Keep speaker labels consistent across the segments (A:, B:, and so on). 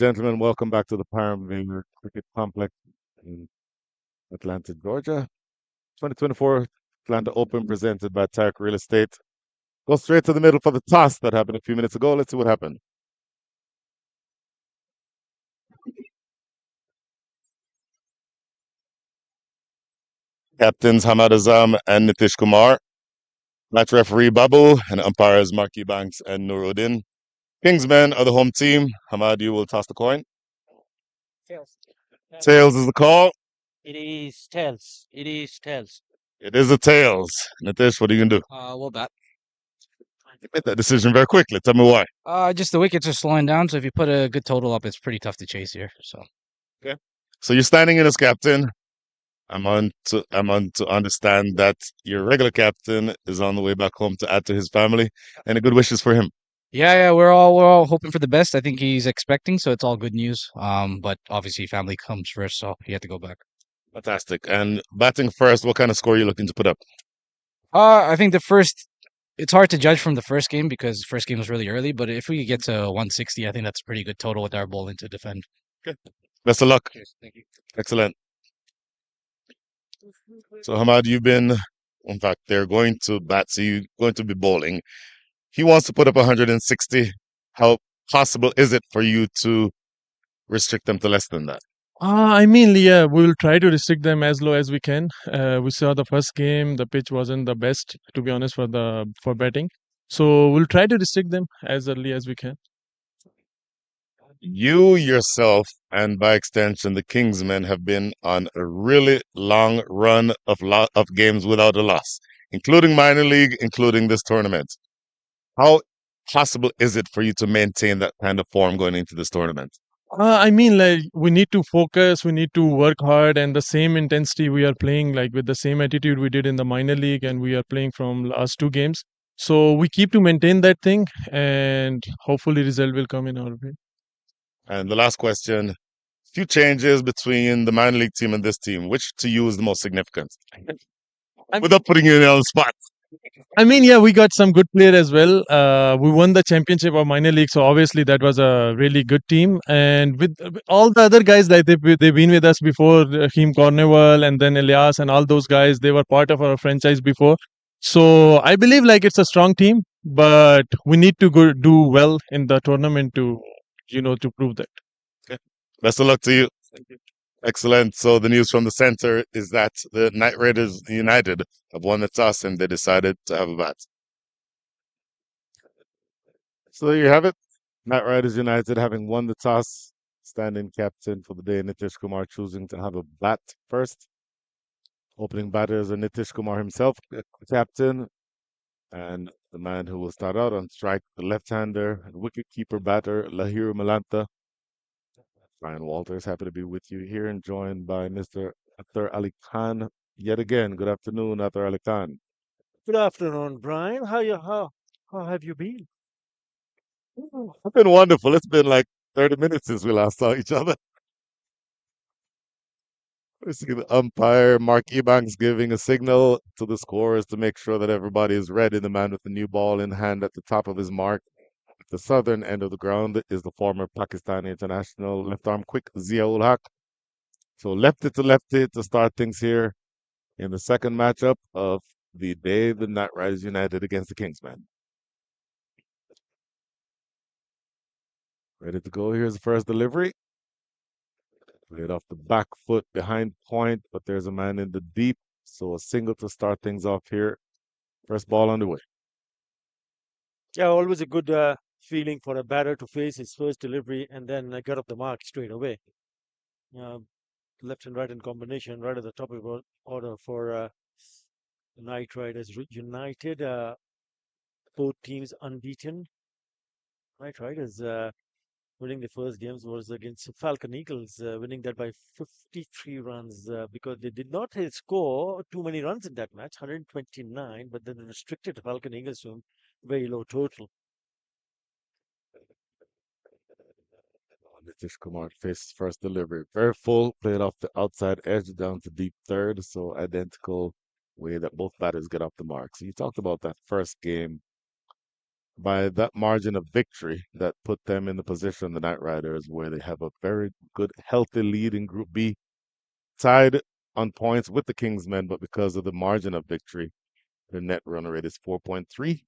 A: Gentlemen, welcome back to the Paramount Cricket Complex in Atlanta, Georgia. 2024 Atlanta Open presented by Tarek Real Estate. Go straight to the middle for the toss that happened a few minutes ago. Let's see what happened. Captains Hamad Azam and Nitish Kumar. Match referee Babu and umpires Marky Banks and Nuruddin. Kingsmen are the home team. Hamad, you will toss the coin.
B: Tails.
A: Tails is the call.
B: It is tails. It is tails.
A: It is the tails. Nitish, what are you going to do?
B: Well, bat.
A: You made that decision very quickly. Tell me why.
B: Just the wickets are slowing down, so if you put a good total up, it's pretty tough to chase here. So,
A: Okay. So you're standing in as captain. I'm on to understand that your regular captain is on the way back home to add to his family. Any good wishes for him?
B: yeah, we're all hoping for the best. I think he's expecting, so it's all good news. But obviously family comes first, so he had to go back.
A: Fantastic. And batting first, what kind of score are you looking to put up?
B: I think the first. It's hard to judge from the first game because the first game was really early. But if we get to 160, I think that's a pretty good total with our bowling to defend.
A: Okay. Best of luck.
B: Cheers. Thank you.
A: Excellent. So Hamad, in fact, they're going to bat, so you're going to be bowling. He wants to put up 160. How possible is it for you to restrict them to less than that?
C: Yeah, we will try to restrict them as low as we can. We saw the first game, the pitch wasn't the best, to be honest, for batting. So we'll try to restrict them as early as we can.
A: You yourself, and by extension, the Kingsmen have been on a really long run of games without a loss, including minor league, including this tournament. How possible is it for you to maintain that kind of form going into this tournament?
C: Like we need to focus, we need to work hard, and the same intensity we are playing, like with the same attitude we did in the minor league, and we are playing from last two games. So we keep to maintain that thing, and hopefully result will come in our way.
A: And the last question, few changes between the minor league team and this team. Which to you is the most significant?
C: I'm-
A: Without putting you on the spot.
C: Yeah, we got some good player as well. We won the championship of minor league, so obviously that was a really good team. And with all the other guys, like they've been with us before, Hakeem Cornwall and then Elias and all those guys, they were part of our franchise before. So I believe like it's a strong team, but we need to go do well in the tournament to prove that.
A: Okay. Best of luck to you. Excellent. So the news from the center is that the Knight Raiders United have won the toss and they decided to have a bat. So there you have it. Knight Riders United having won the toss, standing captain for the day, Nitish Kumar choosing to have a bat first. Opening batters are Nitish Kumar himself, captain, and the man who will start out on strike, the left-hander and wicket-keeper batter, Lahiru Malanta. Ryan Walters, happy to be with you here and joined by Mr. Athar Ali Khan yet again. Good afternoon, Athar Ali Khan.
D: Good afternoon, Brian. How have you been?
A: It's been wonderful. It's been like 30 minutes since we last saw each other. We see the umpire, Mark Ebanks, giving a signal to the scorers to make sure that everybody is ready. The man with the new ball in hand at the top of his mark. At the southern end of the ground is the former Pakistani international left arm quick Ziaul Haq. So lefty to start things here in the second matchup of the day, the Knight Riders United against the Kingsmen. Ready to go. Here's the first delivery. Played off the back foot behind point, but there's a man in the deep. So a single to start things off here. First ball on the way.
D: Yeah, always a good feeling for a batter to face his first delivery and then get off the mark straight away. Uh, Left and right in combination, right at the top of the order for Knight Riders United. Both teams unbeaten. Knight Riders winning the first games was against Falcon Eagles, winning that by 53 runs because they did not score too many runs in that match, 129, but then restricted Falcon Eagles to a very low total.
A: Nitish Kumar faced first delivery. Very full, played off the outside edge down to deep third. So identical way that both batters get off the mark. So you talked about that first game. by that margin of victory that put them in the position, the Knight Riders, where they have a very good, healthy lead in Group B, tied on points with the Kingsmen, but because of the margin of victory, their net run rate is 4.3.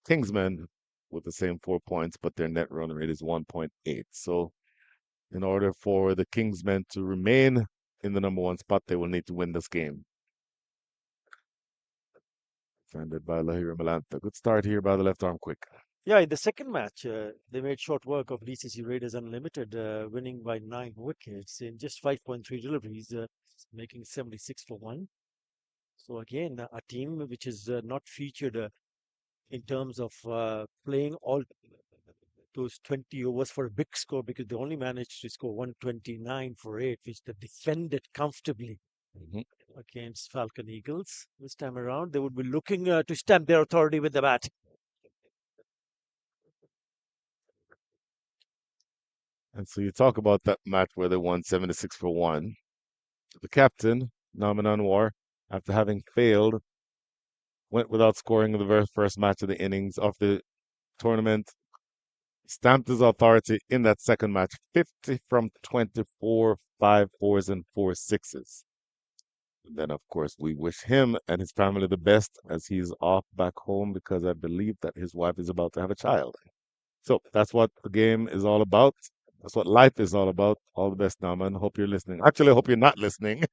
A: Kingsmen with the same 4 points, but their net run rate is 1.8. So, in order for the Kingsmen to remain in the number one spot, they will need to win this game. Defended by Lahira Malanta. Good start here by the left arm quick.
D: Yeah, in the second match, they made short work of DCC Raiders Unlimited, winning by 9 wickets in just 5.3 deliveries, making 76 for 1. So again, a team which is not featured in terms of playing all those 20 overs for a big score, because they only managed to score 129 for 8, which they defended comfortably
A: Mhm.
D: against Falcon Eagles. This time around, they would be looking to stamp their authority with the bat.
A: And so you talk about that match where they won 76 for 1. The captain, Naman Anwar, after having failed, went without scoring in the very first match of the innings of the tournament, stamped his authority in that second match, 50 from 24, 5 4s and 4 6s. And then, of course, we wish him and his family the best as he's off back home because I believe that his wife is about to have a child. So that's what the game is all about. That's what life is all about. All the best, Naman. Hope you're listening. Actually, I hope you're not listening,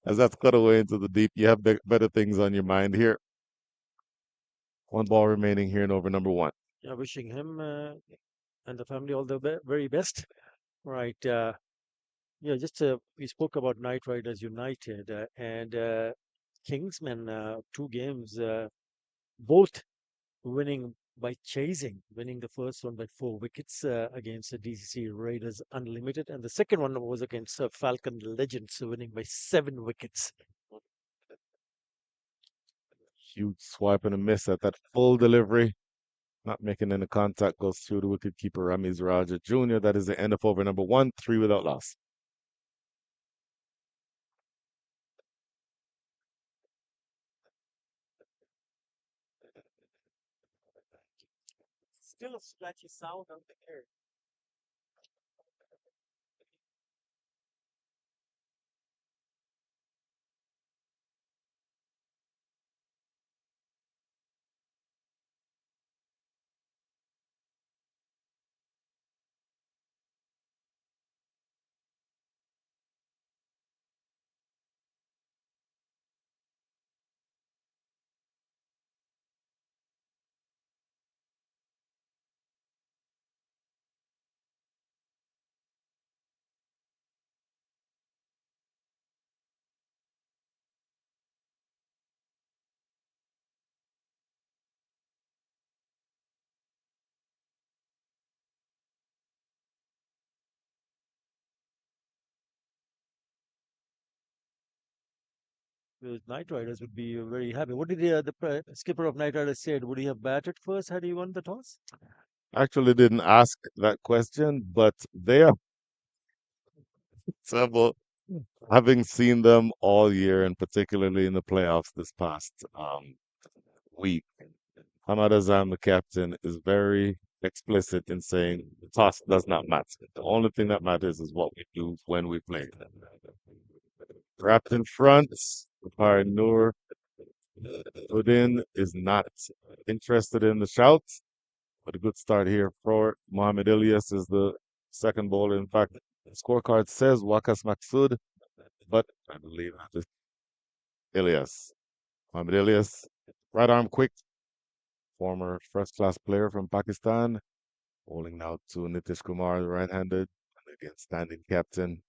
A: as that's cut away into the deep. You have better things on your mind here. One ball remaining here in over number one.
D: Yeah, wishing him and the family all the very best. Right. Yeah, just we spoke about Knight Riders United and Kingsmen, 2 games, both winning by chasing, winning the first one by 4 wickets against the DCC Raiders Unlimited, and the second one was against Falcon Legends, winning by 7 wickets.
A: Huge swipe and a miss at that full delivery. Not making any contact, goes through the wicketkeeper Ramiz Raja Jr. That is the end of over number one, 3 without loss.
D: Still a scratchy sound on the air. The Knight Riders would be very happy. What did the skipper of Knight Riders said? Would he have batted first had he won the toss?
A: Actually, didn't ask that question, but they are several. Having seen them all year, and particularly in the playoffs this past week, Hamad Azam, the captain, is very explicit in saying the toss does not matter. The only thing that matters is what we do when we play. Wrapped in front, Nur Udin is not interested in the shout, but a good start here for Mohamed Ilyas is the second bowler. In fact, the scorecard says Wakas Maksud, but I believe that is Ilyas. Mohamed Ilyas, right arm quick, former first class player from Pakistan, bowling now to Nitish Kumar, the right-handed, and again standing captain.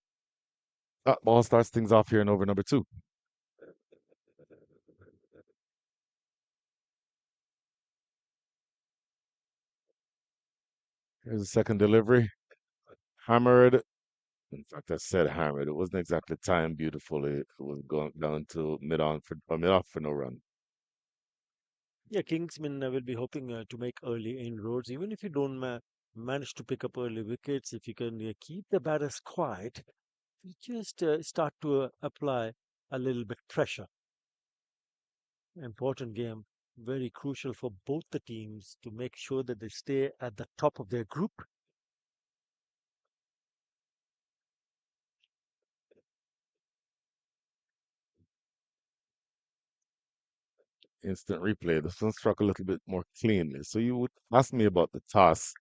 A: Ball starts things off here in over number two. Here's the second delivery. Hammered. In fact, I said hammered. It wasn't exactly timed beautifully. It was going down to mid off for no run.
D: Yeah, Kingsman will be hoping to make early inroads. Even if you don't manage to pick up early wickets, if you can keep the batters quiet, you just start to apply a little bit pressure. Important game very crucial for both the teams to make sure that they stay at the top of their group.
A: Instant replay. This one struck a little bit more cleanly. So you would ask me about the toss.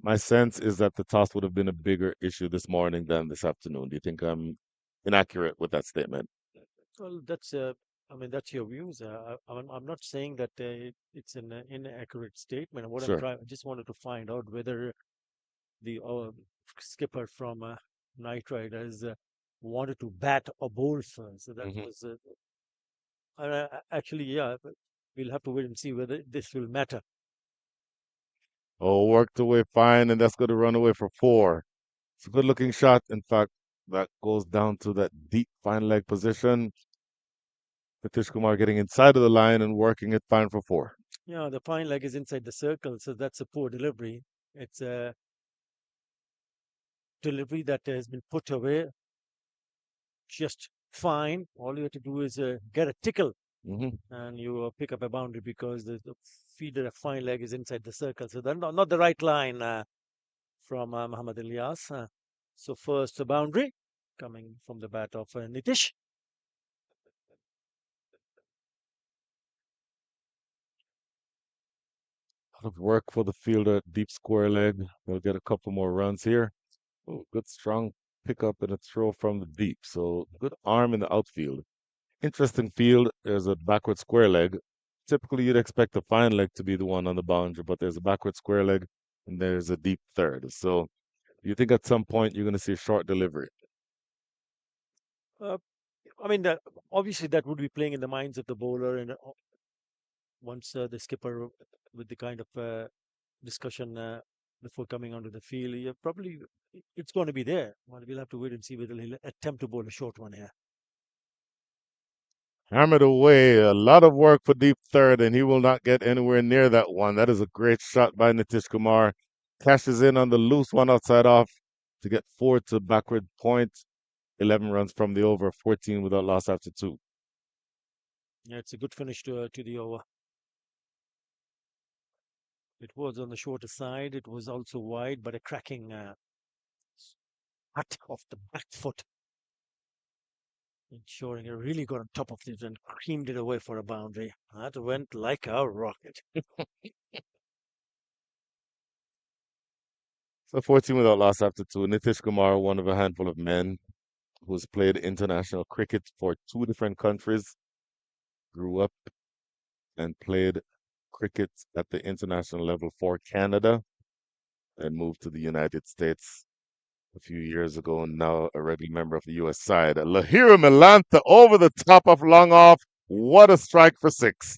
A: My sense is that the toss would have been a bigger issue this morning than this afternoon. Do you think I'm inaccurate with that statement?
D: Well, I mean, that's your views. I'm not saying that it's an inaccurate statement. What I'm
A: Sure.
D: trying, I just wanted to find out whether the skipper from Knight Riders wanted to bat or bowl first. So that
A: Hmm.
D: was actually, yeah, but we'll have to wait and see whether this will matter.
A: Oh, worked away fine, and that's going to run away for four. It's a good looking shot. In fact, that goes down to that deep fine leg position. Nitish Kumar getting inside of the line and working it fine for four.
D: Yeah, the fine leg is inside the circle, so that's a poor delivery. It's a delivery that has been put away just fine. All you have to do is get a tickle
A: Hmm.
D: and you pick up a boundary because the feeder, a fine leg, is inside the circle. So that's not the right line from Muhammad Ilyas. So first, a boundary coming from the bat of Nitish.
A: A lot of work for the fielder, deep square leg. They'll get a couple more runs here. Oh, good strong pickup and a throw from the deep. So good arm in the outfield. Interesting field. There's a backward square leg. Typically, you'd expect the fine leg to be the one on the boundary, but there's a backward square leg and there's a deep third. So you think at some point you're going to see a short delivery.
D: Uh, I mean, obviously that would be playing in the minds of the bowler, and once the skipper, with the kind of discussion before coming onto the field, yeah, probably it's going to be there. Well, we'll have to wait and see whether he'll attempt to bowl a short one here.
A: Hammered away. A lot of work for deep third, and he will not get anywhere near that one. That is a great shot by Nitish Kumar. Cashes in on the loose one outside off to get four to backward point. 11 runs from the over, 14 without loss after two.
D: Yeah, it's a good finish to the over. It was on the shorter side. It was also wide, but a cracking cut off the back foot, ensuring it really got on top of it and creamed it away for a boundary. That went like a rocket.
A: So 14 without loss after two. Nitish Kumar, one of a handful of men who's played international cricket for two different countries, grew up and played cricket at the international level for Canada, and moved to the United States a few years ago, and now a regular member of the U.S. side. Lahira Milanta over the top of long off. What a strike for six.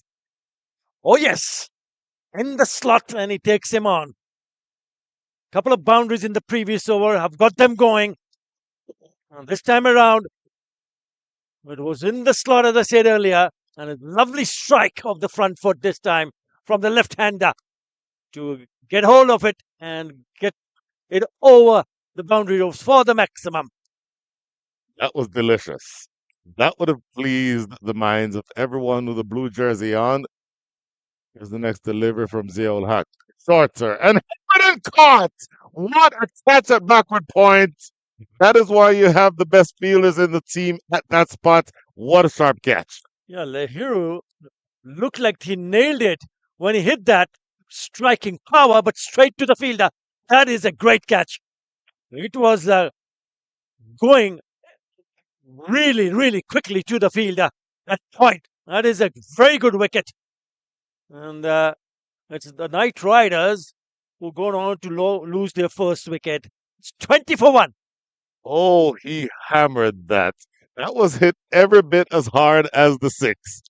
D: Oh, yes, in the slot, and he takes him on. Couple of boundaries in the previous over have got them going. And this time around, it was in the slot, as I said earlier, and a lovely strike of the front foot this time from the left-hander to get hold of it and get it over the boundary ropes for the maximum.
A: That was delicious. That would have pleased the minds of everyone with a blue jersey on. Here's the next delivery from Ziaul Haq. Shorter and hit and caught. What a catch at backward point. That is why you have the best fielders in the team at that spot. What a sharp catch.
D: Yeah, Lehiru looked like he nailed it when he hit that, striking power, but straight to the fielder. That is a great catch. It was going really, really quickly to the fielder. That point. That is a very good wicket. And it's the Knight Riders who go on to lose their first wicket. It's 20 for 1.
A: Oh, he hammered that. That was hit every bit as hard as the six,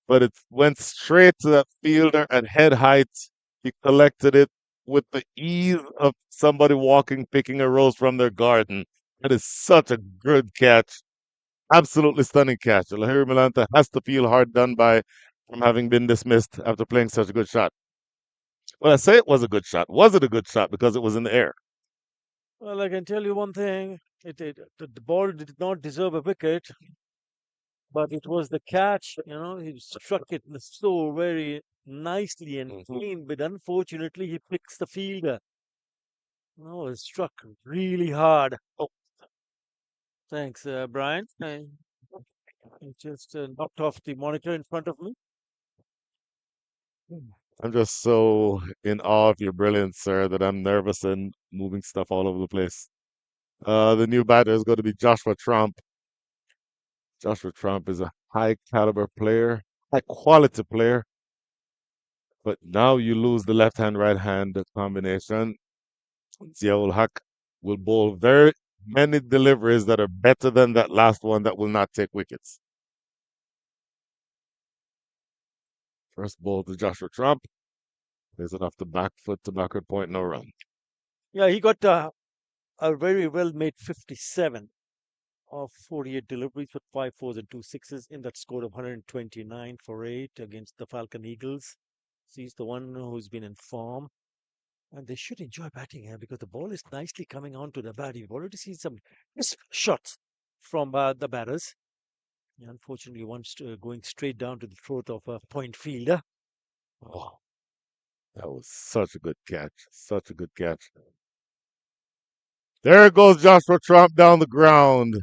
A: but it went straight to that fielder at head height. He collected it with the ease of somebody walking, picking a rose from their garden. That is such a good catch. Absolutely stunning catch. Lahiri Milanta has to feel hard done by from having been dismissed after playing such a good shot. Well, I say it was a good shot. Was it a good shot because it was in the air?
D: Well, I can tell you one thing. The ball did not deserve a wicket. but it was the catch. He struck it so very nicely and
A: Mhm.
D: clean, but unfortunately he picks the fielder. No, it struck really hard. Oh, thanks, Brian. I just knocked off the monitor in front of me.
A: I'm just so in awe of your brilliance, sir, that I'm nervous and moving stuff all over the place. The new batter is going to be Joshua Trump. Joshua Trump is a high caliber player, high quality player, but now you lose the left hand right hand combination. Ziaul Haq will bowl very many deliveries that are better than that last one that will not take wickets. First ball to Joshua Trump. Plays it off the back foot to backward point, no run.
D: Yeah, he got a very well made 57 of 48 deliveries with 5 4s and 2 6s in that score of 129 for 8 against the Falcon Eagles. So he's the one who's been in form. And they should enjoy batting here because the ball is nicely coming onto the bat. You've already seen some crisp shots from the batters. Unfortunately, one's going straight down to the throat of a point fielder.
A: Oh, that was such a good catch. Such a good catch. There goes Joshua Trump down the ground.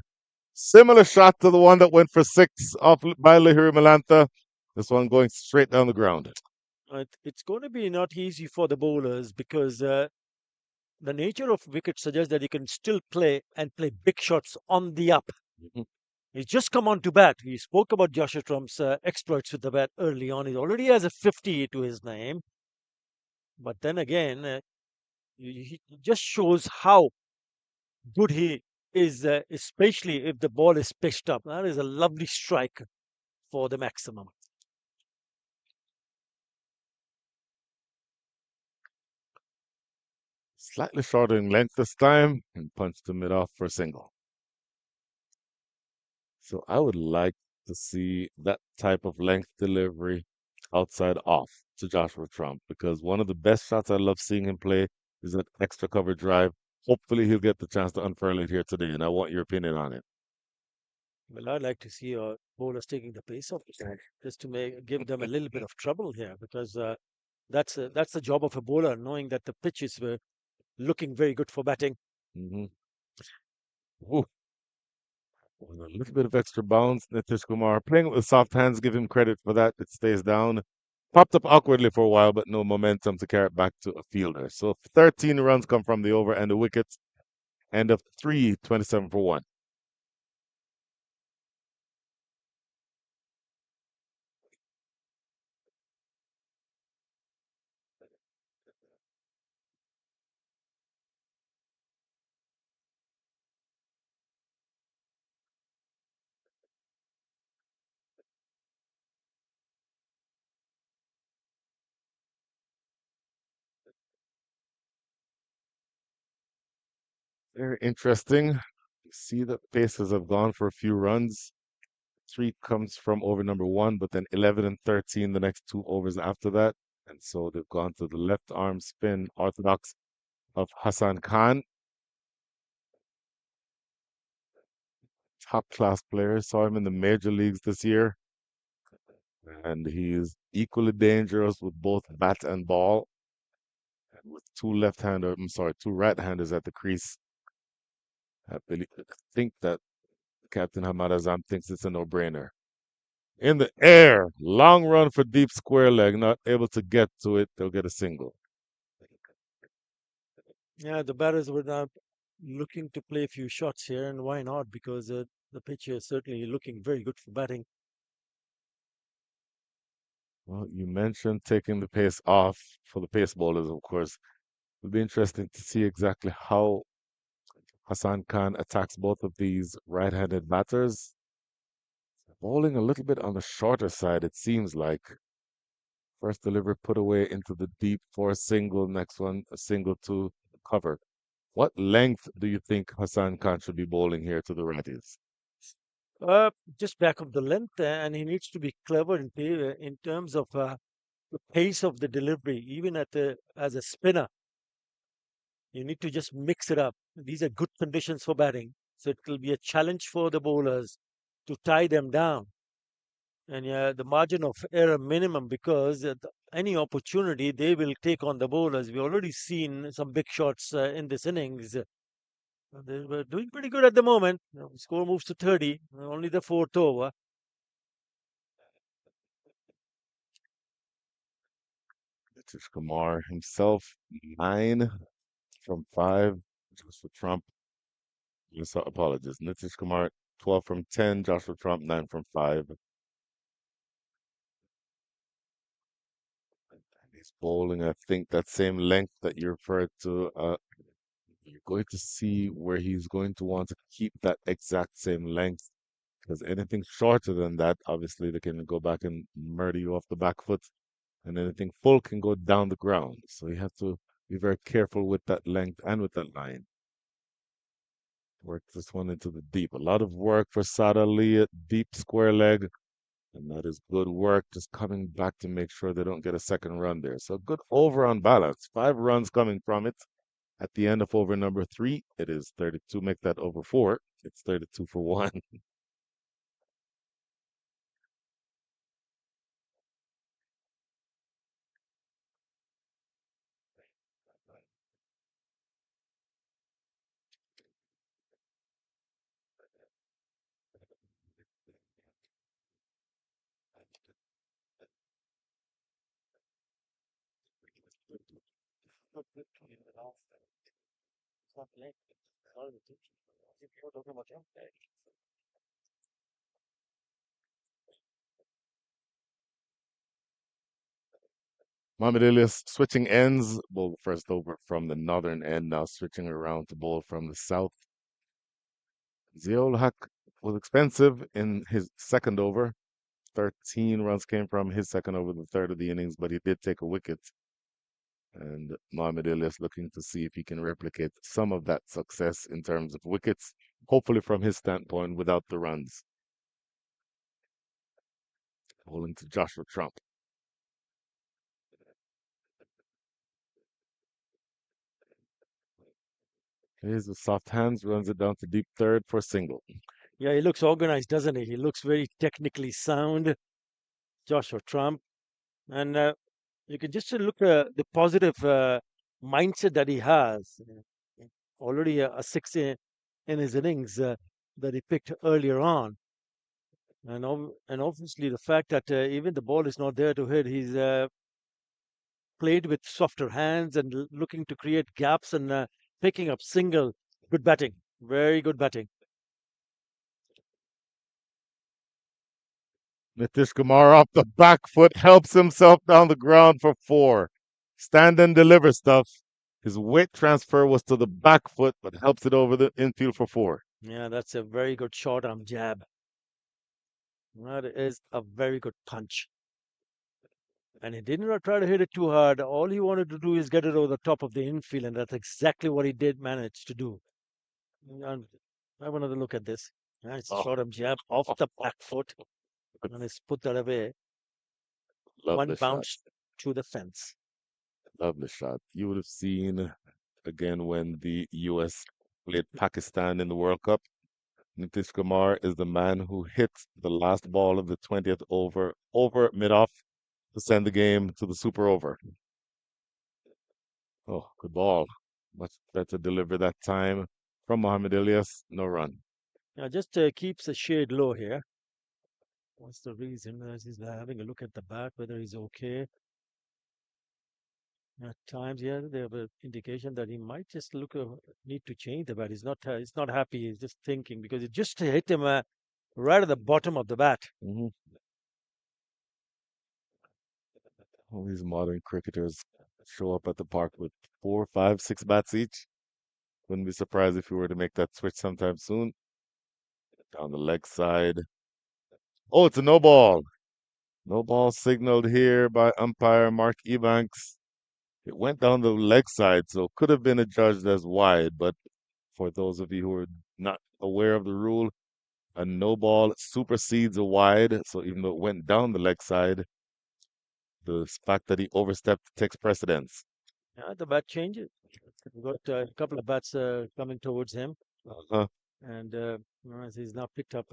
A: Similar shot to the one that went for six off by Lahiri Malantha. This one going straight down the ground.
D: It's going to be not easy for the bowlers because the nature of wicket suggests that you can still play and play big shots on the up.
A: Mhm.
D: He's just come on to bat. We spoke about Joshua Trump's exploits with the bat early on. He already has a 50 to his name. But then again, he just shows how good he is, especially if the ball is pitched up. That is a lovely strike for the maximum.
A: Slightly shorter in length this time and punched the mid off for a single. So I would like to see that type of length delivery outside off to Joshua Trump because one of the best shots I love seeing him play is that extra cover drive. Hopefully he'll get the chance to unfurl it here today, and I want your opinion on it.
D: Well, I'd like to see bowlers taking the pace off the side just to give them a little bit of trouble here because that's the job of a bowler, knowing that the pitch is looking very good for batting.
A: Mm-hmm. A little bit of extra bounce. Nitish Kumar playing with soft hands. Give him credit for that. It stays down. Popped up awkwardly for a while, but no momentum to carry it back to a fielder. So 13 runs come from the over and the wickets. End of 3, 27 for 1. Very interesting. You see that paces have gone for a few runs. 3 comes from over number 1, but then 11 and 13 the next 2 overs after that. And so they've gone to the left arm spin orthodox of Hassan Khan. Top class player. Saw him in the major leagues this year. And he's equally dangerous with both bat and ball. And with two right-handers at the crease. I think that Captain Hamad Azam thinks it's a no-brainer. In the air, long run for deep square leg, not able to get to it. They'll get a single.
D: Yeah, the batters were now looking to play a few shots here, and why not? Because the pitch is certainly looking very good for batting.
A: Well, you mentioned taking the pace off for the pace bowlers, of course. It'll be interesting to see exactly how Hassan Khan attacks both of these right-handed batters. Bowling a little bit on the shorter side, it seems like. First delivery put away into the deep for a single. Next one, a single to cover. What length do you think Hassan Khan should be bowling here to the righties?
D: Just back of the length, and he needs to be clever in terms of the pace of the delivery, even as a spinner. You need to just mix it up. These are good conditions for batting, so it will be a challenge for the bowlers to tie them down. and the margin of error minimum because any opportunity they will take on the bowlers. We've already seen some big shots in this innings. They were doing pretty good at the moment. Score moves to 30, only the fourth over.
A: Nitish Kumar himself, 9 from 5. Joshua Trump, yes, apologies. Nitish Kumar, 12 from 10. Joshua Trump, 9 from 5. He's bowling, I think, that same length that you referred to. You're going to see where he's going to want to keep that exact same length. Because anything shorter than that, obviously, they can go back and murder you off the back foot. And anything full can go down the ground. So you have to be very careful with that length and with that line. Work this one into the deep. A lot of work for Sada Ali at deep square leg. And that is good work, just coming back to make sure they don't get a second run there. So good over on balance. 5 runs coming from it. At the end of over number 3, it is 32. Make that over 4. It's 32 for 1. Mohamed Ilyas switching ends. Bowl first over from the northern end, now switching around to bowl from the south. Ziaul Haq was expensive in his second over. 13 runs came from his second over, the third of the innings, but he did take a wicket. And Mohamed Ilyas looking to see if he can replicate some of that success in terms of wickets, hopefully from his standpoint without the runs. Bowling to Joshua Trump. Here's the soft hands, runs it down to deep third for a single.
D: Yeah, he looks organized, doesn't he? He looks very technically sound, Joshua Trump. And you can just look at the positive mindset that he has. Already a six in his innings that he picked earlier on. And obviously the fact that even the ball is not there to hit, he's played with softer hands and looking to create gaps and picking up single. Good batting, very good batting.
A: Nitish Kumar off the back foot helps himself down the ground for 4. Stand and deliver stuff. His weight transfer was to the back foot, but helps it over the infield for 4.
D: Yeah, that's a very good short arm jab. That is a very good punch. And he did not try to hit it too hard. All he wanted to do is get it over the top of the infield, and that's exactly what he did manage to do. And have another look at this. Nice
A: Oh,
D: short arm jab off the back foot, and he's put that away. One
A: lovely shot.
D: bounce to the fence.
A: Lovely shot. You would have seen again when the US played Pakistan in the World Cup. Nitish Kumar is the man who hit the last ball of the 20th over mid-off to send the game to the super over. Oh, good ball. Much better delivery that time from Mohamed Ilyas. No run.
D: Now just keeps the shade low here. What's the reason? As he's having a look at the bat, whether he's okay. At times, yeah, they have an indication that he might just need to change the bat. He's not happy. He's just thinking because it just hit him right at the bottom of the bat.
A: Hmm. All these modern cricketers show up at the park with 4, 5, 6 bats each. Wouldn't be surprised if we were to make that switch sometime soon. Down the leg side. Oh, it's a no ball. No ball signaled here by umpire Mark Ebanks. It went down the leg side, so could have been adjudged as wide. But for those of you who are not aware of the rule, a no ball supersedes a wide. So even though it went down the leg side, the fact that he overstepped takes precedence.
D: Yeah, the bat changes. We've got a couple of bats coming towards him,
A: Uh-huh.
D: and as he's now picked up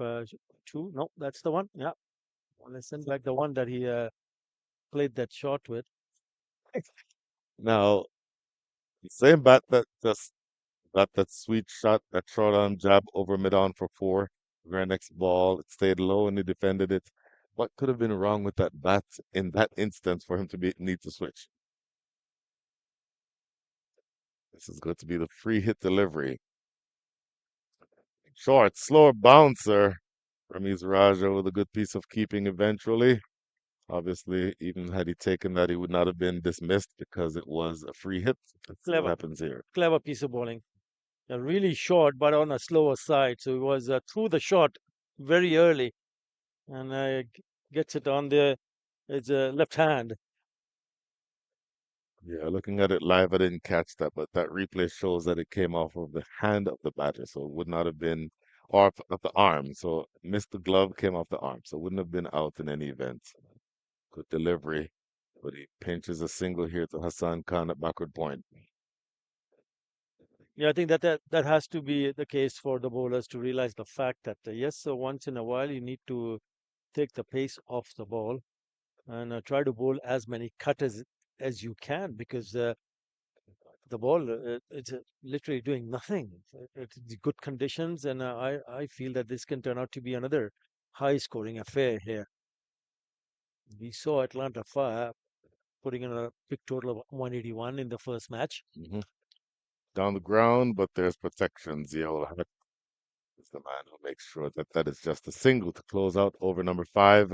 D: two. No, that's the one. Yeah, Listen, like the one that he played that shot with.
A: Now, the same bat that just got that sweet shot, that short arm jab over mid on for four. Very next ball, it stayed low and he defended it. What could have been wrong with that bat in that instance for him to need to switch? This is going to be the free hit delivery. Short, slower bouncer. Ramiz Raja with a good piece of keeping eventually. Obviously, even had he taken that, he would not have been dismissed because it was a free hit. Let's see what
D: Clever,
A: happens here.
D: clever piece of bowling. Really short, but on a slower side. So he was through the shot very early and gets it on the his left hand.
A: Yeah, looking at it live, I didn't catch that, but that replay shows that it came off of the hand of the batter, so it would not have been, or of the arm. So missed the glove, came off the arm, so it wouldn't have been out in any event. Good delivery, but he pinches a single here to Hassan Khan at backward point.
D: Yeah, I think that has to be the case for the bowlers to realize the fact that yes, so once in a while you need to take the pace off the ball and try to bowl as many cutters as you can because the ball it's literally doing nothing. It's good conditions, and I feel that this can turn out to be another high scoring affair here. We saw Atlanta Fire putting in a big total of 181 in the first match.
A: Hmm. Down the ground, but there's protections. Yellow Hat is the man who makes sure that that is just a single to close out over number five.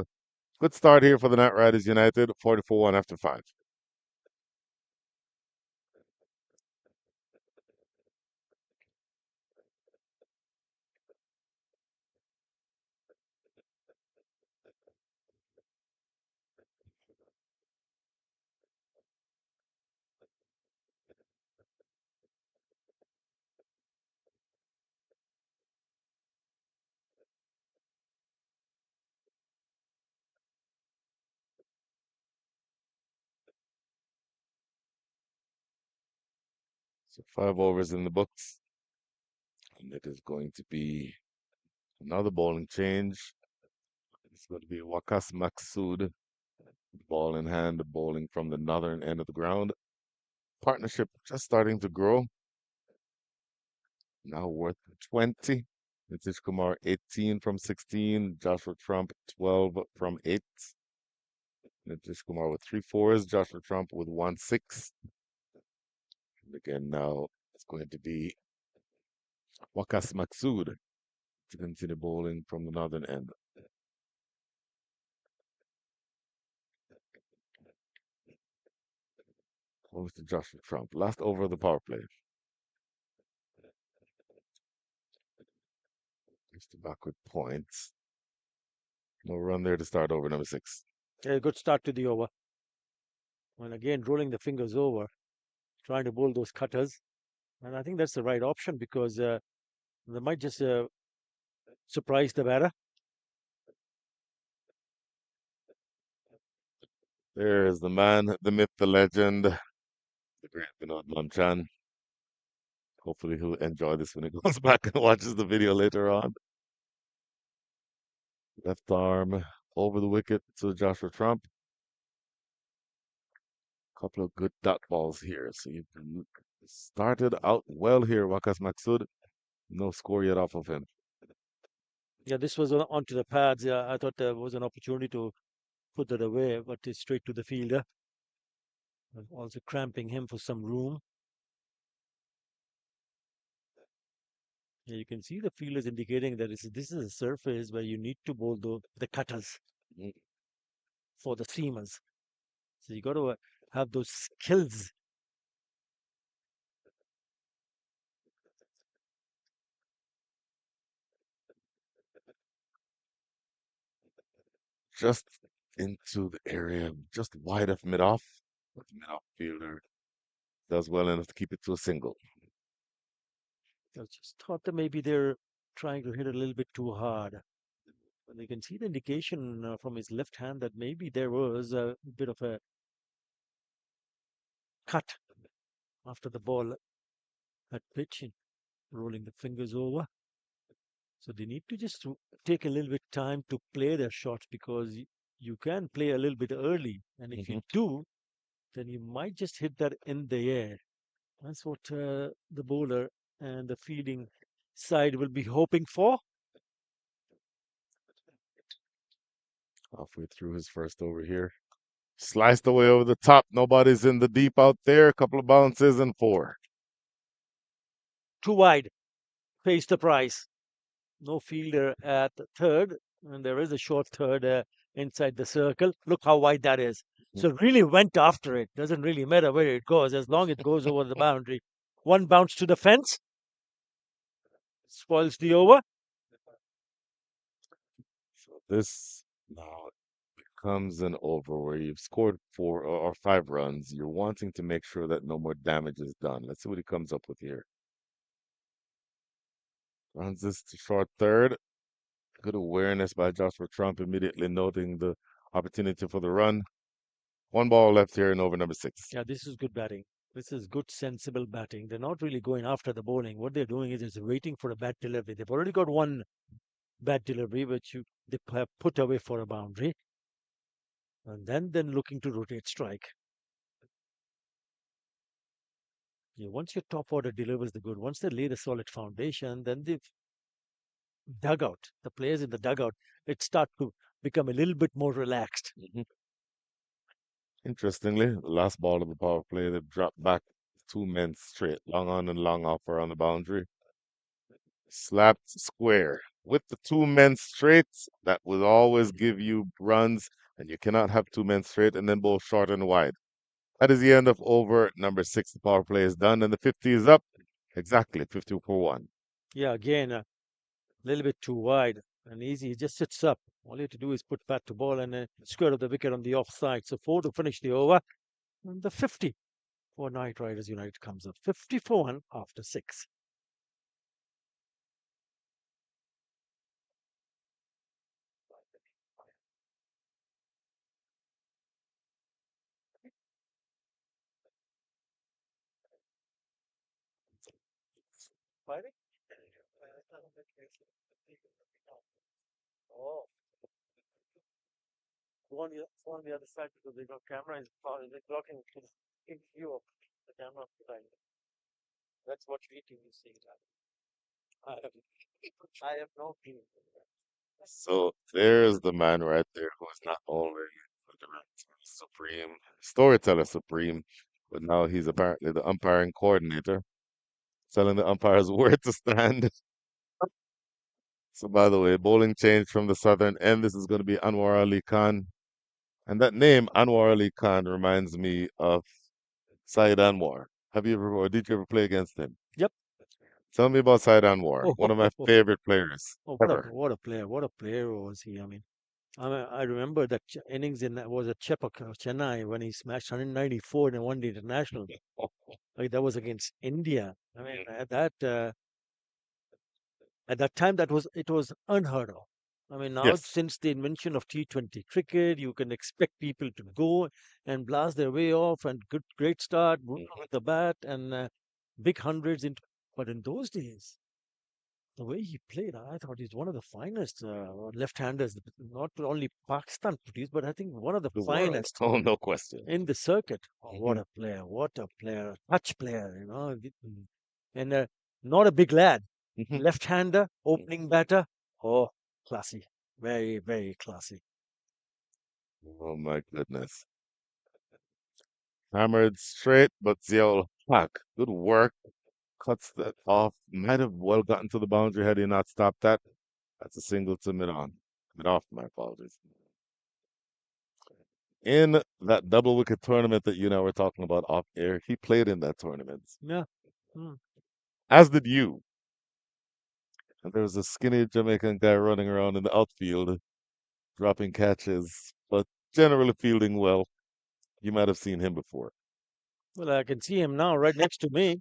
A: Good start here for the Night Riders United, 44-1 after five. So 5 overs in the books, and it is going to be another bowling change. It's going to be Wakas Maksud, ball in hand, bowling from the northern end of the ground. Partnership just starting to grow. Now worth 20. Nitish Kumar 18 from 16. Joshua Trump 12 from 8. Nitish Kumar with 3 4s. Joshua Trump with 1 6. And again, now it's going to be Wakas Maksud to continue bowling from the northern end. Over to Joshua Trump. Last over of the power play. Just the backward points. No run there to start over number 6.
D: A good start to the over. And again, rolling the fingers over, trying to bowl those cutters. And I think that's the right option because they might just surprise the batter.
A: There is the man, the myth, the legend, the great Vinod Manchan. Hopefully he'll enjoy this when he goes back and watches the video later on. Left arm over the wicket to Joshua Trump. Couple of good dot balls here. So you've started out well here, Wakas Maksud. No score yet off of him.
D: Yeah, this was onto the pads. Yeah, I thought there was an opportunity to put that away, but it's straight to the fielder. Also cramping him for some room. Yeah, you can see the field is indicating that this is a surface where you need to bowl the cutters
A: Mm.
D: for the seamers. So you got to have those skills.
A: Just into the area, just wide of mid-off. But the mid-off fielder does well enough to keep it to a single.
D: I just thought that maybe they're trying to hit a little bit too hard. And you can see the indication from his left hand that maybe there was a bit of a cut after the ball had pitching, rolling the fingers over. So they need to just take a little bit time to play their shots because you can play a little bit early, and if you
A: Hmm.
D: do, then you might just hit that in the air. That's what the bowler and the fielding side will be hoping for.
A: Halfway through his first over here. Sliced away over the top. Nobody's in the deep out there. A couple of bounces and four.
D: Too wide, pays the price. No fielder at the third, and there is a short third inside the circle. Look how wide that is. So really went after it. Doesn't really matter where it goes as long as it goes over the boundary. One bounce to the fence spoils the over.
A: So this now becomes an over where you've scored four or five runs. You're wanting to make sure that no more damage is done. Let's see what he comes up with here. Runs this to short third. Good awareness by Joshua Trump, immediately noting the opportunity for the run. One ball left here in over number six.
D: Yeah, this is good batting. This is good, sensible batting. They're not really going after the bowling. What they're doing is just waiting for a bad delivery. They've already got one bad delivery, which they have put away for a boundary, and then looking to rotate strike. Yeah, once your top order delivers the good, once they lay the solid foundation, then the dugout, the players in the dugout, it start to become a little bit more relaxed.
A: Mhm. Interestingly, the last ball of the power play, they dropped back two men straight, long on and long off around the boundary. Slapped square with the two men straight. That will always give you runs, and you cannot have two men straight and then both short and wide. That is the end of over number six. The power play is done, and the 50 is up. Exactly, 50 for one.
D: Yeah, again, a little bit too wide and easy. He just sits up. All you have to do is put bat to ball and square of the wicket on the offside. So four to finish the over. And the 50 for Knight Riders United comes up. 50 for one after six. Firing? Oh, go on the other side because they got camera is blocking in view of the camera behind. That's what meeting you see. I have, I have no clue.
A: So there's the man right there who is not only the director supreme, storyteller supreme, but now he's apparently the umpiring coordinator, telling the umpires where to stand. So by the way, bowling changed from the southern end. This is going to be Anwar Ali Khan. And that name, Anwar Ali Khan, reminds me of Syed Anwar. Have you ever, or did you ever play against him?
D: Yep.
A: Tell me about Syed Anwar,
D: Oh,
A: one of my favorite players ever.
D: what a player! What a player was he? I remember that innings in that was at Chepak, Chennai, when he smashed 194 in a one-day international. Like that was against India. I mean, at that time, it was unheard of. I mean, now
A: Yes.
D: since the invention of T20 cricket, you can expect people to go and blast their way off and great start with the bat and big hundreds. But in those days, the way he played, I thought he's one of the finest left-handers, not only Pakistan produced, but I think one of the
A: The world.
D: finest
A: Oh, no question.
D: in the circuit. Oh,
A: Hmm.
D: what a player, touch player, and not a big lad,
A: Hmm.
D: left-hander, opening batter. Oh, classy, very, very classy.
A: Oh my goodness. Hammered straight, but Ziaul Haq, good work. Cuts that off. Might have well gotten to the boundary had he not stopped that. That's a single to mid on. Mid off, my apologies. In that double wicket tournament that you and I were talking about off air, he played in that tournament,
D: Yeah. Mm.
A: as did you. And there was a skinny Jamaican guy running around in the outfield, dropping catches, but generally fielding well. You might have seen him before.
D: Well, I can see him now, right next to me.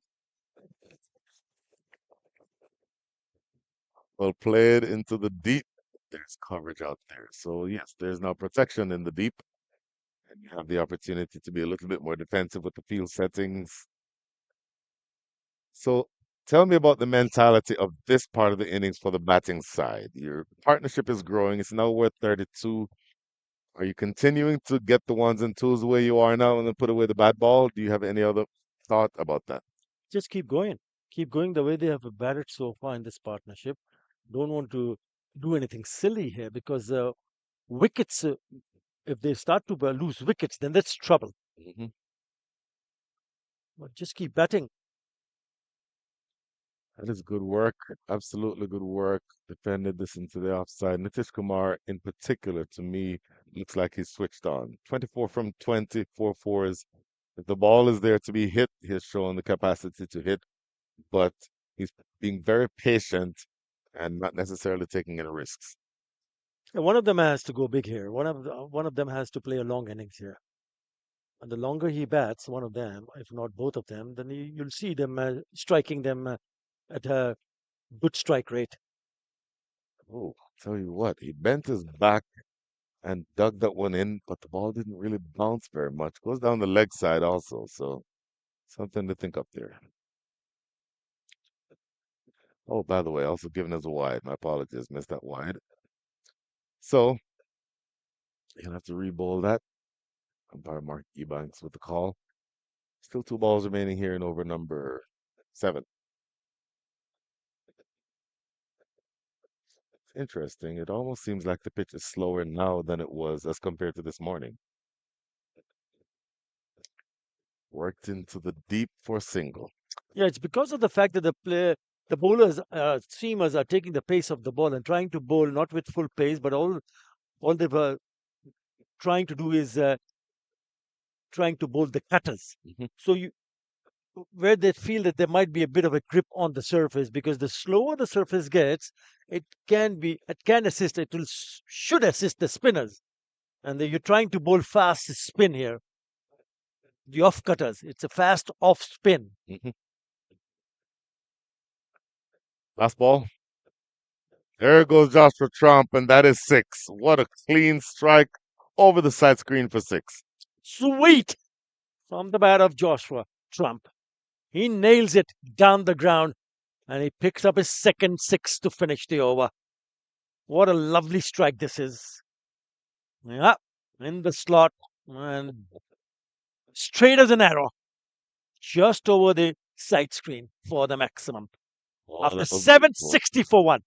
A: Well played into the deep. There's coverage out there. So, yes, there's now protection in the deep. And you have the opportunity to be a little bit more defensive with the field settings. So, tell me about the mentality of this part of the innings for the batting side. Your partnership is growing. It's now worth 32. Are you continuing to get the ones and twos the way you are now and then put away the bad ball? Do you have any other thought about that?
D: Just keep going. Keep going the way they have batted so far in this partnership. Don't want to do anything silly here because wickets, if they start to lose wickets, then that's trouble.
A: Hmm.
D: But just keep batting.
A: That is good work. Absolutely good work. Defended this into the offside. Nitish Kumar, in particular, to me, looks like he's switched on. 24 from 20, 4 fours. If the ball is there to be hit, he has shown the capacity to hit, but he's being very patient and not necessarily taking any risks.
D: And one of them has to go big here. One of them has to play a long innings here. And the longer he bats, one of them, if not both of them, then you'll see them striking them at a good strike rate.
A: Oh, tell you what, he bent his back and dug that one in, but the ball didn't really bounce very much. Goes down the leg side also, so something to think up there. Oh, by the way, also given as a wide. My apologies, missed that wide. So you're gonna have to re-bowl that. Umpire Mark Ebanks with the call. Still 2 balls remaining here in over number 7. It's interesting. It almost seems like the pitch is slower now than it was as compared to this morning. Worked into the deep for single.
D: Yeah, it's because of the fact that the bowlers, seamers are taking the pace of the ball and trying to bowl not with full pace, but all they were trying to do is trying to bowl the cutters.
A: Mhm.
D: So where they feel that there might be a bit of a grip on the surface, because the slower the surface gets, it can assist, should assist the spinners. And you're trying to bowl fast spin here, the off cutters. It's a fast off spin.
A: Mhm. Last ball. There goes Joshua Trump, and that is 6. What a clean strike over the side screen for 6.
D: Sweet from the bat of Joshua Trump. He nails it down the ground and he picks up his second 6 to finish the over. What a lovely strike this is. Yeah, in the slot and straight as an arrow, just over the side screen for the maximum.
A: Oh,
D: After
A: that was beautiful.
D: 760 for 1.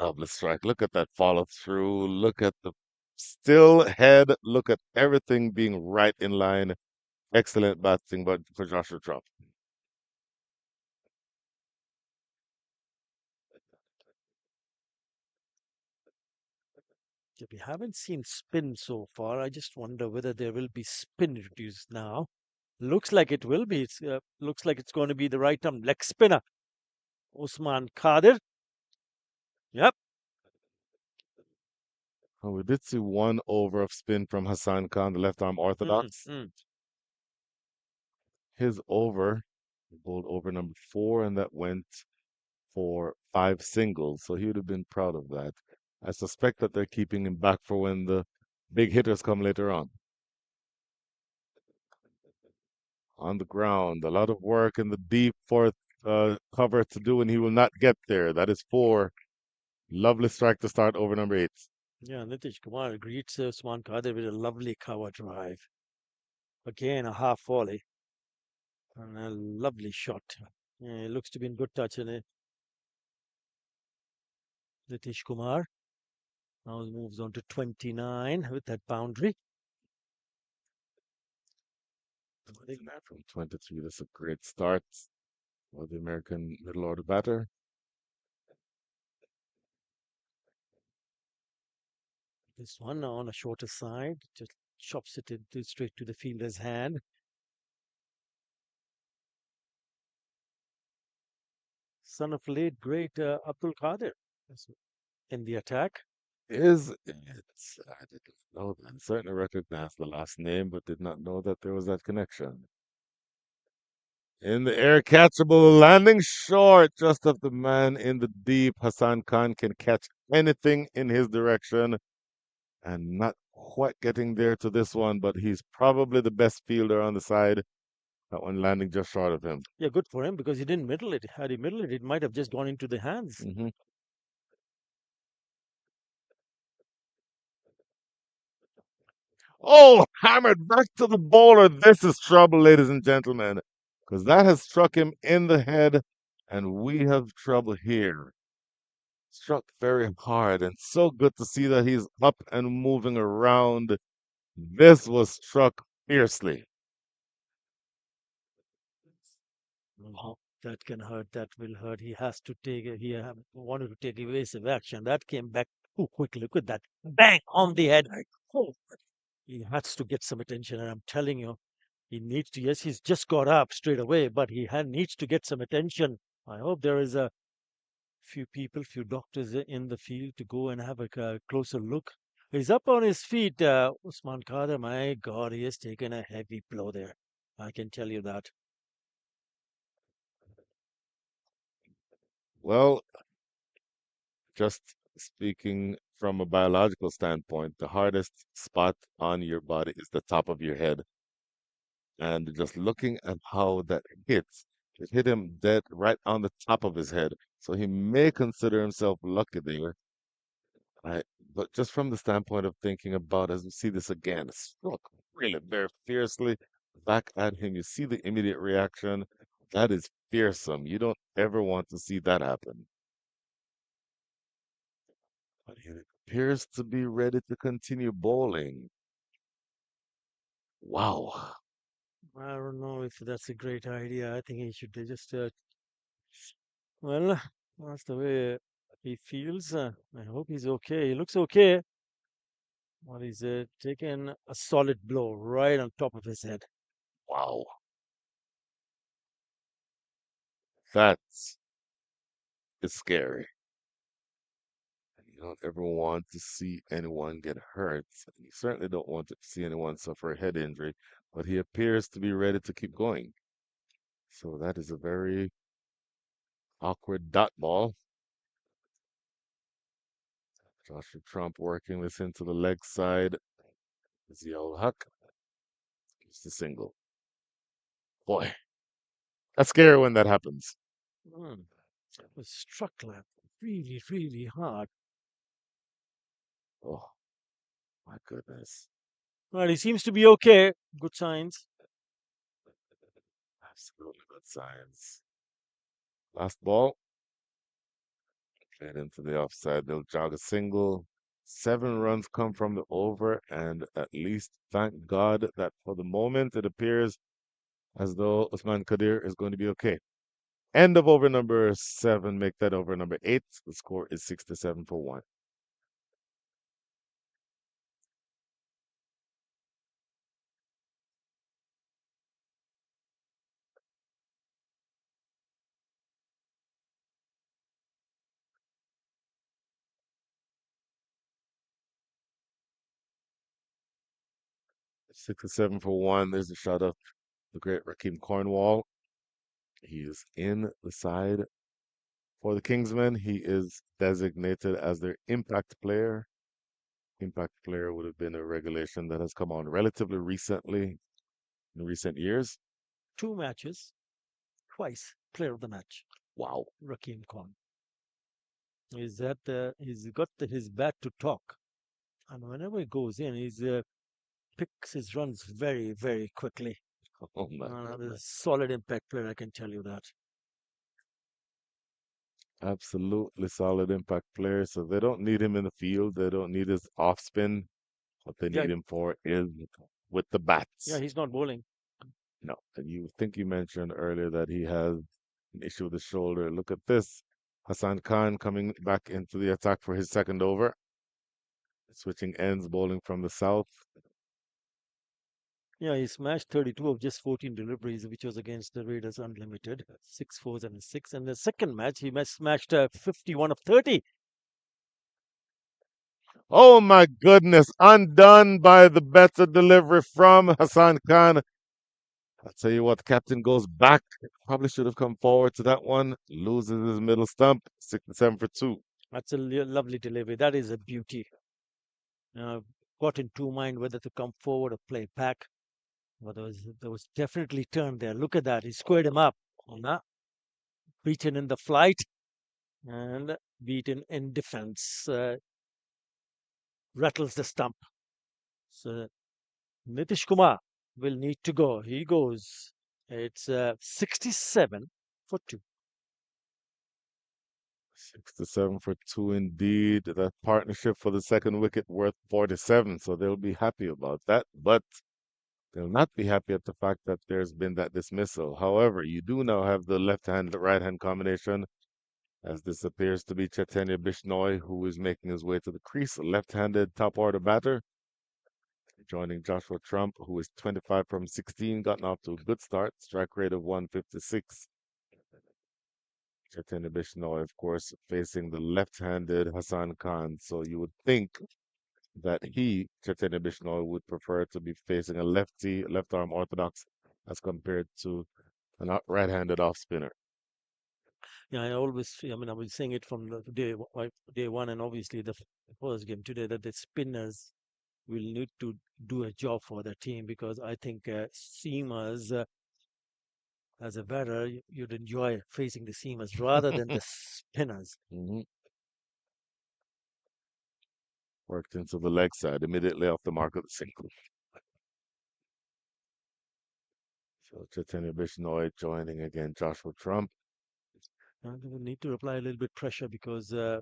A: Lovely strike. Look at that follow through. Look at the still head. Look at everything being right in line. Excellent batting but for Joshua Trump.
D: If we haven't seen spin so far, I just wonder whether there will be spin introduced now. Looks like it will be. Looks like it's going to be the right arm leg spinner. Usman Khadir. Yep.
A: Oh, we did see 1 over of spin from Hassan Khan, the left arm
D: Mm,
A: orthodox.
D: mm.
A: His over, he bowled over number 4, and that went for 5 singles. So he would have been proud of that. I suspect that they're keeping him back for when the big hitters come later on. On the ground, a lot of work in the deep fourth cover to do, and he will not get there. That is 4. Lovely strike to start over number 8.
D: Yeah, Nitish Kumar greets Usman Khadir with a lovely cover drive. Again, a half volley and a lovely shot. Yeah, it looks to be in good touch in it. Nitish Kumar now moves on to 29 with that boundary.
A: I think that from 23, that's a great start for the American middle order batter.
D: This one on a shorter side just chops it into straight to the fielder's hand. Son of late great Abdul Qadir in the attack.
A: Is it? I didn't know that. I certainly recognized the last name, but did not know that there was that connection. In the air, catchable, landing short, just of the man in the deep. Hassan Khan can catch anything in his direction and not quite getting there to this one, but he's probably the best fielder on the side. That one landing just short of him.
D: Yeah, good for him because he didn't middle it. Had he middle it, it might have just gone into the hands.
A: Hmm. Oh, hammered back to the bowler. This is trouble, ladies and gentlemen, because that has struck him in the head, and we have trouble here. Struck very hard, and so good to see that he's up and moving around. This was struck fiercely.
D: Oh, that can hurt. That will hurt. He has to take. Wanted to take evasive action. That came back too quickly. Look at that bang on the head. Oh, he has to get some attention, and I'm telling you, he needs to. Yes, he's just got up straight away, but needs to get some attention. I hope there is a few people, few doctors in the field to go and have a closer look. He's up on his feet, Usman Khader. My God, he has taken a heavy blow there. I can tell you that.
A: Well, just speaking from a biological standpoint, the hardest spot on your body is the top of your head. And just looking at how that hits, it hit him dead right on the top of his head. So he may consider himself lucky there. Right? But just from the standpoint of thinking about as we see this again, struck really very fiercely back at him. You see the immediate reaction. That is fearsome. You don't ever want to see that happen. But he appears to be ready to continue bowling. Wow.
D: I don't know if that's a great idea. I think he should just, well, that's the way he feels. I hope he's okay. He looks okay. Well, he's taken a solid blow right on top of his head.
A: Wow. That's is scary. You don't ever want to see anyone get hurt. You certainly don't want to see anyone suffer a head injury, but he appears to be ready to keep going. So that is a very awkward dot ball. Joshua Trump working this into the leg side. Ziaul Huck gives the single. Boy, that's scary when that happens.
D: Mm. Was struck like really, really hard.
A: Oh, my goodness.
D: Well, he seems to be okay. Good signs.
A: Absolutely good signs. Last ball. Played into the offside. They'll jog a single. 7 runs come from the over, and at least thank God that for the moment it appears as though Usman Kadir is going to be okay. End of over number 7, make that over number 8. The score is 6-7 for 1. 6-7 for 1. There's a shot of the great Raheem Cornwall. He is in the side for the Kingsmen. He is designated as their impact player. Impact player would have been a regulation that has come on relatively recently, in recent years.
D: 2 matches, twice player of the match.
A: Wow.
D: Rakim Khan. He's got his bat to talk, and whenever he goes in, he picks his runs very, very quickly.
A: Oh my
D: There's a
A: goodness.
D: solid impact player, I can tell you that.
A: Absolutely solid impact player. So they don't need him in the field. They don't need his off spin. What they
D: Yeah,
A: need him for is with the
D: yeah,
A: bats.
D: he's not bowling.
A: No. And you think you mentioned earlier that he has an issue with the shoulder. Look at this. Hassan Khan coming back into the attack for his second over. Switching ends, bowling from the south.
D: Yeah, he smashed 32 of just 14 deliveries, which was against the Raiders Unlimited, 6 4s and a 6. And the second match, he smashed 51 of 30.
A: Oh my goodness. Undone by the better delivery from Hassan Khan. I'll tell you what, the captain goes back. Probably should have come forward to that one. Loses his middle stump. 6-7 for 2.
D: That's a lovely delivery. That is a beauty. Uh, got in two mind whether to come forward or play back. But there was definitely turn there. Look at that. He squared him up. Nah, beaten in the flight and beaten in defense. Rattles the stump. So Nitish Kumar will need to go. He goes. It's 67 for 2.
A: 6 to 7 for two indeed. That partnership for the second wicket worth 47, so they'll be happy about that. But they'll not be happy at the fact that there's been that dismissal. However, you do now have the left hand right hand combination, as this appears to be Chaitanya Bishnoi, who is making his way to the crease, a left handed top order batter, joining Joshua Trump, who is 25 from 16, gotten off to a good start, strike rate of 156. Chaitanya Bishnoi, of course, facing the left-handed Hassan Khan. So you would think that he, Chaitanya Bishnoi, would prefer to be facing a lefty, left-arm orthodox as compared to a right-handed off spinner.
D: Yeah, I mean, I was saying it from the day one, and obviously the first game today, that the spinners will need to do a job for the team, because I think seamers, as a batter, you'd enjoy facing the seamers rather than the spinners.
A: Hmm. Worked into the leg side, immediately off the mark of the single. So Chaitanya Bishnoi joining again Joshua Trump.
D: They will need to apply a little bit pressure, because the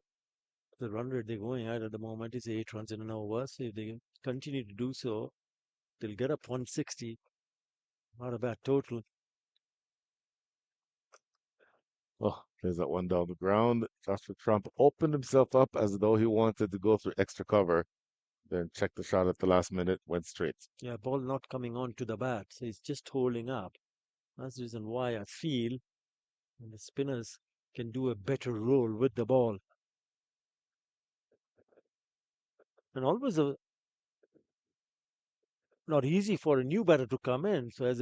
D: run rate they're going at the moment is 8 runs in an over. So if they continue to do so, they'll get up 160. Not a bad total.
A: Oh, plays that one down the ground. Joshua Trump opened himself up as though he wanted to go through extra cover, then checked the shot at the last minute, went straight.
D: Yeah, ball not coming on to the bat. So he's just holding up. That's the reason why I feel the spinners can do a better role with the ball. And always not easy for a new batter to come in. So as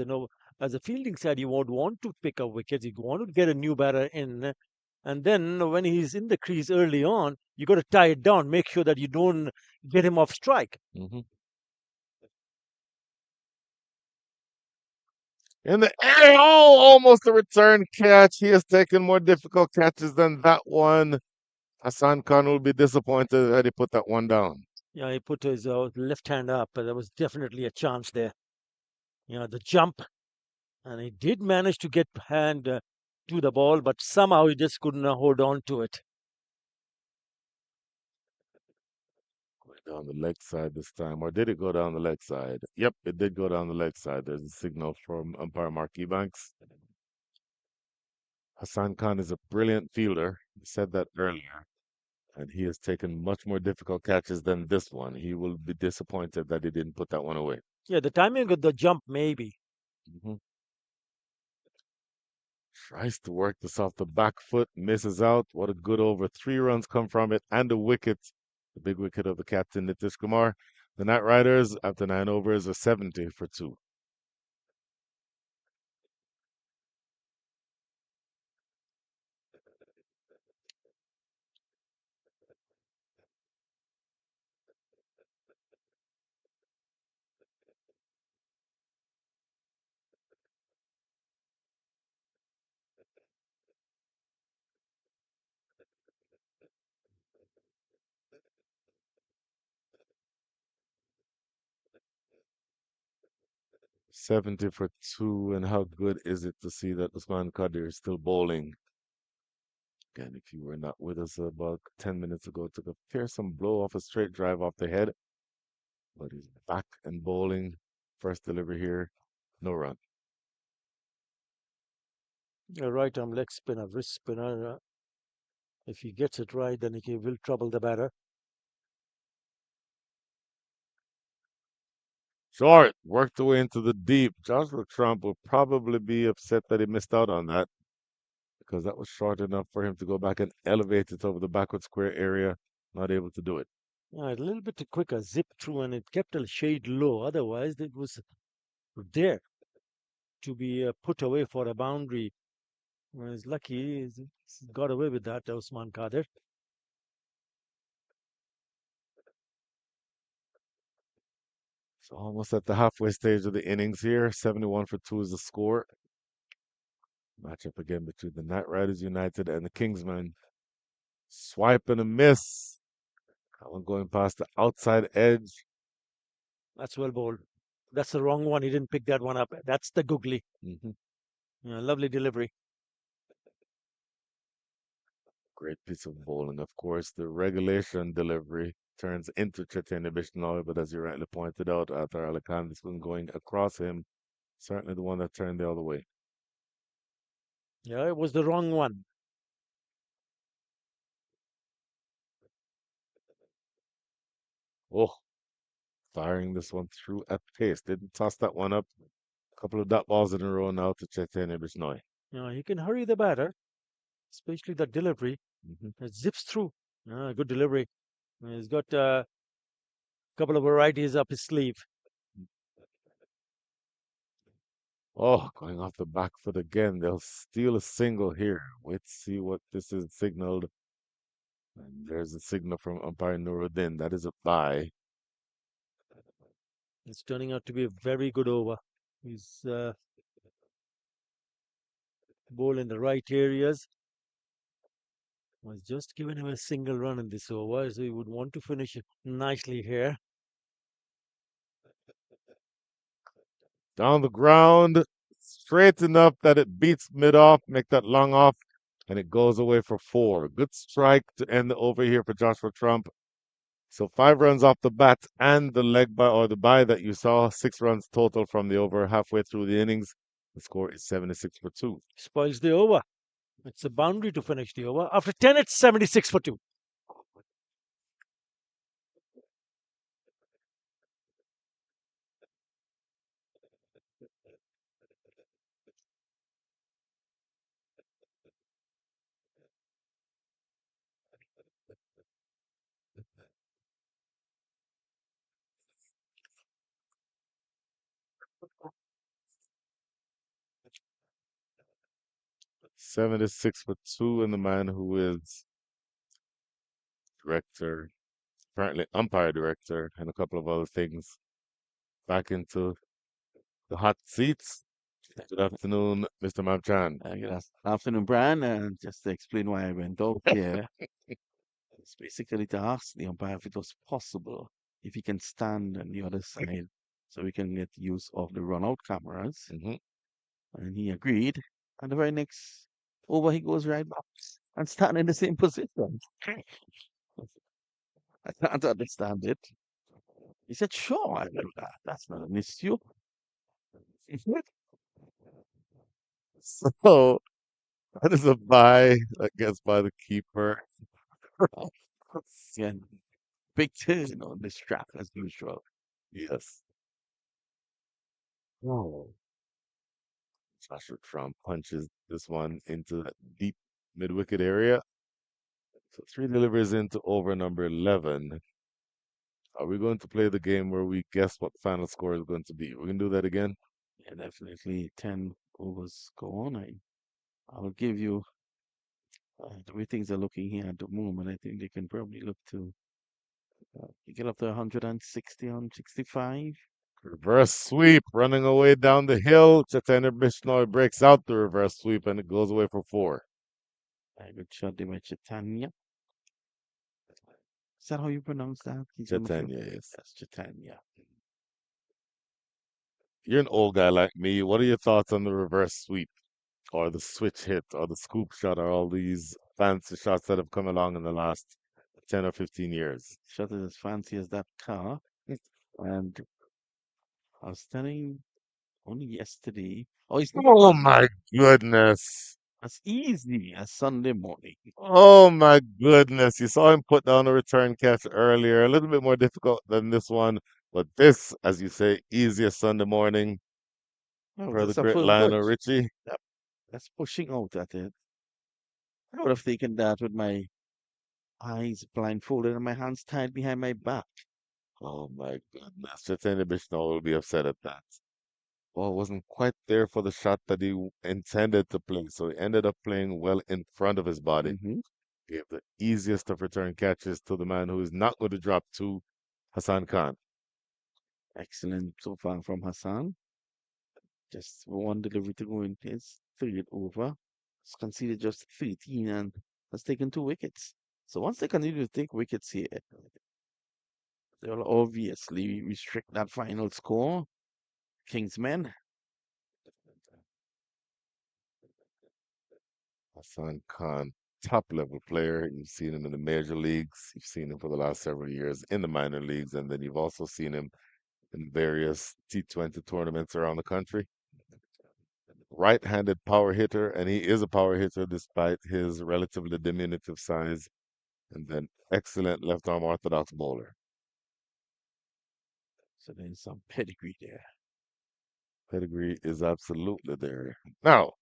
D: a fielding side, you would want to pick up wickets. You want to get a new batter in. And then when he's in the crease early on, you got to tie it down. Make sure that you don't get him off strike.
A: Mm-hmm. In the air, oh, almost a return catch. He has taken more difficult catches than that one. Hassan Khan will be disappointed that he put that one down.
D: Yeah, he put his left hand up, but there was definitely a chance there. The jump, and he did manage to get hand to the ball, but somehow he just couldn't hold on to it.
A: Going down the leg side this time, or did it go down the leg side? Yep, it did go down the leg side. There's a signal from umpire Mark Ebanks. Hassan Khan is a brilliant fielder. I said that earlier. And he has taken much more difficult catches than this one. He will be disappointed that he didn't put that one away.
D: Yeah, the timing of the jump, maybe.
A: Hmm. Tries to work this off the back foot, misses out. What a good over. 3 runs come from it, and a wicket. The big wicket of the captain, Nitish Kumar. The Knight Riders, after 9 overs, are 70 for 2. Seventy for 2, and how good is it to see that Usman Qadir is still bowling? Again, if you were not with us about 10 minutes ago, took a fearsome blow off a straight drive off the head, but he's back and bowling. First delivery here, no run.
D: A right arm leg spinner, wrist spinner. If he gets it right, then he will trouble the batter.
A: Short, worked away into the deep. Joshua Trump will probably be upset that he missed out on that, because that was short enough for him to go back and elevate it over the backward square area. Not able to do it.
D: Yeah, a little bit quicker zip through, and it kept a shade low. Otherwise, it was there to be put away for a boundary. He's lucky he's got away with that, Usman Qadir.
A: So almost at the halfway stage of the innings here. 71 for 2 is the score. Matchup again between the Knight Riders United and the Kingsmen. Swipe and a miss. That one going past the outside edge.
D: That's well bowled. That's the wrong one. He didn't pick that one up. That's the googly.
A: Hmm.
D: Lovely delivery.
A: Great piece of bowling. Of course, the regulation delivery turns into Chaitanya Bishnoi, but as you rightly pointed out, Atar Ali Khan, this one going across him, certainly the one that turned the other way.
D: Yeah, it was the wrong one.
A: Oh, firing this one through at pace. Didn't toss that one up. A couple of dot balls in a row now to Chaitanya Bishnoi.
D: He can hurry the batter, especially the delivery.
A: Hmm.
D: It zips through. Good delivery. He's got a couple of varieties up his sleeve.
A: Oh, going off the back foot again. They'll steal a single here. Wait to see what this is signaled. And there's a signal from umpire Nuruddin. That is a bye.
D: It's turning out to be a very good over. He's ball in the right areas. Was just given him a single run in this over, so he would want to finish it nicely here.
A: Down the ground, straight enough that it beats mid off, make that long off, and it goes away for four. Good strike to end the over here for Joshua Trump. So 5 runs off the bat and the leg by or the bye that you saw. 6 runs total from the over halfway through the innings. The score is 76 for 2.
D: Spoils the over. It's a boundary to finish the over. After 10, it's 76 for 2.
A: '76 for 2, and the man who is director, apparently umpire director, and a couple of other things back into the hot seats. Good afternoon, Mr. Mavchan.
E: Afternoon, Brian. Just to explain why I went out here, it's basically to ask the umpire if it was possible, if he can stand on the other side so we can get use of the run-out cameras.
A: Hmm.
E: And he agreed. And the very next over, he goes right back and stand in the same position. I can't understand it. He said, sure, I do that. That's not an issue.
A: So that is a buy, I guess, by the keeper.
E: Again, big turn on this track as usual.
A: Yes. Oh. Joshua Trump punches this one into that deep mid-wicket area. So 3 deliveries into over number 11. Are we going to play the game where we guess what the final score is going to be? We're going to do that again?
E: Yeah, definitely 10 overs go on. I'll give you the way things are looking here at the moment. I think they can probably look to get up to 160, 165.
A: Reverse sweep running away down the hill. Chaitanya Bishnoi breaks out the reverse sweep and it goes away for 4.
E: A good shot there by Chaitanya. Is that how you pronounce that? He's on the field.
A: Chaitanya, yes.
E: That's Chaitanya.
A: You're an old guy like me. What are your thoughts on the reverse sweep or the switch hit or the scoop shot or all these fancy shots that have come along in the last 10 or 15 years?
E: Shot is as fancy as that car. And I was telling only yesterday. Oh, it's not
A: Oh
E: fun.
A: my goodness.
E: As easy as Sunday morning.
A: Oh my goodness. You saw him put down a return catch earlier. A little bit more difficult than this one. But this, as you say, easiest Sunday morning
E: Oh,
A: for the
E: that's a
A: great
E: full
A: Lionel
E: touch.
A: Richie.
E: Yep. That's pushing out at it. I would have taken that with my eyes blindfolded and my hands tied behind my back.
A: Oh my goodness. Chaitanya Bishnoi will be upset at that. Ball wasn't quite there for the shot that he intended to play. So he ended up playing well in front of his body.
E: Mm-hmm.
A: Gave the easiest of return catches to the man who is not going to drop two, Hassan Khan.
E: Excellent so far from Hassan. Just one delivery to go in his third over. He's conceded just 13 and has taken 2 wickets. So once they continue to take wickets here, they will obviously restrict that final score. Kingsman.
A: Hassan Khan, top level player. You've seen him in the major leagues. You've seen him for the last several years in the minor leagues, and then you've also seen him in various T20 tournaments around the country. Right-handed power hitter, and he is a power hitter despite his relatively diminutive size. And then excellent left-arm orthodox bowler.
E: So there's some pedigree there.
A: Pedigree is absolutely there. Now,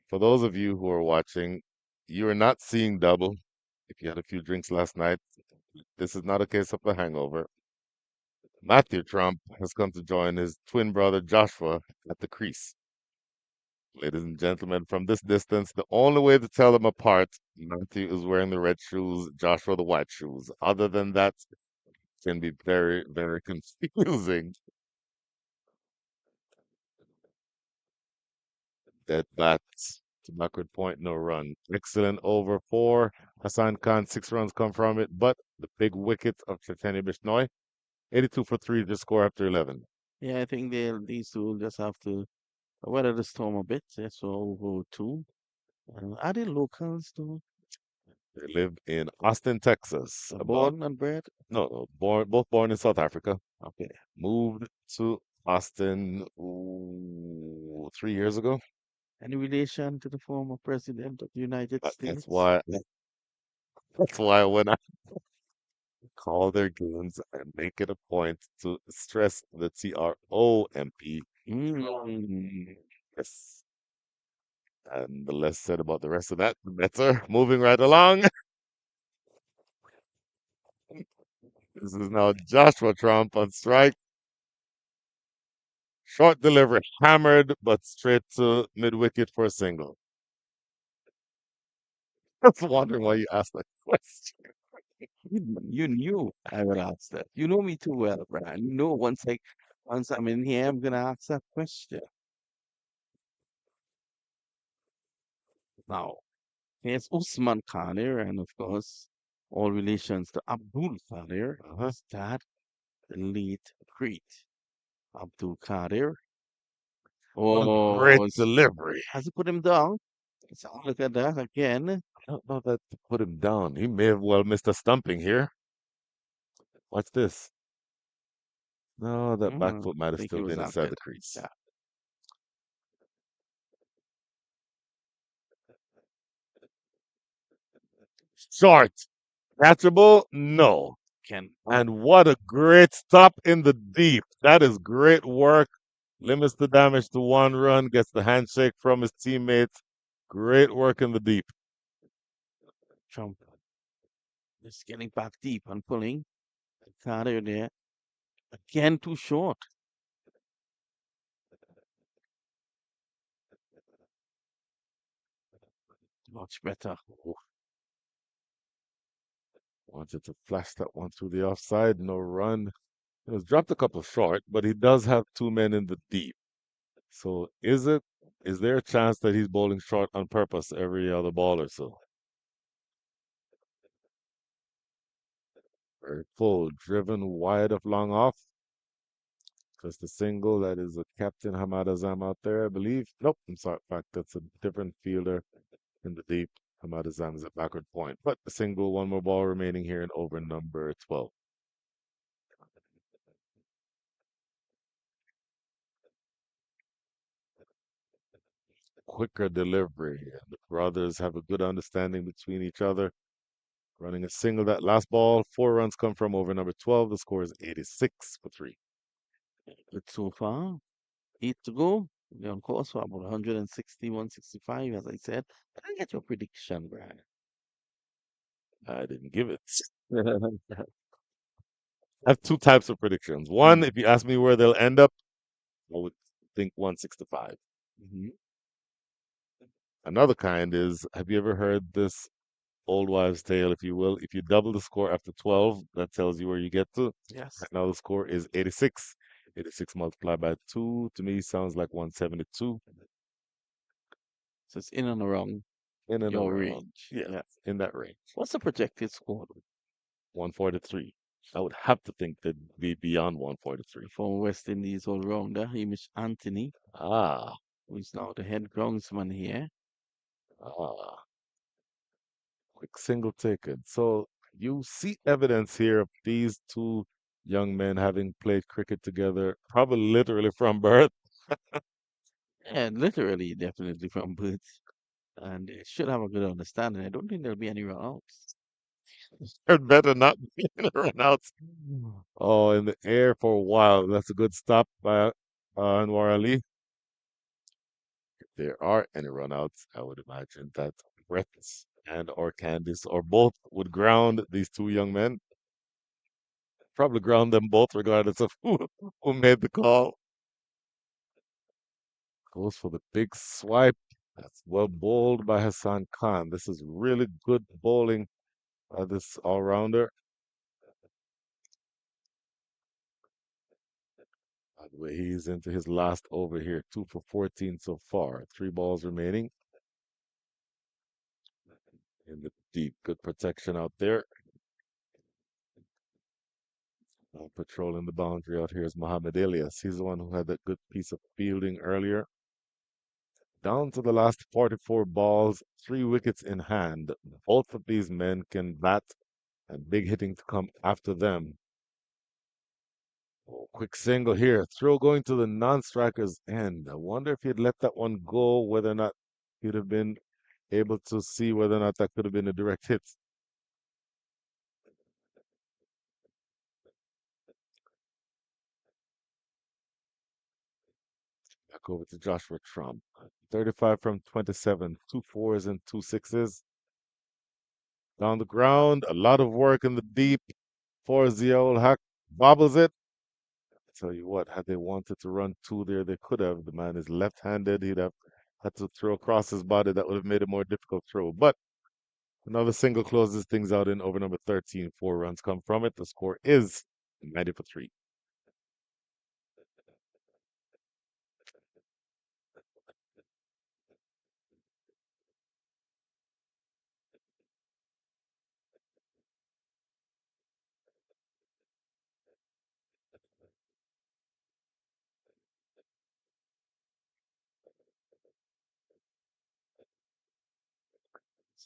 A: for those of you who are watching, you are not seeing double. If you had a few drinks last night, this is not a case of a hangover. Matthew Trump has come to join his twin brother Joshua at the crease. Ladies and gentlemen, from this distance, the only way to tell them apart, Matthew is wearing the red shoes, Joshua the white shoes. Other than that, can be very, very confusing. Dead bats to backward point, no run. Excellent over four. Hassan Khan, 6 runs come from it, but the big wicket of Chaitanya Bishnoi, 82 for three to score after 11.
E: Yeah, I think these two will just have to weather the storm a bit. That's all go two. Are they locals too?
A: They live in Austin, Texas. About
E: Born and bred?
A: no, both born in South Africa.
E: Okay.
A: Moved to Austin 3 years ago.
E: Any relation to the former president of the United
A: That's
E: States?
A: why. That's why when I call their games, I make it a point to stress the TROMP.
E: Mm.
A: Yes. And the less said about the rest of that, the better. Moving right along. This is now Joshua Trump on strike. Short delivery, hammered, but straight to mid wicket for a single. I was wondering why you asked that question.
E: You knew I would ask that. You know me too well, Brian. You know once I'm in here, I'm gonna ask that question. Now, here's Usman Khadir, and of course, all relations to Abdul Khadir,
A: Uh-huh.
E: his dad, the late great Abdul Khadir.
A: What a great
E: Oh,
A: delivery.
E: has he put him down? Let's have a look at that again.
A: I don't know that to put him down. He may have well missed a stumping here. Watch this. No, that back
E: Mm,
A: foot might
E: I
A: have
E: think he
A: still
E: was
A: been
E: after
A: inside
E: it.
A: the crease.
E: Yeah.
A: Short. Catchable? No.
E: Can
A: And what a great stop in the deep. That is great work. Limits the damage to 1 run, gets the handshake from his teammates. Great work in the deep.
E: Trump just getting back deep and pulling. Khadir there. Again, too short. Much better.
A: Wanted to flash that one through the offside. No run. It was dropped a couple short, but he does have 2 men in the deep. So is there a chance that he's bowling short on purpose every other ball or so? Very full, driven wide of long off. Just a single. That is a Captain Hamad Azam out there, I believe. Nope, I'm sorry. In fact, that's a different fielder in the deep. Hamad Azam is at backward point. But a single, one more ball remaining here in over number 12. Quicker delivery. And the brothers have a good understanding between each other. Running a single that last ball. 4 runs come from over number 12. The score is 86 for three.
E: Good so far. 8 to go. We're on course for about 160, 165, as I said. Can I get your prediction, Brian?
A: I didn't give it. I have two types of predictions. One, if you ask me where they'll end up, I would think 165.
E: Mm-hmm.
A: Another kind is, have you ever heard this old wives' tale, if you will? If you double the score after 12, that tells you where you get to.
E: Yes.
A: Right now the score is 86. 86 multiplied by 2 to me sounds like 172.
E: So it's in and around
A: In and
E: your
A: around.
E: range.
A: Yeah,
E: Yeah.
A: in that range.
E: What's the projected score?
A: 143. I would have to think they'd be beyond 143.
E: Former West Indies all-rounder Hamish Anthony,
A: Ah,
E: who is now the head groundsman here.
A: ah, quick single taken. So you see evidence here of these two young men having played cricket together, probably literally from birth.
E: Yeah, literally, definitely from birth. And they should have a good understanding. I don't think there'll be any run-outs.
A: It better not be in a run outs. Oh, in the air for a while. That's a good stop by Anwar Ali. If there are any runouts, I would imagine that Brett and or Candice or both would ground these two young men. Probably ground them both, regardless of who made the call. Goes for the big swipe. That's well bowled by Hassan Khan. This is really good bowling by this all-rounder. By the way, he's into his last over here, 2 for 14 so far. 3 balls remaining in the deep. Good protection out there. Patrolling the boundary out here is Mohamed Elias. He's the one who had that good piece of fielding earlier. Down to the last 44 balls, 3 wickets in hand. Both of these men can bat and big hitting to come after them. Oh, quick single here. Throw going to the non-striker's end. I wonder if he'd let that one go, whether or not he'd have been able to see whether or not that could have been a direct hit. Back over to Joshua Trump. 35 from 27, 2 4s and 2 6s. Down the ground, a lot of work in the deep. For Ziaul Haq bobbles it. I tell you what, had they wanted to run two there, they could have. The man is left-handed. He'd have had to throw across his body. That would have made a more difficult throw. But another single closes things out in over number 13. 4 runs come from it. The score is 90 for 3.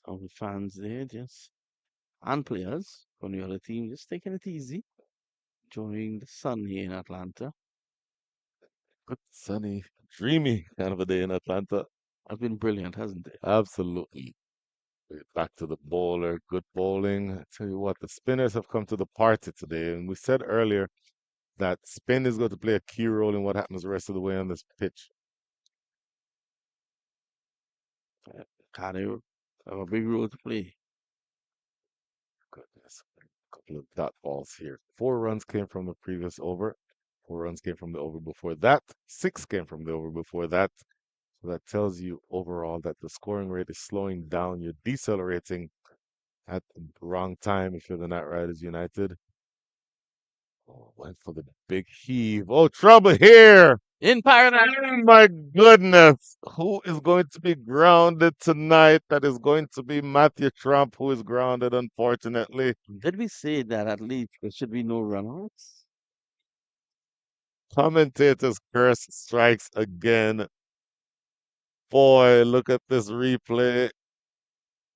E: Some of the fans there just and players from the other team just taking it easy, enjoying the sun here in Atlanta.
A: Good, sunny, dreamy kind of a day in Atlanta.
E: Has been brilliant, hasn't it?
A: Absolutely. Back to the bowler, good bowling. I tell you what, the spinners have come to the party today. And we said earlier that spin is going to play a key role in what happens the rest of the way on this pitch.
E: Cardio have a big role to play.
A: Goodness. A couple of dot balls here. 4 runs came from the previous over. 4 runs came from the over before that. 6 came from the over before that. So that tells you overall that the scoring rate is slowing down. You're decelerating at the wrong time if you're the Knight Riders United. Oh, went for the big heave. Oh, trouble here.
E: In paradise!
A: Oh my goodness. Who is going to be grounded tonight? That is going to be Matthew Trump, who is grounded, unfortunately.
E: Did we say that at least there should be no runouts?
A: Commentators curse strikes again. Boy, look at this replay.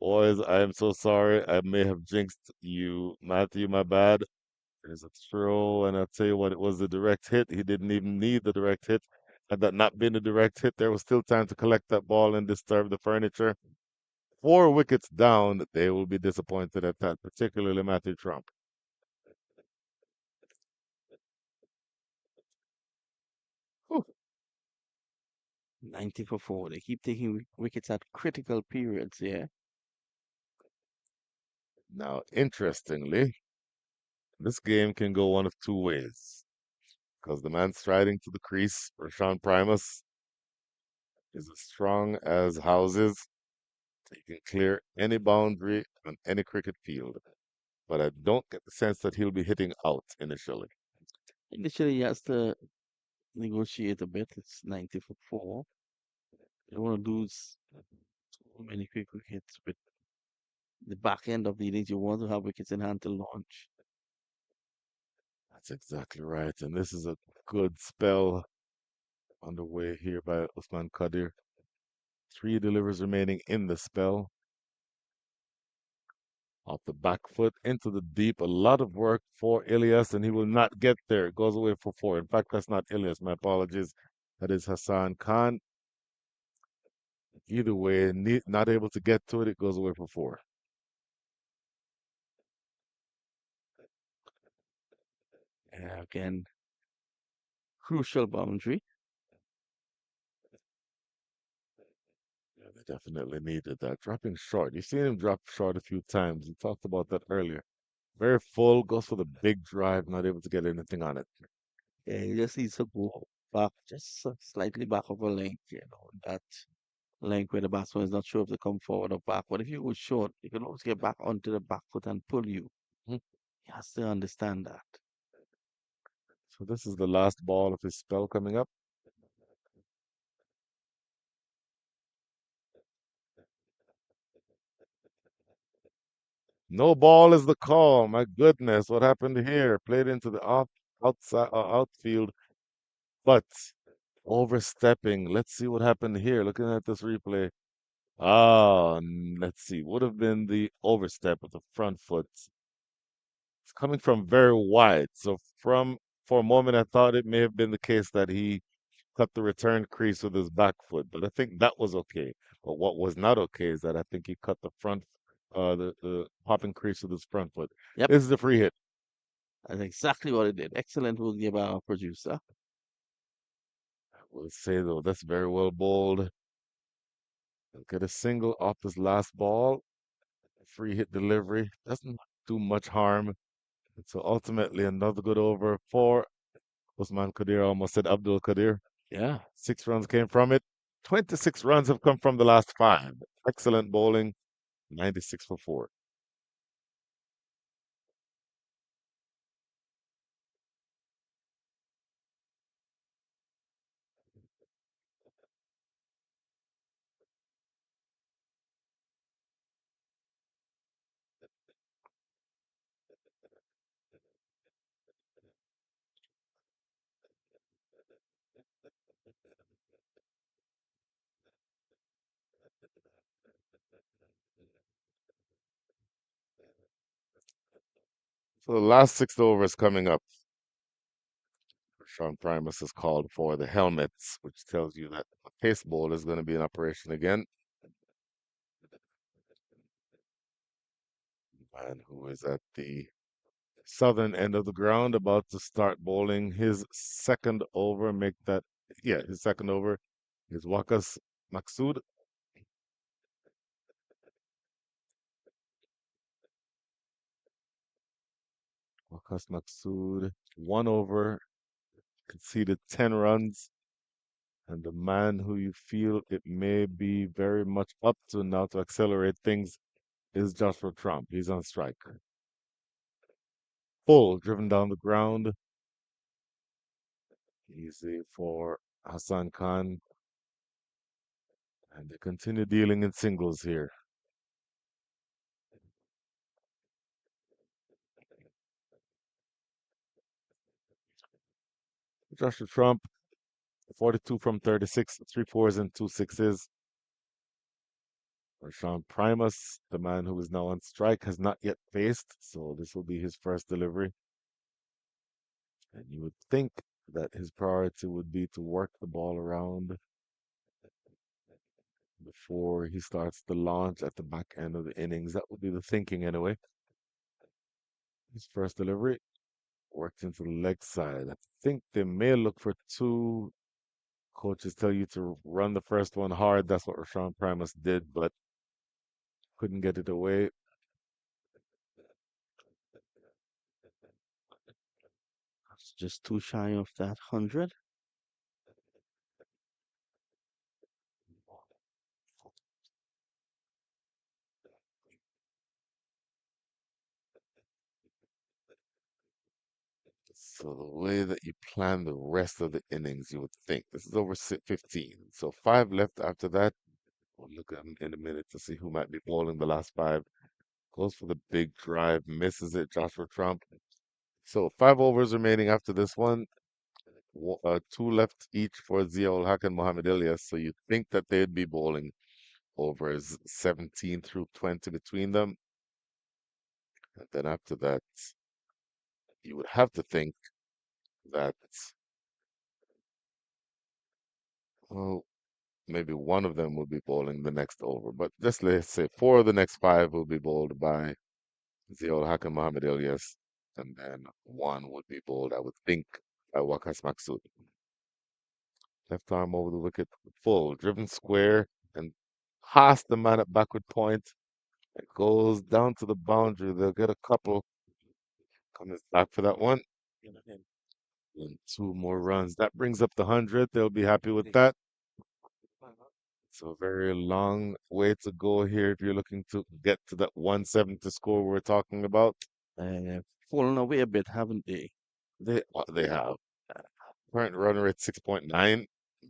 A: Boys, I am so sorry. I may have jinxed you. Matthew, my bad. There's a throw, and I'll tell you what, it was a direct hit. He didn't even need the direct hit. Had that not been a direct hit, there was still time to collect that ball and disturb the furniture. 4 wickets down, they will be disappointed at that, particularly Matthew Trump.
E: 90 for 4. They keep taking wickets at critical periods here.
A: Now, interestingly, this game can go one of two ways. Because the man striding to the crease, Rashawn Primus, is as strong as houses. He can clear any boundary on any cricket field. But I don't get the sense that he'll be hitting out initially.
E: Initially, he has to negotiate a bit. It's 90 for 4. You don't want to lose too many quick wickets with the back end of the innings. You want to have wickets in hand to launch.
A: That's exactly right. And this is a good spell underway here by Usman Qadir. Three delivers remaining in the spell. Off the back foot into the deep. A lot of work for Ilias, and he will not get there. Goes away for four. In fact, that's not Ilias. My apologies. That is Hassan Khan. Either way, not able to get to it. It goes away for four.
E: Yeah, again, crucial boundary.
A: Yeah, they definitely needed that. Dropping short. You've seen him drop short a few times. We talked about that earlier. Very full, goes for the big drive, not able to get anything on it.
E: Yeah, he just needs to go back, just slightly back of a length, that length where the batsman is not sure if to come forward or back. But if you go short, you can always get back onto the back foot and pull you.
A: Mhm.
E: He has to understand that.
A: So this is the last ball of his spell coming up. No ball is the call. My goodness, what happened here? Played into the outfield, but overstepping. Let's see what happened here. Looking at this replay. Let's see. Would have been the overstep of the front foot. It's coming from very wide. So for a moment I thought it may have been the case that he cut the return crease with his back foot, but I think that was okay. But what was not okay is that I think he cut the the popping crease with his front foot.
E: Yep,
A: This is the free hit.
E: that's exactly what it did. Excellent work by our producer.
A: I will say though, that's very well bowled. Get a single off this last ball. Free hit delivery doesn't do much harm. So ultimately, another good over for Usman Qadir. I almost said Abdul Qadir.
E: Yeah,
A: 6 runs came from it. 26 runs have come from the last five. Excellent bowling. 96 for four. So the last 6 overs coming up. Sean Primus has called for the helmets, which tells you that a pace bowl is going to be in operation again. Man who is at the southern end of the ground, about to start bowling his second over. Make that, yeah, his second over is Wakas Maksud. Wakas Maksud, 1 over, conceded 10 runs. And the man who you feel it may be very much up to now to accelerate things is Joshua Trump. He's on strike. Full, driven down the ground. Easy for Hassan Khan. And they continue dealing in singles here. Joshua Trump, 42 from 36, 3 4s and 2 6s. Rashawn Primus, the man who is now on strike, has not yet faced, so this will be his first delivery. And you would think that his priority would be to work the ball around before he starts the launch at the back end of the innings. That would be the thinking anyway. His first delivery worked into the leg side. I think they may look for two. Coaches tell you to run the first one hard. That's what Rashawn Primus did, but couldn't get it away.
E: it's just too shy of that 100.
A: So the way that you plan the rest of the innings, you would think this is over 15. So five left after that. We'll look at 'em in a minute to see who might be bowling the last five. Goes for the big drive, misses it. Joshua Trump So 5 overs remaining after this one. Two left each for Ziaul Haq and Mohamed Ilyas. So you think that they'd be bowling overs 17 through 20 between them. And then after that, you would have to think that, well, maybe one of them will be bowling the next over. But just let's say four of the next five will be bowled by Ziaul Haq and Mohamed Ilyas. And then one would be bowled, I would think, by Wakas Maksud. Left arm over the wicket, full, driven square, and past the man at backward point. It goes down to the boundary. They'll get a couple. Comes back for that one. And two more runs. That brings up the 100. They'll be happy with that. So a very long way to go here if you're looking to get to that 170 score we're talking about.
E: Uh, Fallen away a bit, haven't they?
A: They have current run rate 6.9.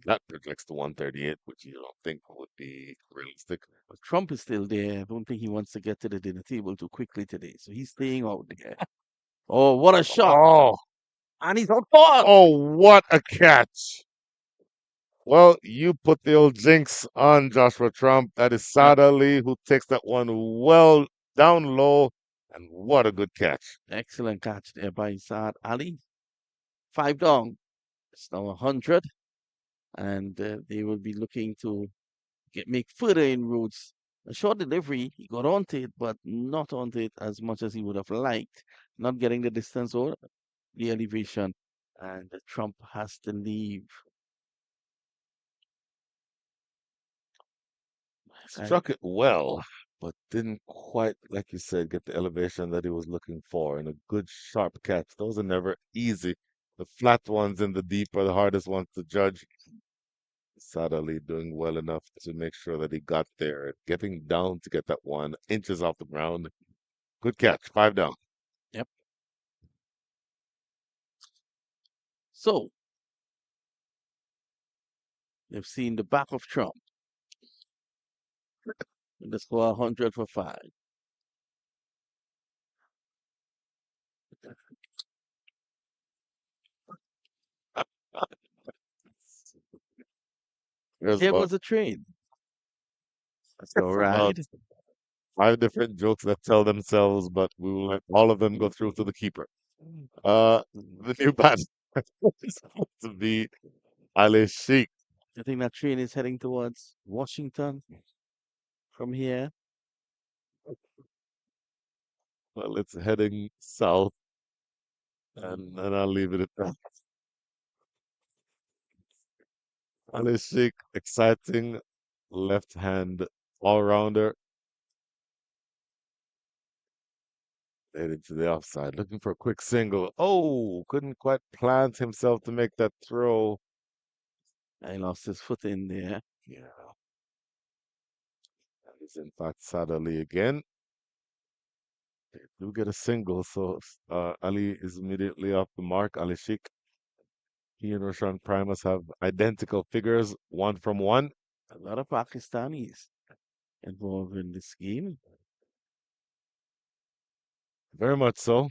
A: That projects to 138, which you don't think would be realistic.
E: But Trump is still there. I don't think he wants to get to the dinner table too quickly today. So he's staying out there. Oh, what a shot.
A: Oh,
E: And he's on ball.
A: oh, what a catch! Well, you put the old jinx on Joshua Trump. That is
E: Yeah,
A: Saad Ali who takes that one well down low, and what a good catch.
E: excellent catch there by Saad Ali. 5 down. It's now 100. And they will be looking to make further inroads. A short delivery, he got onto it, but not onto it as much as he would have liked. Not getting the distance or the elevation. And Trump has to leave. And
A: Struck it well, but didn't quite, like you said, get the elevation that he was looking for. And a good sharp catch. Those are never easy. The flat ones in the deep are the hardest ones to judge. Saad Ali doing well enough to make sure that he got there, getting down to get that one inches off the ground. Good catch, 5 down.
E: yep. So you've seen the back of Trump. And the score 100 for 5.
A: There's
E: Here
A: about
E: goes the train. That's the
A: about
E: ride.
A: 5 different jokes that tell themselves, but we will let all of them go through to the keeper. The new bat is supposed to be Ali Sheikh.
E: I think that train is heading towards Washington from here.
A: Well, it's heading south, and I'll leave it at that. Ali Sheikh, exciting left hand all rounder, heading to the offside, looking for a quick single. Oh, couldn't quite plant himself to make that throw.
E: I lost his foot in there.
A: Yeah, that is in fact Saad Ali again. They do get a single, so Ali is immediately off the mark. Ali Sheikh, he and Roshan Primus have identical figures, one from one.
E: A lot of Pakistanis involved in this game.
A: Very much so.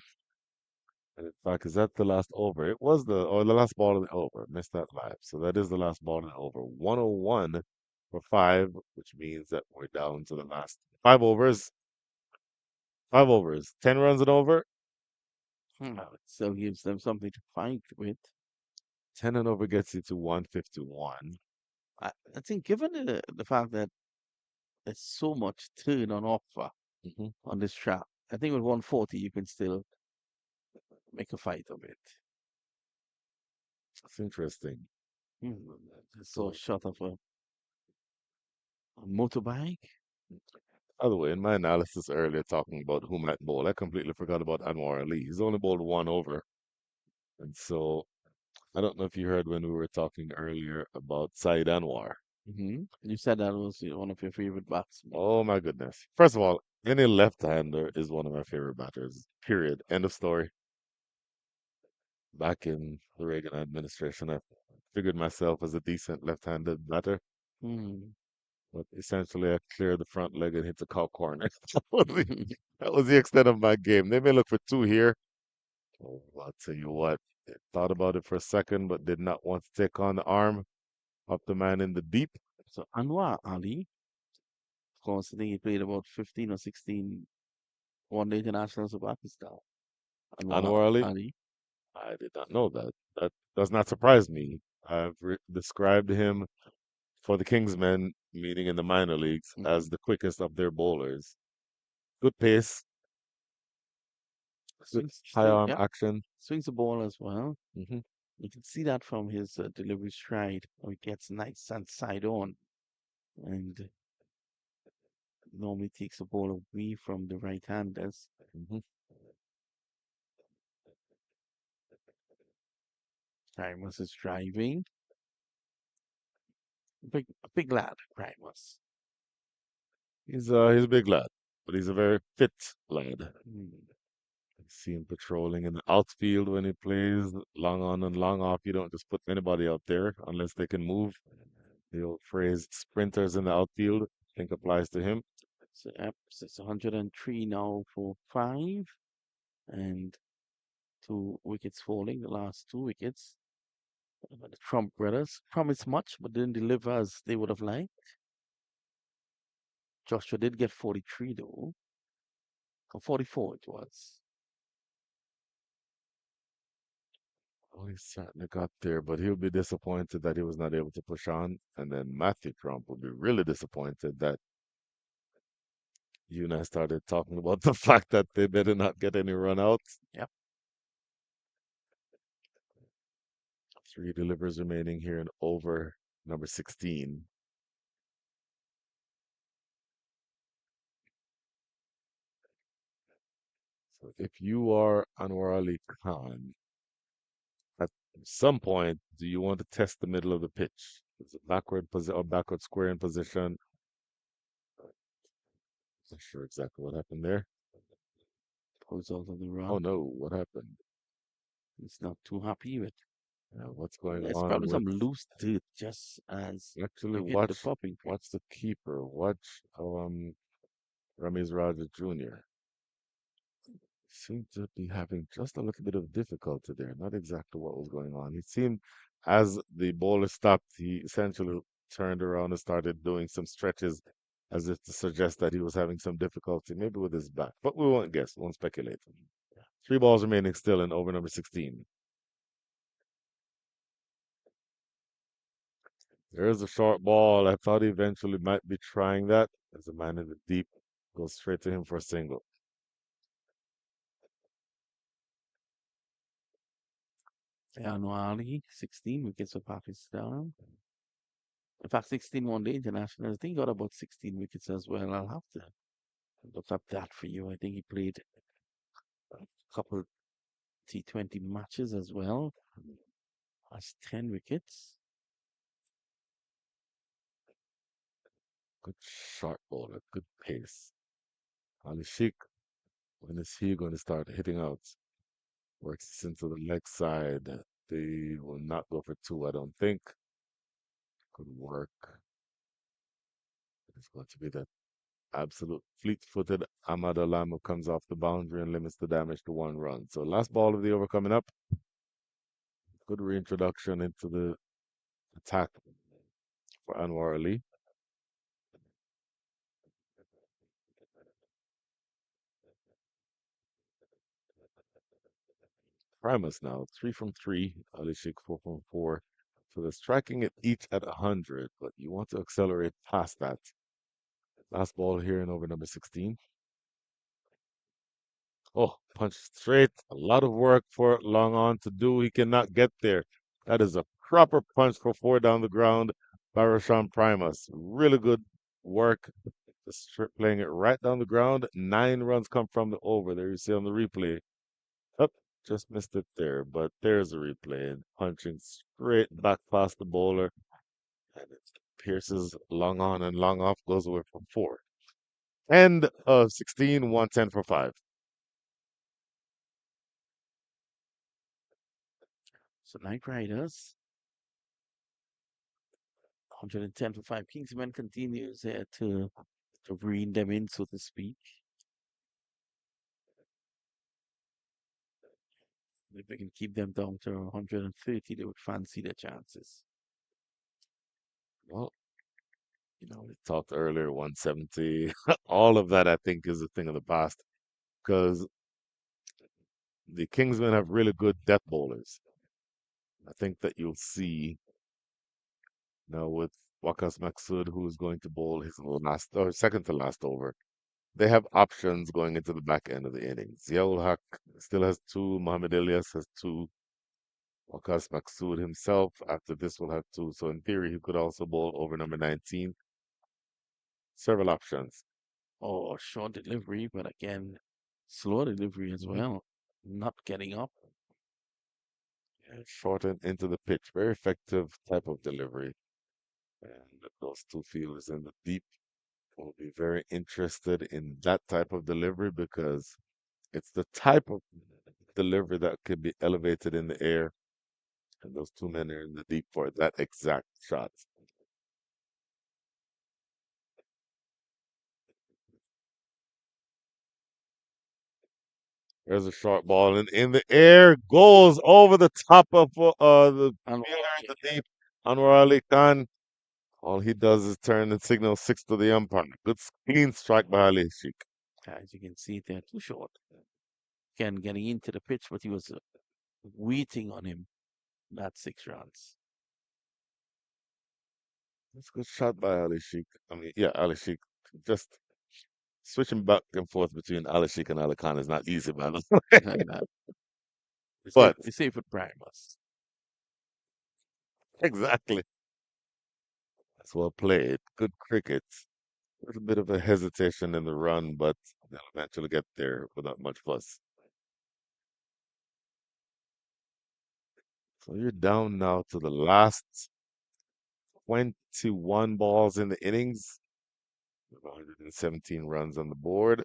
A: And in fact, is that the last over? It was the last ball of the over. Missed that live. So that is the last ball of the over. 101 for 5, which means that we're down to the last 5 overs. 5 overs. 10 runs and over.
E: It still gives them something to fight with.
A: 10 and over gets you to 151.
E: I think given the fact that there's so much turn on offer
A: Hmm.
E: on this track, I think with 140 you can still make a fight of it.
A: That's interesting.
E: Hmm. I saw a shot of a motorbike.
A: By the way, in my analysis earlier talking about who might bowl, I completely forgot about Anwar Ali. He's only bowled one over. And so I don't know if you heard when we were talking earlier about Saeed Anwar.
E: You said that was one of your favorite batsmen.
A: Oh my goodness. First of all, any left-hander is one of my favorite batters. Period. End of story. Back in the Reagan administration, I figured myself as a decent left-handed batter,
E: Hmm.
A: but essentially I cleared the front leg and hit the cow corner. That was the extent of my game. They may look for two here, Oh, I'll tell you what, thought about it for a second, but did not want to take on the arm of the man in the deep.
E: So Anwar Ali, of course, I think he played about 15 or 16 one-day internationals for Pakistan. Anwar
A: Anwar Ali,
E: Ali.
A: I did not know that. That does not surprise me. Described him for the Kingsmen, meaning in the minor leagues,
E: Hmm.
A: as the quickest of their bowlers. Good pace, good high arm
E: Yep,
A: action.
E: swings the ball as well.
A: Hmm.
E: You can see that from his delivery stride, how he gets nice and side on, and normally takes the ball away from the right-handers.
A: Hmm.
E: Primus is driving. A big lad, Primus.
A: He's a big lad, but he's a very fit lad.
E: Hmm.
A: I see him patrolling in the outfield when he plays long on and long off. You don't just put anybody out there unless they can move. The old phrase sprinters in the outfield, I think applies to him.
E: So it's 103 now for 5, and 2 wickets falling, the last 2 wickets. The Trump brothers promised much, but didn't deliver as they would have liked. Joshua did get 43 though, or 44 it was.
A: Well, he certainly got there, but he'll be disappointed that he was not able to push on. And then Matthew Trump will be really disappointed that you and I started talking about the fact that they better not get any run outs.
E: Yep.
A: 3 delivers remaining here in over number 16. So if you are Anwar Ali Khan, at some point, do you want to test the middle of the pitch? Is it backward or backward square in position? Not sure exactly what happened there.
E: Pulls out of the
A: Oh
E: run.
A: no, what happened?
E: He's not too happy with.
A: What's going
E: There's
A: on
E: probably
A: with
E: some loose dirt just as
A: actually
E: you hit the popping print.
A: watch the keeper. Watch Ramiz Raja Jr. Seemed to be having just a little bit of difficulty there. Not exactly what was going on. He seemed, as the bowler stopped, he essentially turned around and started doing some stretches as if to suggest that he was having some difficulty, maybe with his back. But we won't guess, won't speculate. 3 balls remaining still in over number 16. There's a short ball. I thought he eventually might be trying that. As a man in the deep goes straight to him for a single.
E: Anwar 16 wickets for Pakistan. In fact, 16 one-day international. I think he got about 16 wickets as well. I'll have to look up that for you. I think he played a couple T20 matches as well. That's 10 wickets.
A: Good short bowler, good pace. Ali Sheikh, when is he going to start hitting out? Works into the leg side. They will not go for 2, I don't think. Good work. It's going to be that absolute fleet-footed Ahmad Alam who comes off the boundary and limits the damage to 1 run. So last ball of the over coming up. Good reintroduction into the attack for Anwar Ali. Primus now, 3 from 3. Ali Sheikh 4 from 4. So they're striking it each at 100, but you want to accelerate past that. Last ball here in over number 16. Oh, punch straight. A lot of work for Long On to do. He cannot get there. That is a proper punch for 4 down the ground by Rashawn Primus. Really good work. Just playing it right down the ground. 9 runs come from the over. There you see on the replay. Up, just missed it there, but there's a replay. And punching straight back past the bowler. And it pierces Long On and Long Off goes away for 4. End of 16, 110 for 5.
E: So Knight Riders, 110 for 5. Kingsman continues to rein them in, so to speak. If they can keep them down to 130, they would fancy their chances.
A: Well, we talked earlier, 170. All of that, I think, is a thing of the past because the Kingsmen have really good death bowlers. I think that you'll see now with Wakas Maksud, who is going to bowl his last or second to last over. They have options going into the back end of the innings. Ziaul Haq still has two. Mohamed Elias has two. Wakas Maksud himself, after this, will have two. So in theory, he could also bowl over number 19. Several options.
E: Or short delivery, but again, slow delivery as
A: Mhm.
E: well. Not getting up.
A: And shorten into the pitch. Very effective type of delivery. And those two fielders in the deep will be very interested in that type of delivery because it's the type of delivery that could be elevated in the air. And those two men are in the deep for that exact shot. There's a short ball, and in the air goes over the top of the
E: And
A: fielder in the deep. Anwar Ali Khan. All he does is turn and signal six to the umpire. Good clean strike by Ali Sheikh.
E: as you can see, they're too short. Again, getting into the pitch, but he was waiting on him. That's 6 runs.
A: That's a good shot by Ali Sheikh. I mean, yeah, Ali Sheikh. Just switching back and forth between Ali Sheikh and Ali Khan is not easy, man.
E: And that
A: But
E: we say for Primus.
A: exactly, that's well played. Good cricket. A little bit of a hesitation in the run, but they'll eventually get there without much fuss. So you're down now to the last 21 balls in the innings. 117 runs on the board.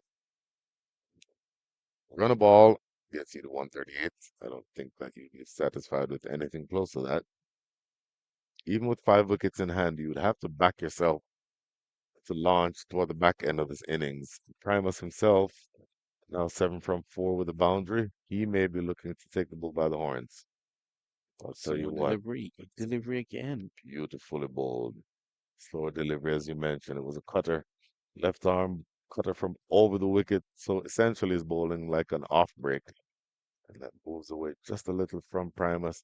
A: Run a ball gets you to 138. I don't think that you'd be satisfied with anything close to that. Even with 5 wickets in hand, you would have to back yourself to launch toward the back end of this innings. Primus himself, now 7 from 4 with a boundary. He may be looking to take the bull by the horns. I'll tell you
E: Slow
A: what,
E: delivery. Delivery again.
A: beautifully bowled. Slower delivery, as you mentioned. It was a cutter, left arm cutter from over the wicket. So essentially, he's bowling like an off break. And that moves away just a little from Primus.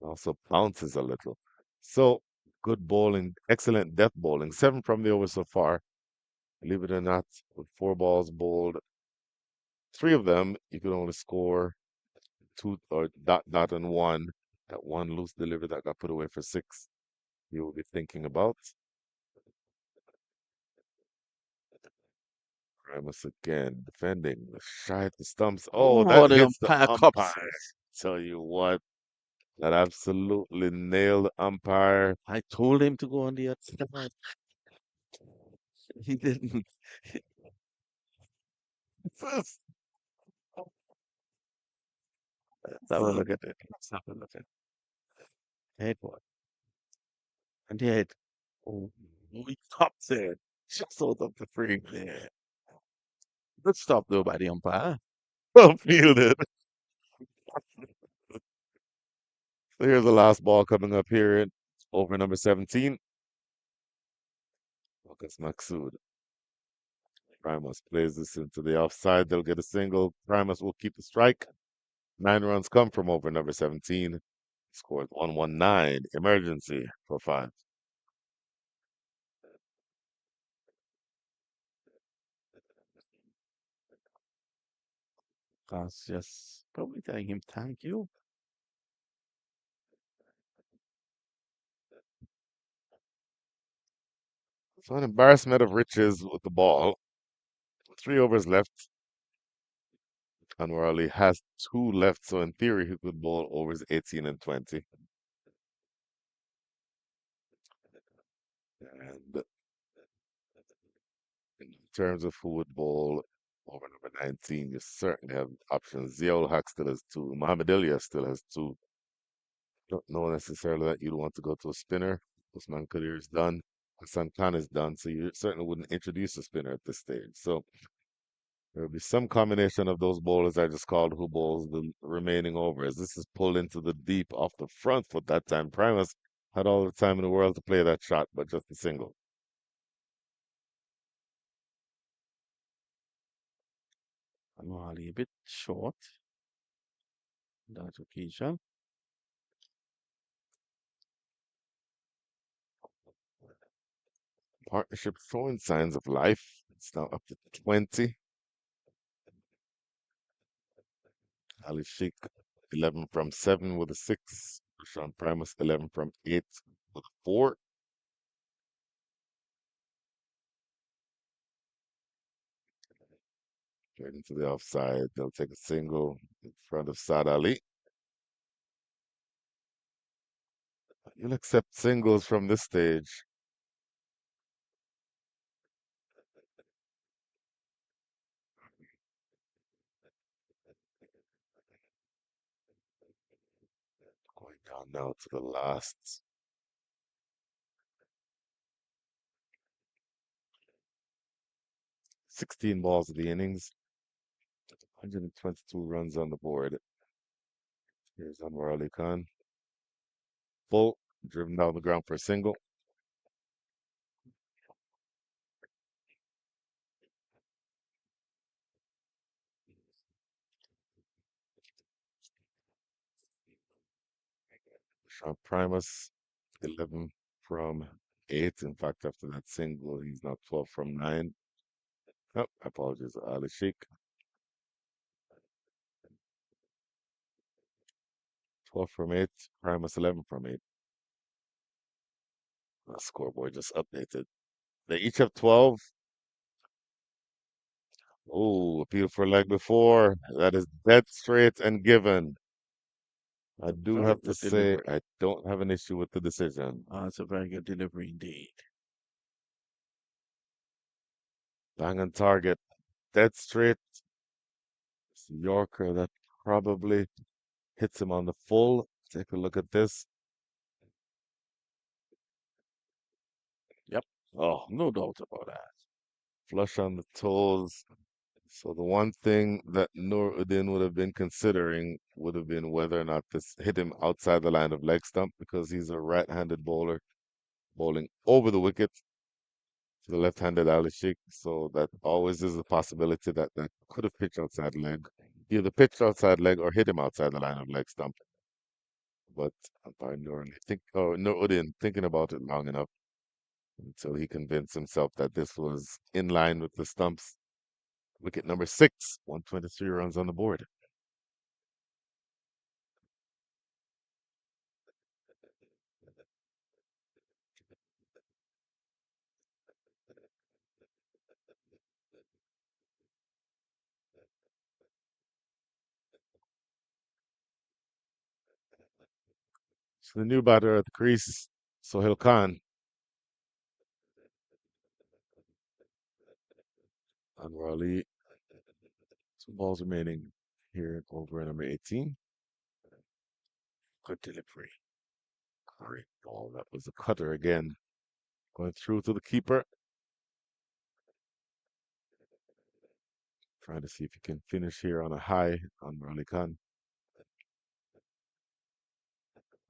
A: Also bounces a little. So good bowling, excellent death bowling. 7 from the over so far. Believe it or not, with 4 balls bowled, 3 of them you could only score two or dot and one. That one loose delivery that got put away for 6, you will be thinking about. Primus again defending the shy at the stumps. Oh,
E: Oh,
A: that
E: the
A: hits the
E: umpire cups.
A: umpire. Tell you what, that absolutely nailed the umpire.
E: I told him to go on the other side. He didn't. Let's have a look at it. Let's have a look at it. Head what? And the head. Oh, he cups it. Just out of the frame there. Good stop though by the umpire.
A: Well fielded. So here's the last ball coming up here in over number 17. Lucas Maksud. Primus plays this into the offside. They'll get a single. Primus will keep the strike. 9 runs come from over number 17. Scores 119. Emergency for 5.
E: That's just probably telling him thank you.
A: So an embarrassment of riches with the ball. 3 overs left. Anwar Ali has 2 left, so in theory he could bowl overs 18 and 20. And in terms of who would bowl over number 19, you certainly have options. Ziaul Haq still has 2. Mohamed Ilyas still has 2. Don't know necessarily that you'd want to go to a spinner. Usman Kadir is done. Hassan Khan is done, so you certainly wouldn't introduce a spinner at this stage. So There will be some combination of those bowlers I just called who bowls the remaining overs. This is pulled into the deep off the front foot that time. Primus had all the time in the world to play that shot, but just a single.
E: Anwali a bit short that occasion.
A: Partnership showing signs of life. It's now up to 20. Ali Sheikh 11 from 7 with a 6. Sean Primus 11 from 8 with a 4. Straight into the offside. They'll take a single in front of Saad Ali. You'll accept singles from this stage. Going down now to the last 16 balls of the innings. 122 runs on the board. Here's Anwar Ali Khan. Full, driven down the ground for a single. Sean Primus, 11 from 8. In fact, after that single, he's now 12 from 9. Oh, apologies, Ali Sheikh. 12 from 8. Primus, 11 from 8. The scoreboard just updated. They each have 12. Oh, appeal for leg before. That is dead straight and given. I do
E: Very
A: have to
E: good
A: say,
E: delivery.
A: I don't have an issue with the decision.
E: It's a very good delivery indeed.
A: Bang on target. Dead straight. It's a Yorker that probably hits him on the full. Take a look at this.
E: Yep. Oh, no doubt about that.
A: Flush on the toes. So the one thing that Nuruddin would have been considering would have been whether or not this hit him outside the line of leg stump because he's a right-handed bowler bowling over the wicket to the left-handed Ali Sheikh. So that always is a possibility that that could have pitched outside leg, either pitched outside leg or hit him outside the line of leg stump. But umpire Nuruddin thinking about it long enough until he convinced himself that this was in line with the stumps. Wicket number 6, 123 runs on the board. So the new batter at the crease, Sohail Khan. Anwar Ali, 2 balls remaining here over number 18. Good delivery. Great ball. That was a cutter again. Going through to the keeper. Trying to see if he can finish here on a high on Ali Khan.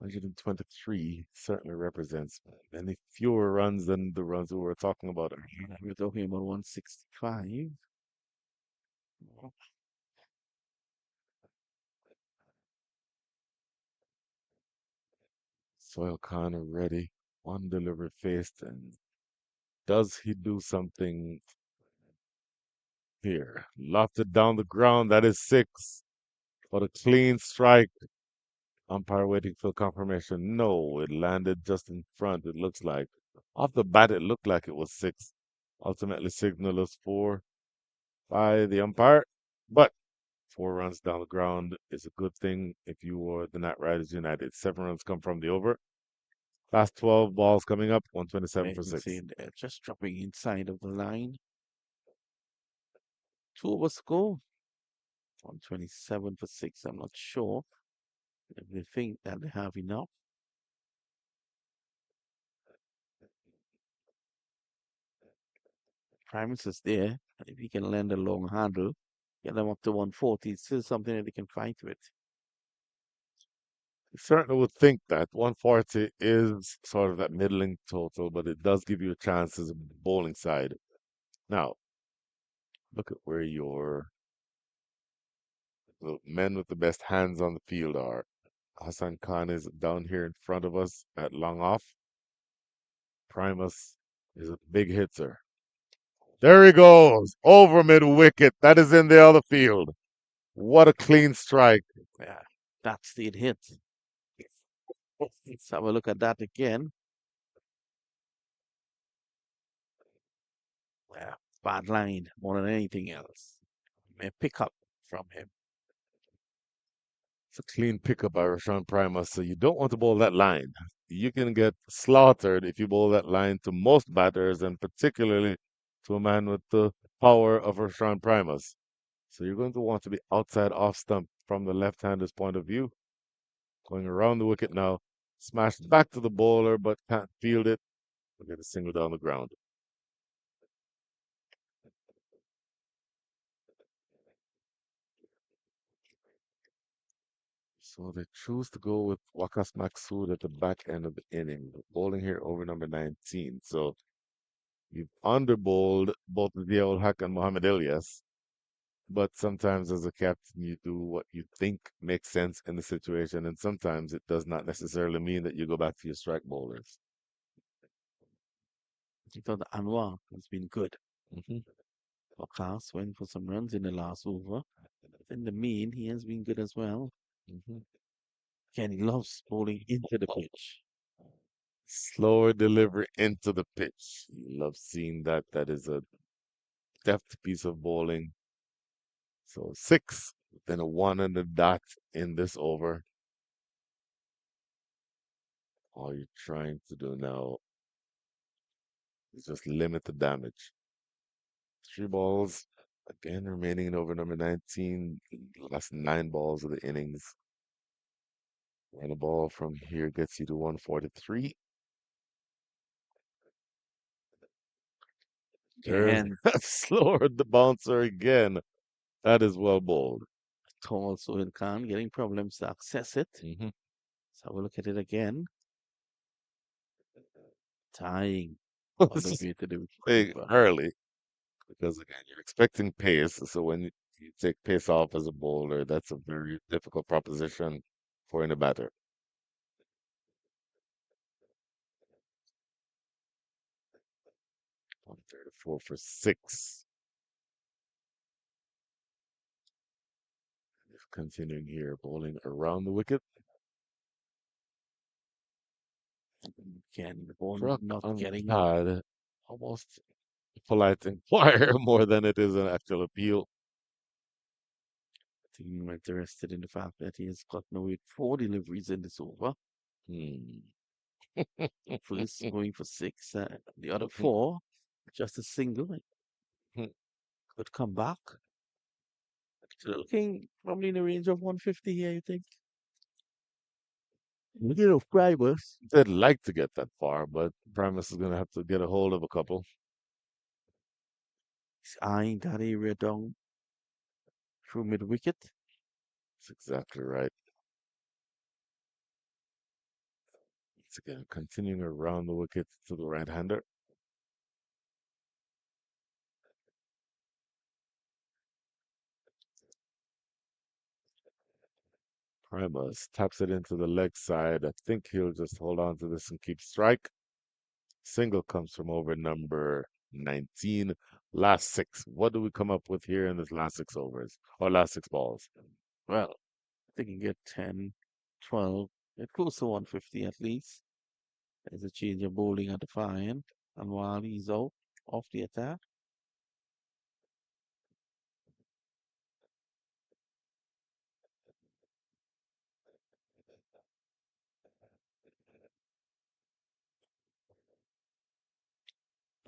A: 123 certainly represents many fewer runs than the runs we were talking about earlier.
E: We're talking about 165.
A: Soil Khan already. One delivery faced, and does he do something here? Lofted down the ground. That is 6. But a clean strike. Umpire waiting for confirmation. No, it landed just in front, it looks like. Off the bat, it looked like it was 6. Ultimately signaled as 4 by the umpire. But 4 runs down the ground is a good thing if you were the Knight Riders United. 7 runs come from the over. Last 12 balls coming up, 127 for
E: You can
A: 6.
E: see they're just dropping inside of the line. 2 overs score. 127 for 6. I'm not sure if they think that they have enough. Primus is there. And if he can land a long handle, get them up to 140, it's still something that they can fight with.
A: You certainly would think that 140 is sort of that middling total, but it does give you a chance as a bowling side. Now, look at where the men with the best hands on the field are. Hassan Khan is down here in front of us at long off. Primus is a big hitter. There he goes, over mid wicket. That is in the other field. What a clean strike.
E: Yeah, that's the hit. Let's have a look at that again. Yeah, bad line more than anything else. May pick up from him.
A: It's a clean pickup by Rashawn Primus, so you don't want to bowl that line. You can get slaughtered if you bowl that line to most batters, and particularly to a man with the power of Rashawn Primus. So you're going to want to be outside off stump from the left-hander's point of view. Going around the wicket now, smashed back to the bowler, but can't field it. We'll get a single down the ground. So they choose to go with Wakas Maksud at the back end of the inning, bowling here over number 19. So you've underbowled both Ziaul Haq and Mohamed Ilyas, but sometimes as a captain, you do what you think makes sense in the situation, and sometimes it does not necessarily mean that you go back to your strike bowlers.
E: I thought Anwar has been good.
A: Hmm.
E: Wakas went for some runs in the last over. In the mean, he has been good as well.
A: Hmm.
E: Again, he loves bowling into the pitch.
A: Slower delivery into the pitch. You love seeing that. That is a deft piece of bowling. So six, then a one and a dot in this over. All you're trying to do now is just limit the damage. Three balls, again remaining in over number 19. Last nine balls of the innings. And a ball from here gets you to 143. There's
E: Again,
A: slower the bouncer again. That is well bowled.
E: tall Sohail Khan getting problems to access it.
A: Hmm.
E: Let's have a look at it again. Tying on the
A: This is
E: way to the
A: big
E: keeper.
A: early because again you're expecting pace. So when you take pace off as a bowler, that's a very difficult proposition for any batter. 134 for six. Continuing here, bowling around the wicket.
E: Again, the ball
A: Struck
E: not
A: on the
E: getting
A: pad. Almost a polite inquiry more than it is an actual appeal.
E: team interested in the fact that he has gotten away with 4 deliveries in this over.
A: Hmm.
E: First going for 6, the other 4 just a single. Could come back. So looking probably in the range of 150 here, you think? Looking of Primus.
A: They'd like to get that far, but Primus is going to have to get a hold of a couple.
E: He's eyeing that area down through mid wicket.
A: That's exactly right. Once again, continuing around the wicket to the right-hander. Primus taps it into the leg side. I think he'll just hold on to this and keep strike. Single comes from over number 19. Last six. What do we come up with here in this last six overs or last six balls?
E: Well, they can get 10, 12, close to 150 at least. There's a change of bowling at the far end. And while he's out off the attack,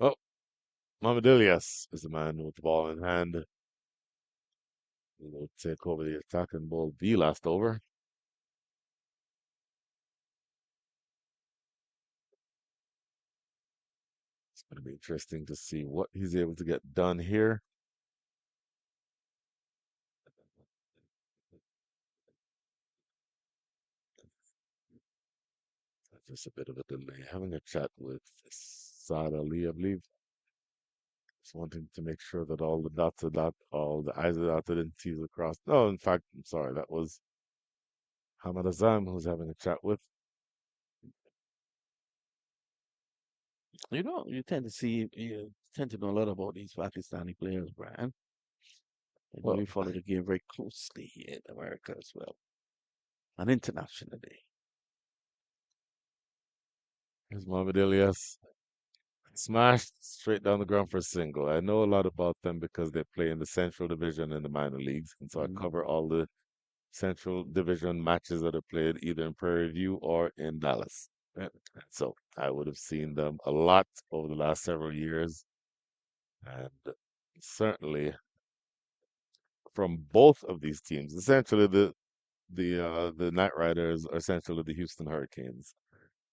A: Oh, Mamadilias is the man with the ball in hand. He will take over the attack and bowl the last over. It's going to be interesting to see what he's able to get done here. Just a bit of a delay. Having a chat with Saad Ali, I believe. Just wanting to make sure that all the dots are dotted, all the I's are dotted and T's are crossed. No, in fact, I'm sorry, that was Hamad Azam who's having a chat with.
E: You tend to see, you tend to know a lot about these Pakistani players, Brian.
A: Well,
E: We follow the game very closely here in America as well, and internationally.
A: here's Mohamed Ilyas. Smashed straight down the ground for a single. I know a lot about them because they play in the Central Division in the minor leagues, and so I
E: Mm,
A: cover all the Central Division matches that are played either in Prairie View or in Dallas.
E: yeah.
A: So I would have seen them a lot over the last several years, and certainly from both of these teams. Essentially, the Knight Riders are essentially the Houston Hurricanes,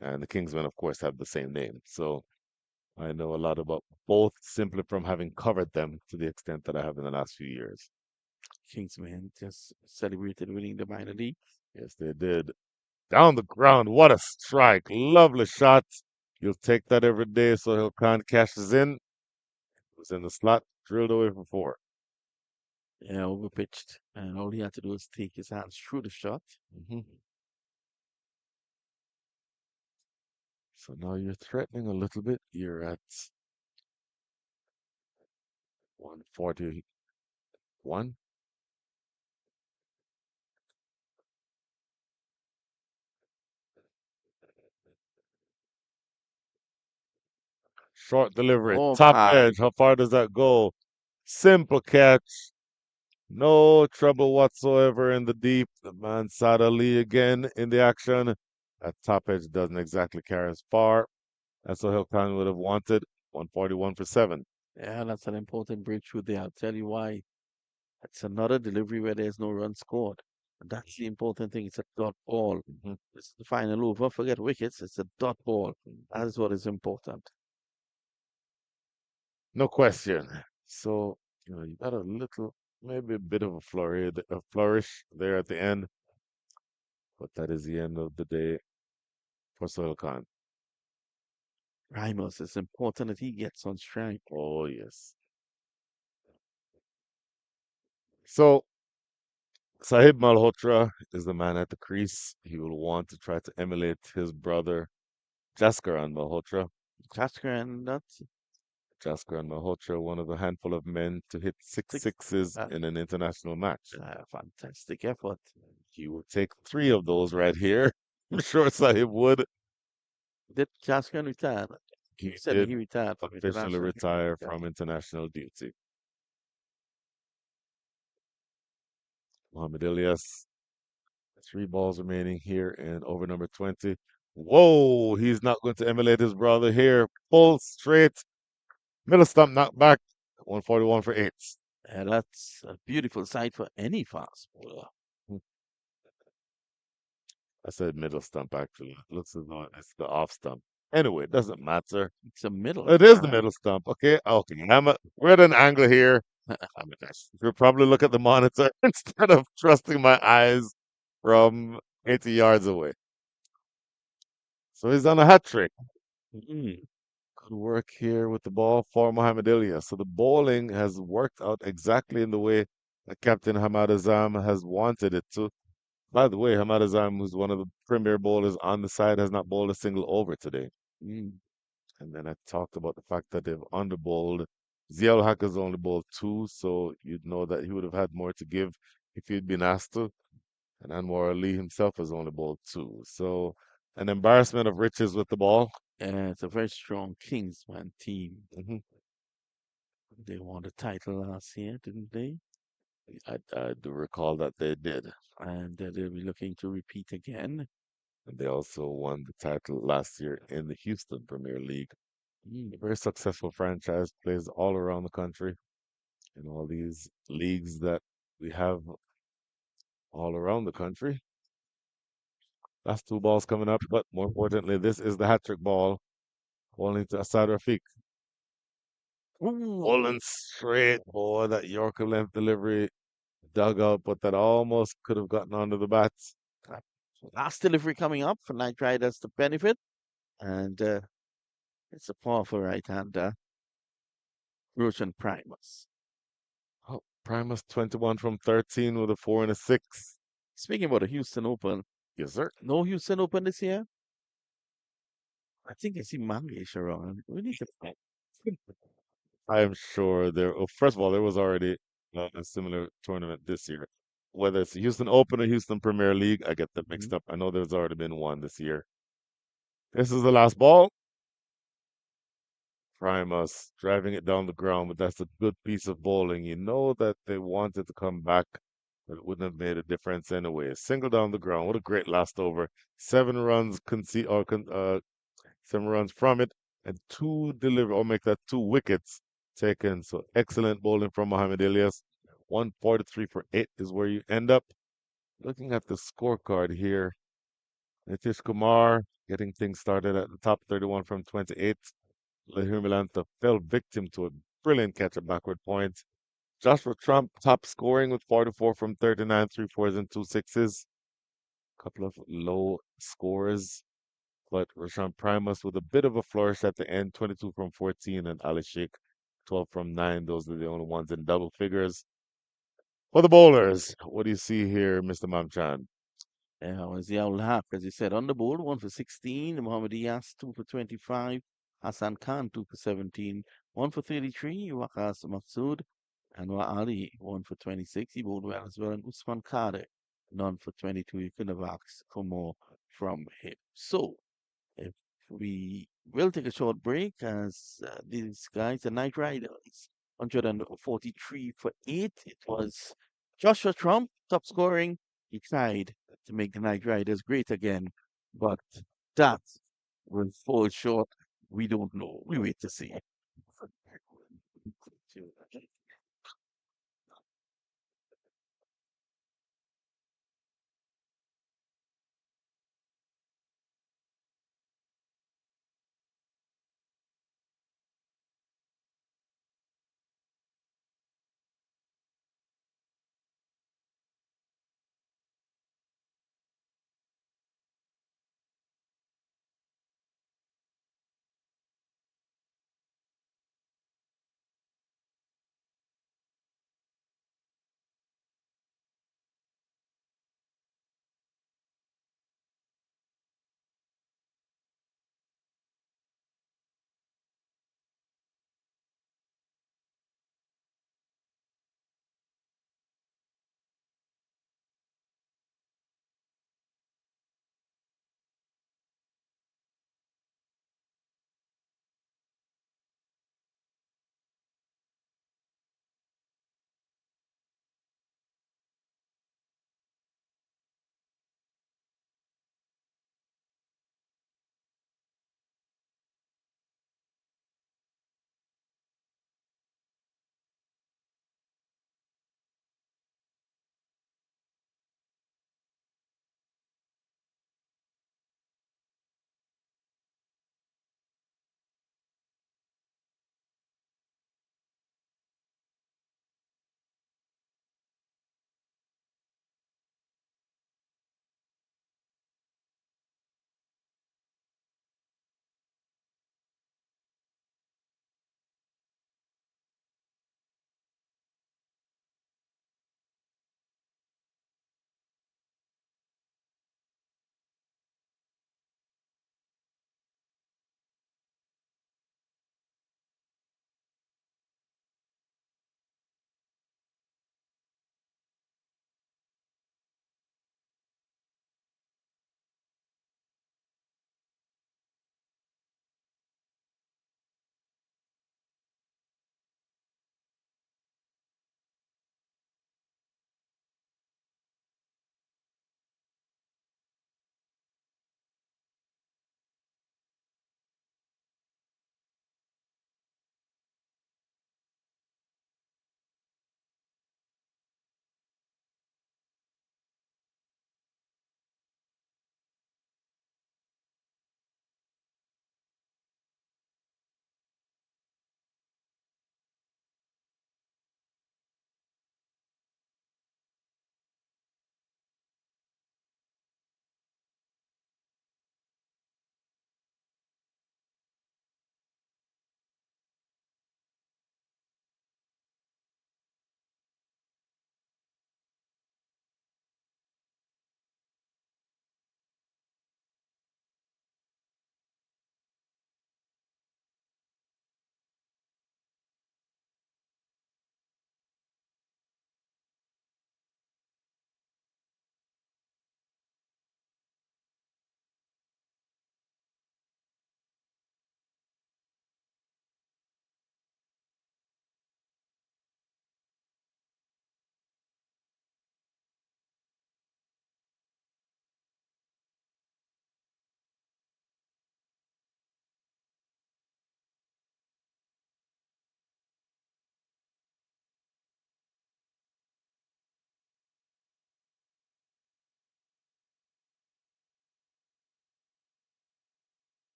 A: and the Kingsmen, of course, have the same name. So I know a lot about both simply from having covered them to the extent that I have in the last few years.
E: Kingsman just celebrated winning the minor league.
A: Yes, they did. Down the ground, what a strike! Lovely shot. You'll take that every day. So Khan cashes in. It was in the slot, drilled away for four.
E: Yeah, overpitched, and all he had to do was take his hands through the shot.
A: Hmm. So now you're threatening a little bit. You're at 141. Short delivery,
E: Oh
A: top
E: my!
A: edge. How far does that go? Simple catch. No trouble whatsoever in the deep. The man Saad Ali again in the action. That top edge doesn't exactly carry as far as Sohail Khan would have wanted. 141 for seven.
E: Yeah, that's an important breakthrough there. I'll tell you why. It's another delivery where there's no run scored. And that's the important thing. It's a dot ball.
A: Mhm.
E: It's the final over. Forget wickets. It's a dot ball. That is what is important.
A: No question. So, you got a little, maybe a bit of a flurry, a flourish there at the end, but that is the end of the day for Sohail Khan.
E: Ramos, it's important that he gets on strike.
A: Oh, yes. So, Sahib Malhotra is the man at the crease. He will want to try to emulate his brother, Jaskaran Malhotra.
E: Tasker and that's
A: Jaskaran Malhotra, one of a handful of men to hit six
E: six.
A: sixes
E: Uh,
A: in an international match.
E: fantastic effort.
A: He would take three of those right here. I'm sure Sahib would.
E: Did Tasker retire? You
A: He
E: said
A: did
E: he retired from
A: officially
E: international.
A: retire
E: Yeah.
A: from international duty. Mohamed Ilyas, three balls remaining here in over number 20. Whoa, he's not going to emulate his brother here. Full straight, middle stump knocked back, 141 for eight.
E: And that's a beautiful sight for any fast bowler.
A: I said middle stump actually. Looks as though it's the off stump. Anyway, it doesn't matter.
E: It's a middle.
A: It is the middle stump. Okay, okay. We're at an angle here. You'll probably look at the monitor instead of trusting my eyes from 80 yards away. So he's done a hat trick.
E: Mm,
A: Good work here with the ball for Mohamed Ilyas. So the bowling has worked out exactly in the way that Captain Hamad Azam has wanted it to. By the way, Hamad Azam, who's one of the premier bowlers on the side, has not bowled a single over today.
E: mm.
A: And then I talked about the fact that they've underbowled. Ziaul Haq has only bowled two, so you'd know that he would have had more to give if he'd been asked to. And Anwar Ali himself has only bowled two. So an embarrassment of riches with the ball.
E: And it's a very strong Kingsman team.
A: Hmm.
E: They won the title last year, didn't they?
A: I do recall that they did.
E: And they'll be looking to repeat again.
A: And they also won the title last year in the Houston Premier League. A
E: Mm.
A: very successful franchise, plays all around the country in all these leagues that we have all around the country. Last two balls coming up, but more importantly, this is the hat trick ball. Bowling to Asad Rafiq. Bowling straight, boy, that Yorker length delivery dug out, but that almost could have gotten onto the bats.
E: Last delivery coming up for Knight Riders to benefit. And it's a powerful right-hander, Roshan Primus.
A: Oh, Primus 21 from 13 with a 4 and a 6.
E: Speaking about the Houston Open,
A: Yes, sir.
E: no Houston Open this year? I think I see Mangesh around. We need to.
A: I am sure there. Well, first of all, there was already a similar tournament this year. Whether it's the Houston Open or Houston Premier League, I get them mixed
E: Mhm.
A: up. I know there's already been one this year. This is the last ball. Primus driving it down the ground, but that's a good piece of bowling. You know that they wanted to come back, but it wouldn't have made a difference anyway. A single down the ground. What a great last over. 7 runs 7 runs from it, and I'll make that 2 wickets taken. So excellent bowling from Mohamed Ilyas. 143 for 8 is where you end up. Looking at the scorecard here, Nitish Kumar getting things started at the top, 31 from 28. Lahir Milanta fell victim to a brilliant catch at backward point. Joshua Trump top scoring with 44 from 39, 3 4s and 2 6s. Couple of low scores, but Rashawn Primus with a bit of a flourish at the end, 22 from 14, and Ali Sheikh 12 from 9. Those are the only ones in double figures. For the bowlers, what do you see here, Mr. Mamchan?
E: Yeah, was the Owl Haq, as you said, on the board, 1 for 16. Mohammad Iyas, 2 for 25. Hassan Khan, 2 for 17. 1 for 33. Waqas Mahsood. And Ali, 1 for 26. He bowled well as well. And Usman Kade, none for 22. You couldn't have asked for more from him. So, if we will take a short break as these guys, the Night Riders, 143 for 8. It was Joshua Trump, top scoring. He tried to make the Night Riders great again, but that will fall short. We don't know. We wait to see.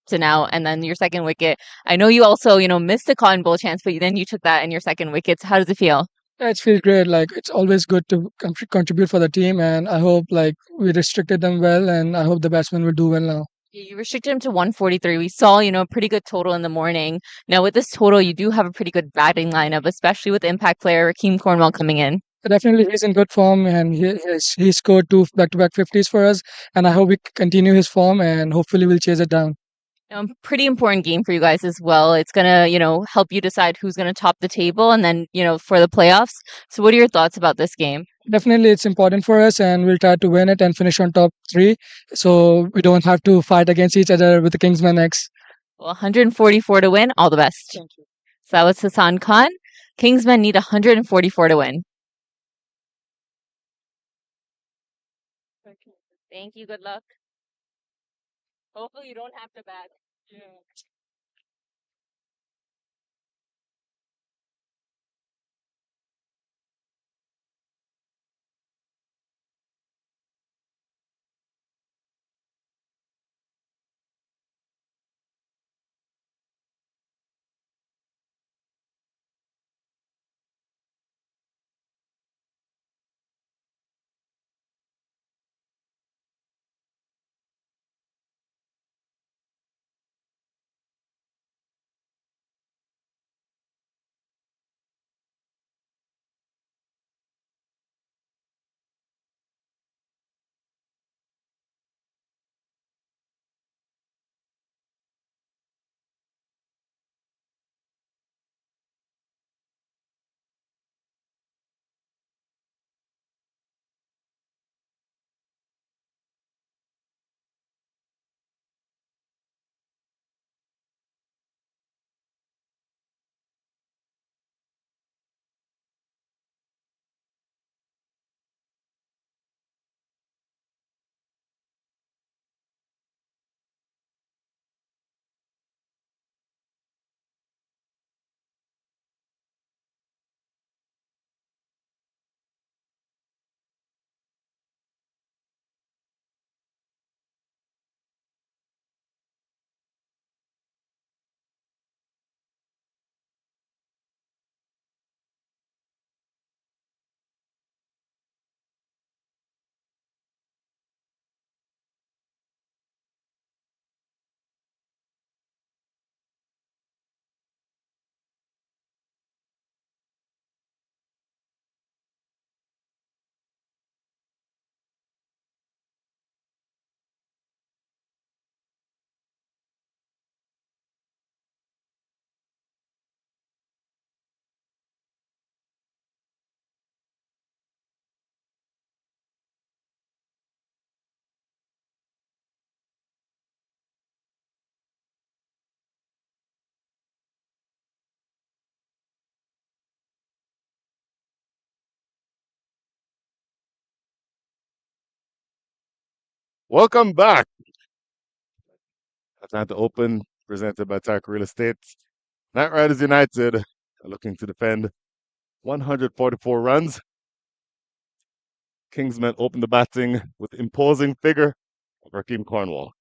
F: to now, and then your second wicket. I know you also, missed the Cotton Bowl chance, but then you took that in your second wicket. So how does it feel?
G: Yeah, it feels great. Like it's always good to contribute for the team, and I hope like we restricted them well, and I hope the batsmen will do well now.
F: You restricted him to 143. We saw, a pretty good total in the morning. Now with this total, you do have a pretty good batting lineup, especially with impact player Raheem Cornwall coming in.
G: Definitely, he's in good form, and he scored two back-to-back 50s for us. And I hope we continue his form, and hopefully we'll chase it down.
F: Pretty important game for you guys as well. It's gonna, help you decide who's gonna top the table, and then, for the playoffs. So what are your thoughts about this game?
G: Definitely, it's important for us, and we'll try to win it and finish on top three, so we don't have to fight against each other with the Kingsman next.
F: Well, 144 to win. All the best.
G: Thank you.
F: So that was Hassan Khan. Kingsmen need 144 to win. Thank you. Good luck. Hopefully you don't have to bat.
A: Welcome back. Atlanta Open, presented by Tark Real Estate. Knight Riders United are looking to defend 144 runs. Kingsmen open the batting with imposing figure of Raheem Cornwall.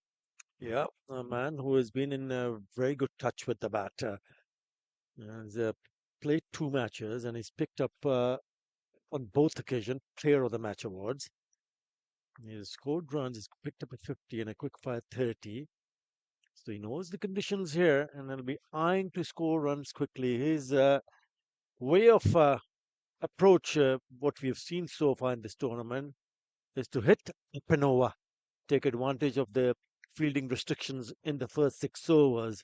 D: Yeah, a man who has been in very good touch with the bat. He's played two matches and he's picked up on both occasions Player of the Match awards. He's scored runs, he's picked up a 50 and a quick fire 30. So he knows the conditions here and he'll be eyeing to score runs quickly. His way of approach, what we have seen so far in this tournament, is to hit Pinova, take advantage of the fielding restrictions in the first 6 overs.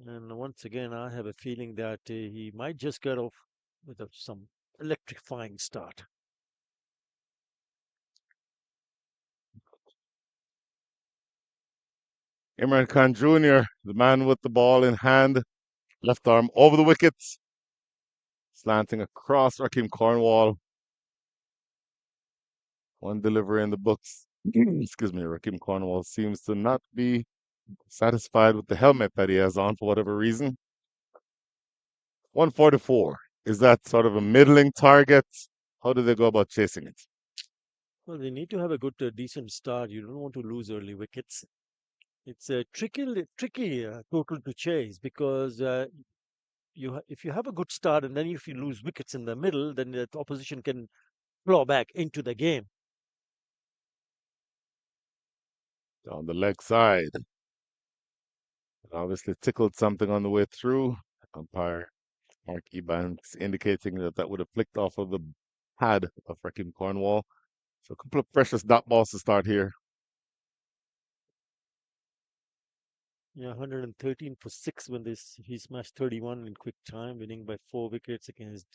D: And once again, I have a feeling that he might just get off with some electrifying start.
A: Imran Khan Jr., the man with the ball in hand, left arm over the wickets, slanting across Raheem Cornwall. One delivery in the books. Excuse me, Raheem Cornwall seems to not be satisfied with the helmet that he has on for whatever reason. 144. Is that sort of a middling target? How do they go about chasing it?
D: Well, they need to have a good, decent start. You don't want to lose early wickets. It's a tricky total to chase because if you have a good start and then if you lose wickets in the middle, then the opposition can claw back into the game.
A: On the leg side. Obviously tickled something on the way through. Umpire Mark Ebanks indicating that that would have flicked off of the pad of Raheem Cornwall. So a couple of precious dot balls to start here.
D: Yeah, 113 for 6 when he smashed 31 in quick time, winning by 4 wickets against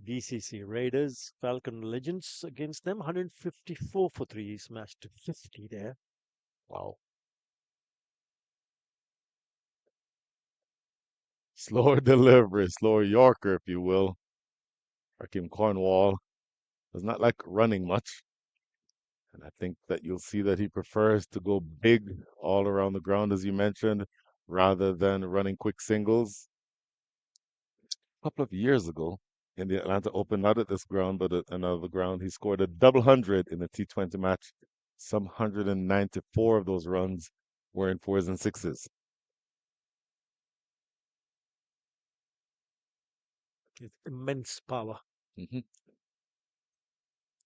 D: BCC Raiders. Falcon Legends against them, 154 for 3. He smashed 50 there.
A: Wow. Slower delivery, slower Yorker, if you will. Raheem Cornwall does not like running much. And I think that you'll see that he prefers to go big all around the ground, as you mentioned, rather than running quick singles. A couple of years ago in the Atlanta Open, not at this ground, but at another ground, he scored a double hundred in a T20 match. Some 194 of those runs were in fours and sixes.
D: With immense power.
A: Hmm.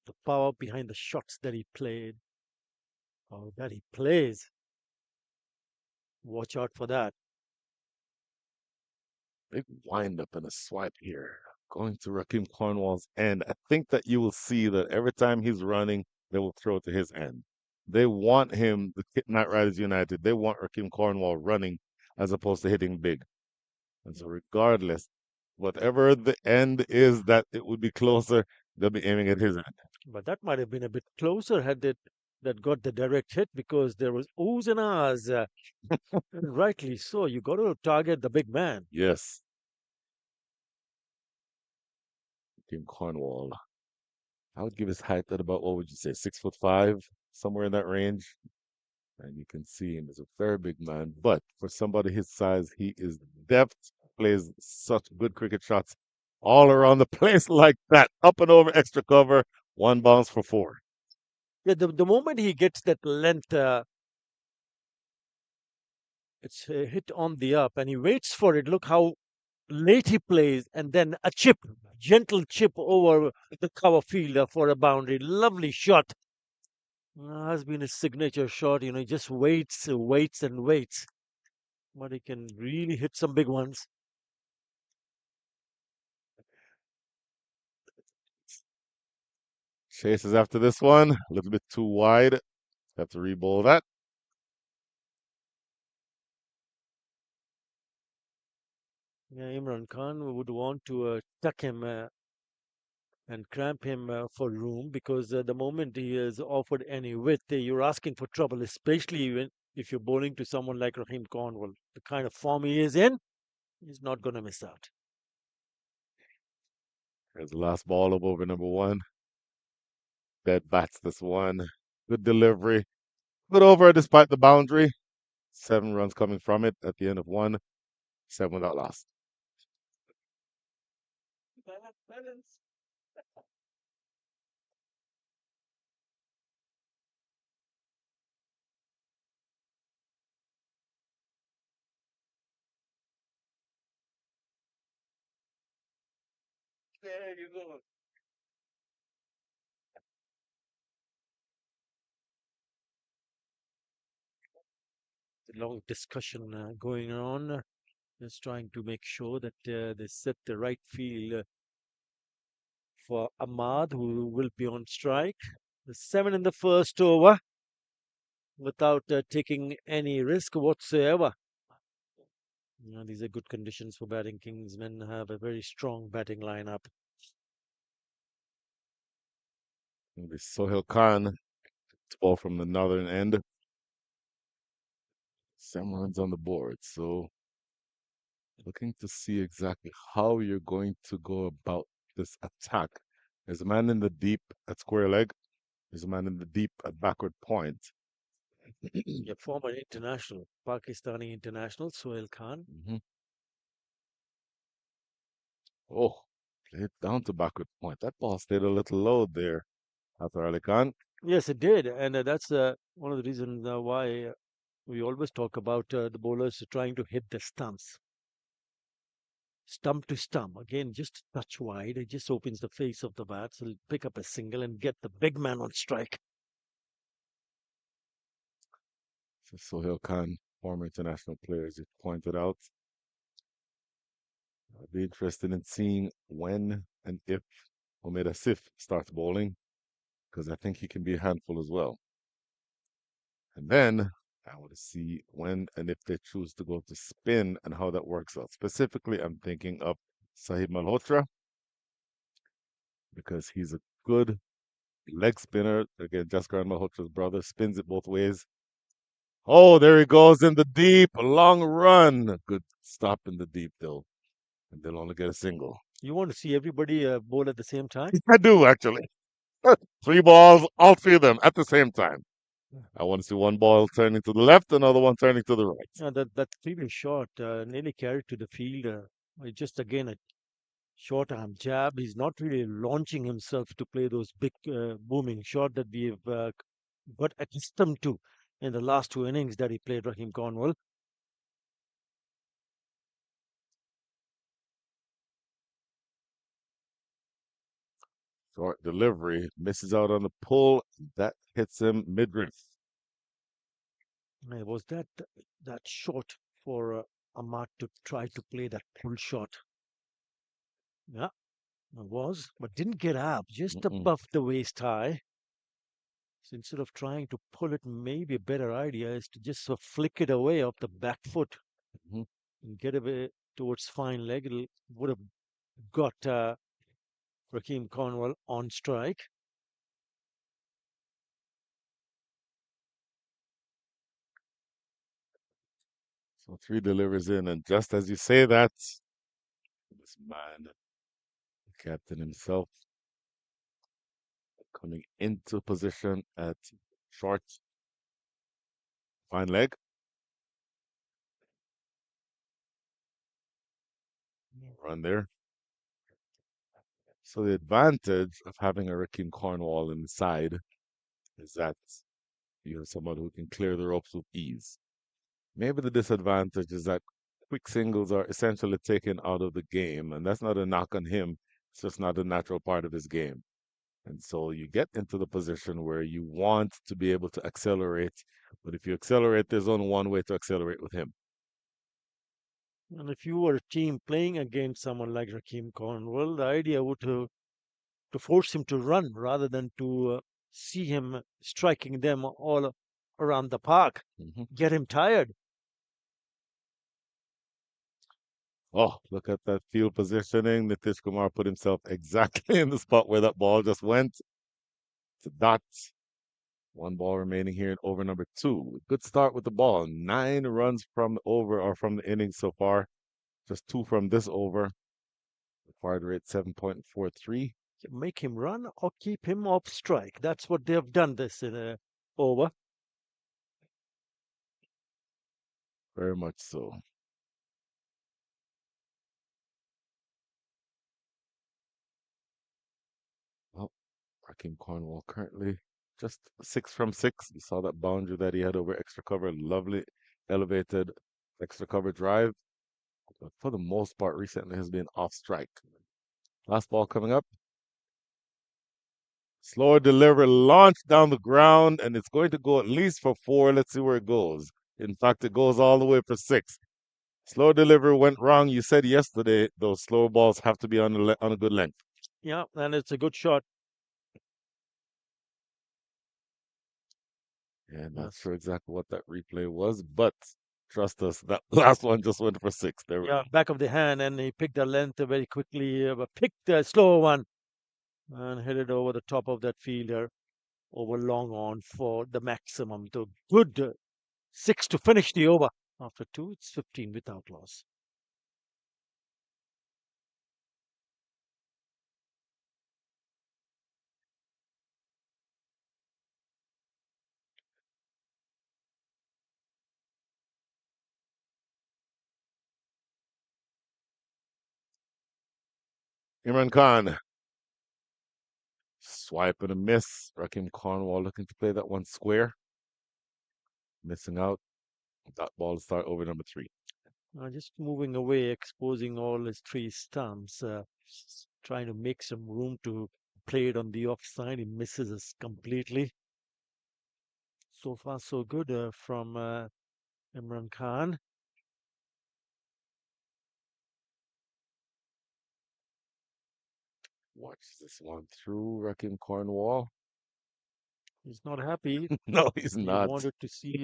D: The power behind the shots that he played, or that he plays. Watch out for that.
A: Big windup and a swipe here. Going to Raheem Cornwall's end. I think that you will see that every time he's running, they will throw it to his end. They want him, the Knight Riders United, they want Raheem Cornwall running as opposed to hitting big. And so regardless, whatever the end is that it would be closer, they'll be aiming at his end.
D: But that might have been a bit closer had that got the direct hit because there was oohs and ahs. And rightly so. You got to target the big man.
A: Yes. Raheem Cornwall. I would give his height at about, what would you say, 6'5", somewhere in that range. And you can see him as a very big man. But for somebody his size, he is deft, plays such good cricket shots all around the place like that. Up and over extra cover, one bounce for 4.
D: Yeah, the moment he gets that length, it's a hit on the up, and he waits for it. Look how late he plays, and then a chip, gentle chip over the cover fielder for a boundary. Lovely shot. Has been his signature shot. He just waits, waits, and waits. But he can really hit some big ones.
A: Chases after this one, a little bit too wide. Have to re-bowl that.
D: Yeah, Imran Khan would want to tuck him and cramp him for room because the moment he is offered any width, you're asking for trouble, especially if you're bowling to someone like Raheem Cornwall. The kind of form he is in, he's not going to miss out.
A: There's the last ball of over number 1. Dead bats this one. Good delivery. Good over despite the boundary. 7 runs coming from it at the end of 1. 7 without loss.
D: There you go. The long discussion going on, just trying to make sure that they set the right field for Ahmad, who will be on strike. The 7 in the first over without taking any risk whatsoever. These are good conditions for batting. Kingsmen have a very strong batting lineup.
A: It'll be Sohail Khan to ball from the northern end. 7 runs on the board. So looking to see exactly how you're going to go about this attack. There's a man in the deep at square leg. There's a man in the deep at backward point.
D: A former international, Pakistani international, Sohail Khan.
A: Mhm. Oh, played down to backward point. That ball stayed a little low there, Arthur Ali Khan.
D: Yes, it did, and that's one of the reasons why We always talk about the bowlers trying to hit the stumps. Stump to stump. Again, just a touch wide. It just opens the face of the bat. So he'll pick up a single and get the big man on strike.
A: So Sohail Khan, former international player, as you pointed out. I'd be interested in seeing when and if Omid Asif starts bowling, because I think he can be a handful as well. And then I want to see when and if they choose to go to spin and how that works out. Specifically, I'm thinking of Sahib Malhotra because he's a good leg spinner. Again, Jaskaran Malhotra's brother spins it both ways. Oh, there he goes in the deep, a long run. Good stop in the deep though, and they'll only get a single.
D: You want to see everybody bowl at the same time?
A: I do actually. Three balls, all three of them at the same time. I want to see one ball turning to the left, another one turning to the right.
D: That previous shot nearly carried to the field. Just again a short arm jab. He's not really launching himself to play those big booming shot that we've got accustomed to in the last two innings that he played, Rahim Cornwall.
A: Short delivery, misses out on the pull. That hits him midriff.
D: Was that short for Ahmad to try to play that pull shot? Yeah, it was, but didn't get up, just
A: Mm-mm.
D: above the waist high. So instead of trying to pull it, maybe a better idea is to just flick it away off the back foot
A: Mhm.
D: and get away towards fine leg. It would have got Raheem Cornwall on strike.
A: So three delivers in, and just as you say that, this man, the captain himself, coming into position at short, fine leg. Run there. So the advantage of having a Raheem Cornwall inside is that you have someone who can clear the ropes with ease. Maybe the disadvantage is that quick singles are essentially taken out of the game, and that's not a knock on him. It's just not a natural part of his game. And so you get into the position where you want to be able to accelerate, but if you accelerate, there's only one way to accelerate with him.
D: And if you were a team playing against someone like Raheem Cornwall, the idea would to force him to run rather than to see him striking them all around the park,
A: Hmm.
D: get him tired.
A: Oh, look at that field positioning. Nitish Kumar put himself exactly in the spot where that ball just went. It's a dot. One ball remaining here in over number two. Good start with the ball. 9 runs from the over or from the inning so far. Just two from this over. Required rate 7.43.
D: Make him run or keep him off strike. That's what they have done this over.
A: Very much so. Well, Raheem Cornwall currently just 6 from 6. You saw that boundary that he had over extra cover. Lovely elevated extra cover drive. But for the most part, recently has been off strike. Last ball coming up. Slower delivery, launch down the ground, and it's going to go at least for 4. Let's see where it goes. In fact, it goes all the way for 6. Slow delivery went wrong. You said yesterday those slow balls have to be on a good length.
D: Yeah, and it's a good shot.
A: Yeah, not
D: Yes.
A: sure exactly what that replay was, but trust us, that last one just went for 6. There we
D: Yeah,
A: go.
D: back of the hand, and he picked the length very quickly, but picked the slower one and hit it over the top of that fielder over long on for the maximum. The good 6 to finish the over. After 2, it's 15 without loss.
A: Imran Khan, swipe and a miss. Rakim Cornwall looking to play that one square. Missing out. Dot ball to start over number three.
D: Just moving away, exposing all his three stumps, trying to make some room to play it on the offside. He misses us completely. So far, so good from Imran Khan.
A: Watch this one through Rakim Cornwall.
D: He's not happy.
A: No, he's
D: He
A: not.
D: wanted to see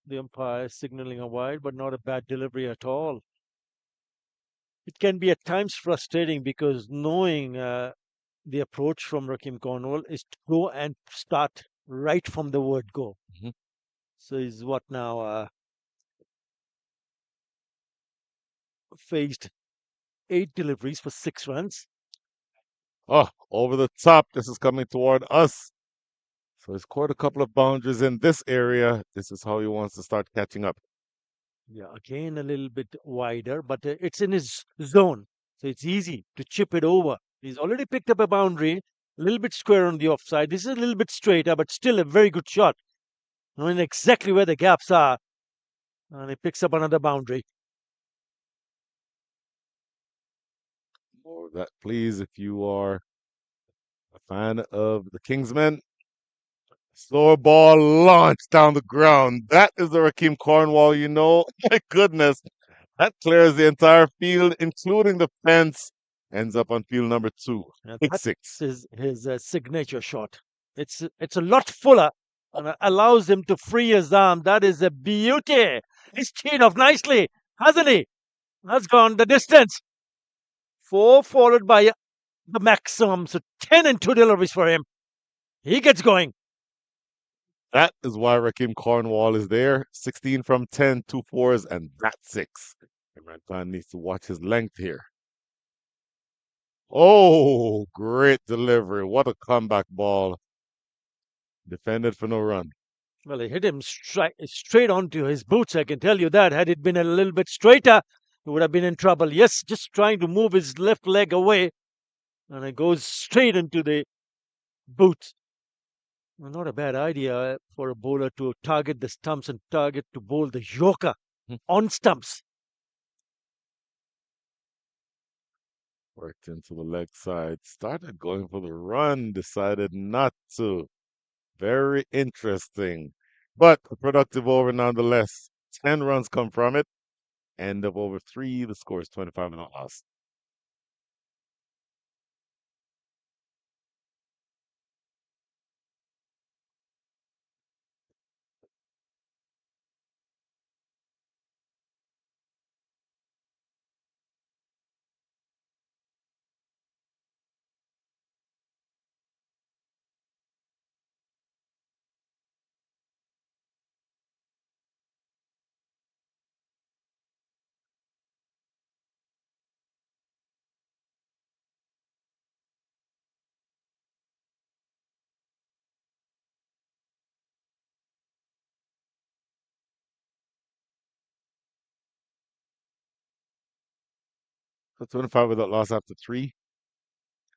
D: the umpire signaling a wide, but not a bad delivery at all. It can be at times frustrating because knowing the approach from Rakim Cornwall is to go and start right from the word go.
A: Mhm.
D: So he's what now faced 8 deliveries for 6 runs.
A: Oh, over the top. This is coming toward us. So he's scored a couple of boundaries in this area. This is how he wants to start catching up.
D: Yeah, again a little bit wider, but it's in his zone. So it's easy to chip it over. He's already picked up a boundary, a little bit square on the offside. This is a little bit straighter, but still a very good shot. Knowing exactly where the gaps are. And he picks up another boundary.
A: More of that, please, if you are a fan of the Kingsmen. Slower ball launched down the ground. That is the Rakim Cornwall, you know. My goodness. That clears the entire field, including the fence. Ends up on field number two. Big
D: That's
A: six.
D: his signature shot. It's a lot fuller and allows him to free his arm. That is a beauty. He's teed off nicely, hasn't he? That's gone the distance. 4 followed by the maximum. So 10 and 2 deliveries for him. He gets going.
A: That is why Rakim Cornwall is there. 16 from 10, 2 4s, and that's six. Imran Khan needs to watch his length here. Oh, great delivery. What a comeback ball. Defended for no run.
D: Well, he hit him straight onto his boots. I can tell you that. Had it been a little bit straighter, he would have been in trouble. Yes, just trying to move his left leg away, and it goes straight into the boot. Well, not a bad idea for a bowler to target the stumps and target to bowl the Yorker on stumps.
A: Worked into the leg side. Started going for the run. Decided not to. Very interesting. But a productive over nonetheless. 10 runs come from it. End of over three. The score is 25 and a loss. So 25 without loss after three.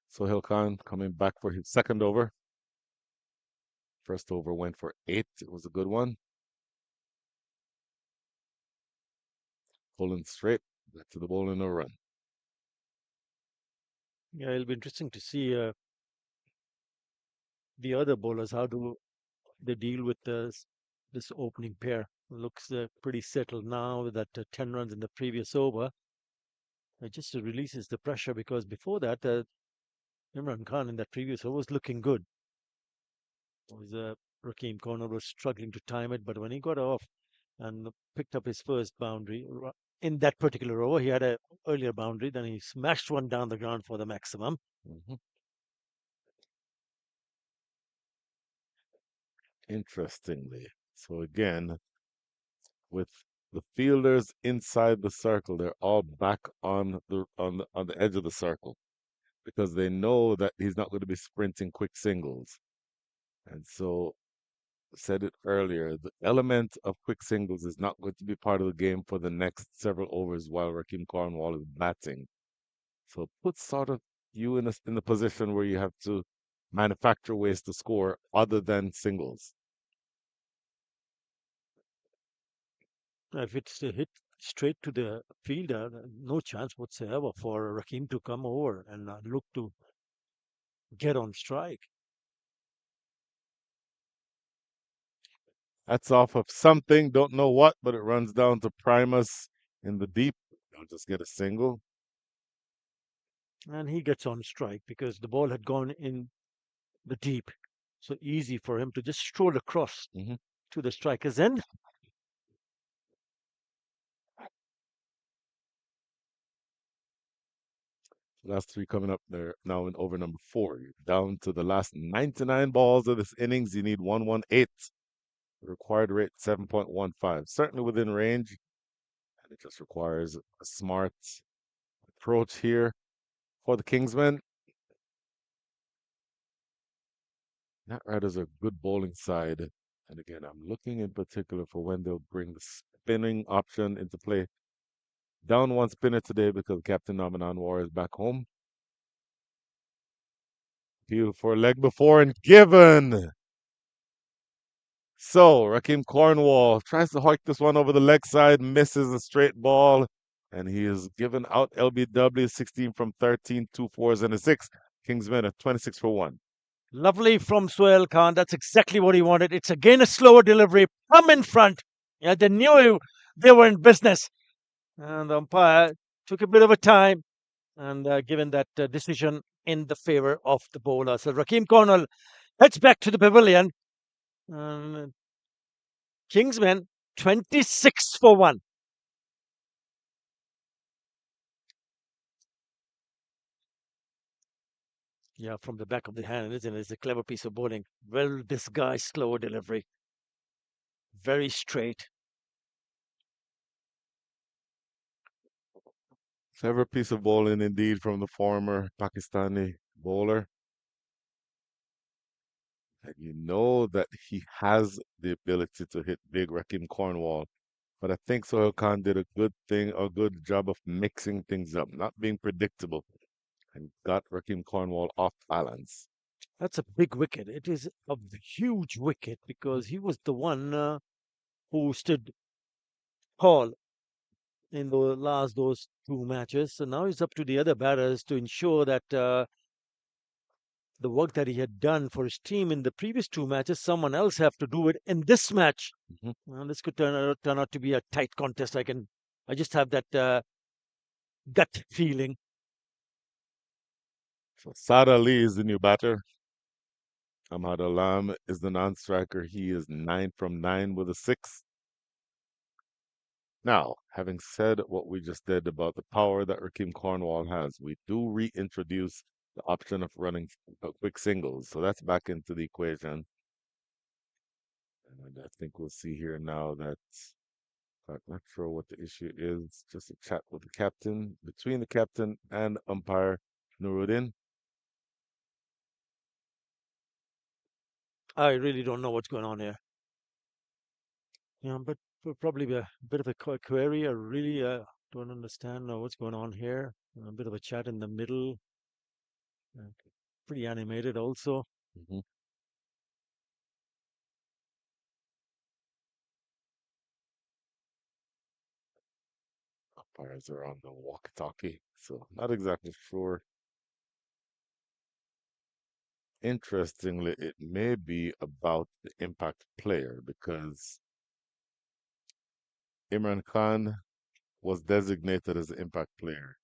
A: Sohail Khan coming back for his second over. First over went for 8. It was a good one. Pulling straight. Back to the ball and no run.
D: Yeah, it'll be interesting to see the other bowlers. How do they deal with this opening pair? Looks pretty settled now with that 10 runs in the previous over. It just releases the pressure because before that, Imran Khan in that previous over was looking good. Was Rakim Corner was struggling to time it, but when he got off and picked up his first boundary in that particular over, he had a earlier boundary. Then he smashed one down the ground for the maximum.
A: Mhm. Interestingly. So again, with the fielders inside the circle, they're all back on the edge of the circle because they know that he's not going to be sprinting quick singles. And so said it earlier, the element of quick singles is not going to be part of the game for the next several overs while Rakim Cornwall is batting. So it puts sort of you in the position where you have to manufacture ways to score other than singles.
D: If it's a hit straight to the fielder, no chance whatsoever for Raheem to come over and look to get on strike.
A: That's off of something, don't know what, but it runs down to Primus in the deep. They'll just get a single.
D: And he gets on strike because the ball had gone in the deep. So easy for him to just stroll across
A: Mhm.
D: to the striker's end.
A: Last three coming up there now in over number 4. You're down to the last 99 balls of this innings. You need 118. Required rate 7.15. Certainly within range. And it just requires a smart approach here for the Kingsmen. Nat Riders are a good bowling side. And again, I'm looking in particular for when they'll bring the spinning option into play. Down one spinner today because Captain Namanan War is back home. Appeal for a leg before and given. So Raheem Cornwall tries to hike this one over the leg side, misses a straight ball, and he is given out LBW 16 from 13, 2 4s and a 6. Kingsmen at 26 for 1.
D: Lovely from Sohail Khan. That's exactly what he wanted. It's again a slower delivery. Come in front. Yeah, they knew they were in business. And the umpire took a bit of a time and given that decision in the favor of the bowler. So Raheem Cornwall heads back to the pavilion. And Kingsmen 26 for 1. Yeah, from the back of the hand, isn't it? It's a clever piece of bowling. Well disguised slower delivery. Very straight.
A: Clever piece of bowling indeed from the former Pakistani bowler. And you know that he has the ability to hit big Raheem Cornwall. But I think Sohail Khan did a good job of mixing things up, not being predictable, and got Raheem Cornwall off balance.
D: That's a big wicket. It is a huge wicket because he was the one who stood tall in those 2 matches. So now it's up to the other batters to ensure that the work that he had done for his team in the previous 2 matches, someone else have to do it in this match.
A: Mhm.
D: Well, this could turn out to be a tight contest. I just have that gut feeling.
A: So Saad Ali is the new batter. Ahmad Alam is the non-striker. He is 9 from 9 with a 6. Now, having said what we just did about the power that Raheem Cornwall has, we do reintroduce the option of running quick singles. So that's back into the equation. And I think we'll see here now that I'm not sure what the issue is. Just a chat with the captain, between the captain and umpire Nuruddin.
D: I really don't know what's going on here. Yeah, but probably a bit of a query. I really don't understand what's going on here. A bit of a chat in the middle. Uh, Pretty animated also.
A: Mm-hmm. Umpires are on the walkie-talkie, so not exactly sure. Interestingly, it may be about the impact player because Imran Khan was designated as the impact player.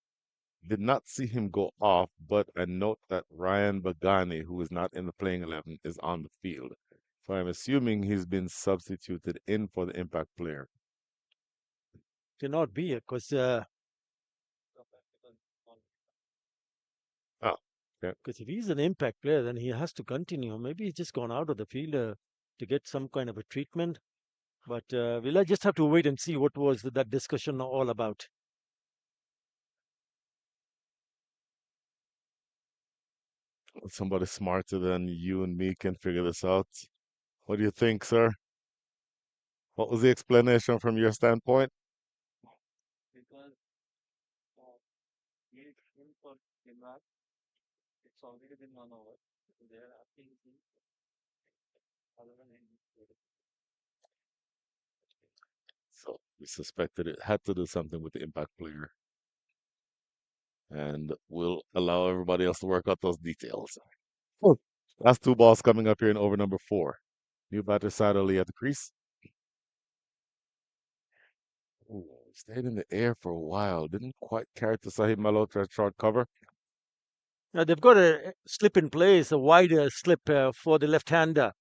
A: Did not see him go off, but I note that Ryan Bagani, who is not in the playing 11, is on the field. So I'm assuming he's been substituted in for the impact player.
D: Cannot be because
A: Oh, okay.
D: if he's an impact player, then he has to continue. Maybe he's just gone out of the field to get some kind of a treatment. But we'll just have to wait and see what was that discussion all about.
A: Somebody smarter than you and me can figure this out. What do you think, sir? What was the explanation from your standpoint? So We suspected it had to do something with the impact player. And we'll allow everybody else to work out those details. Oh, last two balls coming up here in over number 4. New batter Saad Ali at the crease. Ooh, stayed in the air for a while. Didn't quite carry to Sahib Malhotra's short cover.
D: Now they've got a slip in place, a wider slip for the left-hander.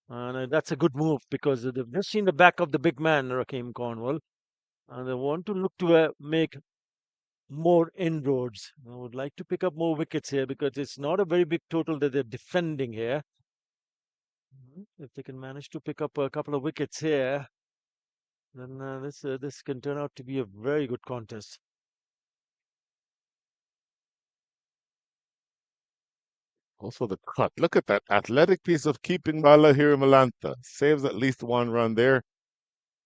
D: And that's a good move because they've just seen the back of the big man, Raheem Cornwall, and they want to look to make more inroads. I would like to pick up more wickets here because it's not a very big total that they're defending here. If they can manage to pick up a couple of wickets here, then this can turn out to be a very good contest.
A: Also the cut. Look at that athletic piece of keeping by Lahiri Malanta. Saves at least one run there.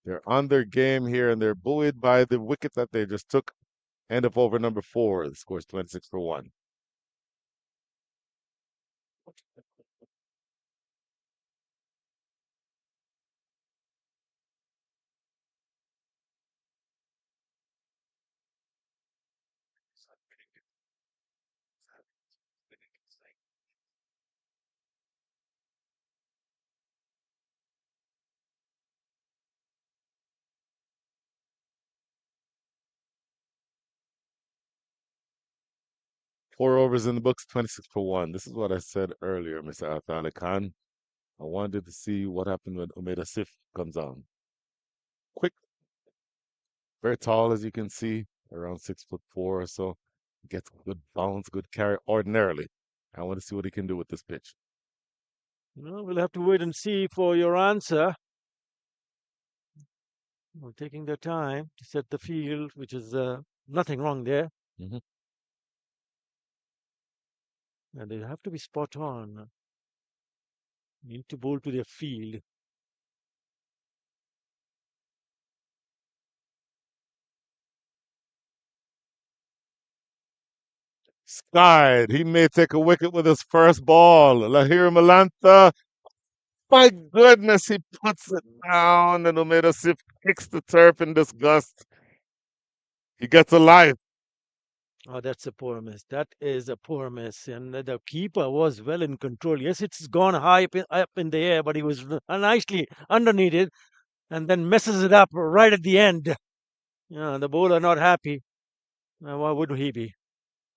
A: They're on their game here and they're buoyed by the wicket that they just took. End of over number 4. The score's 26 for 1. Four overs in the books, 26 for 1. This is what I said earlier, Mr. Athali Khan. I wanted to see what happened when Umeda Sif comes on. Quick, very tall as you can see, around 6'4" or so. Gets good bounce, good carry ordinarily. I want to see what he can do with this pitch.
D: Well, we'll have to wait and see for your answer. Well, taking their time to set the field, which is nothing wrong there.
A: Mhm.
D: And they have to be spot on. Need to bowl to their field.
A: Skied. He may take a wicket with his first ball. Lahir Malantha. My goodness, he puts it down and Umeda Sif kicks the turf in disgust. He gets a life.
D: Oh, that's a poor miss. That is a poor miss. And the keeper was well in control. Yes, it's gone high up in the air, but he was nicely underneath it and then messes it up right at the end. Yeah, the bowler not happy. Why would he be?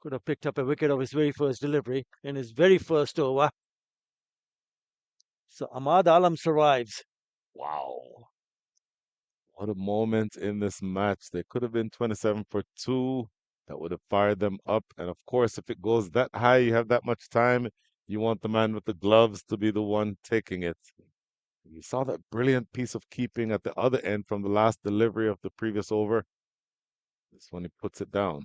D: Could have picked up a wicket of his very first delivery in his very first over. So Ahmad Alam survives.
A: Wow. What a moment in this match. They could have been 27 for 2. That would have fired them up. And of course, if it goes that high, you have that much time. You want the man with the gloves to be the one taking it. You saw that brilliant piece of keeping at the other end from the last delivery of the previous over. This one, he puts it down.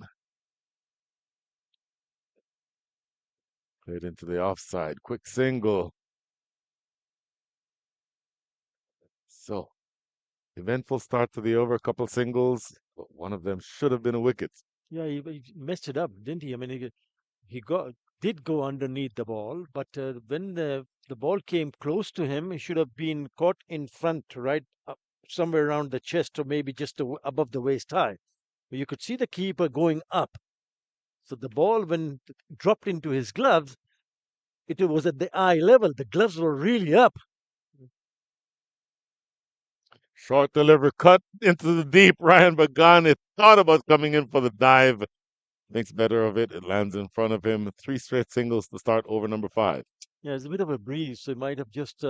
A: Played into the offside. Quick single. So, eventful start to the over. A couple singles, but one of them should have been a wicket.
D: Yeah, he messed it up, didn't he? I mean, he did go underneath the ball, but when the ball came close to him, he should have been caught in front, right up, somewhere around the chest or maybe just above the waist high. But you could see the keeper going up. So the ball, when dropped into his gloves, it was at the eye level. The gloves were really up.
A: Short delivery cut into the deep. Ryan Bagani thought about coming in for the dive. Thinks better of it. It lands in front of him. 3 straight singles to start over number 5.
D: Yeah, it's a bit of a breeze, so he might have just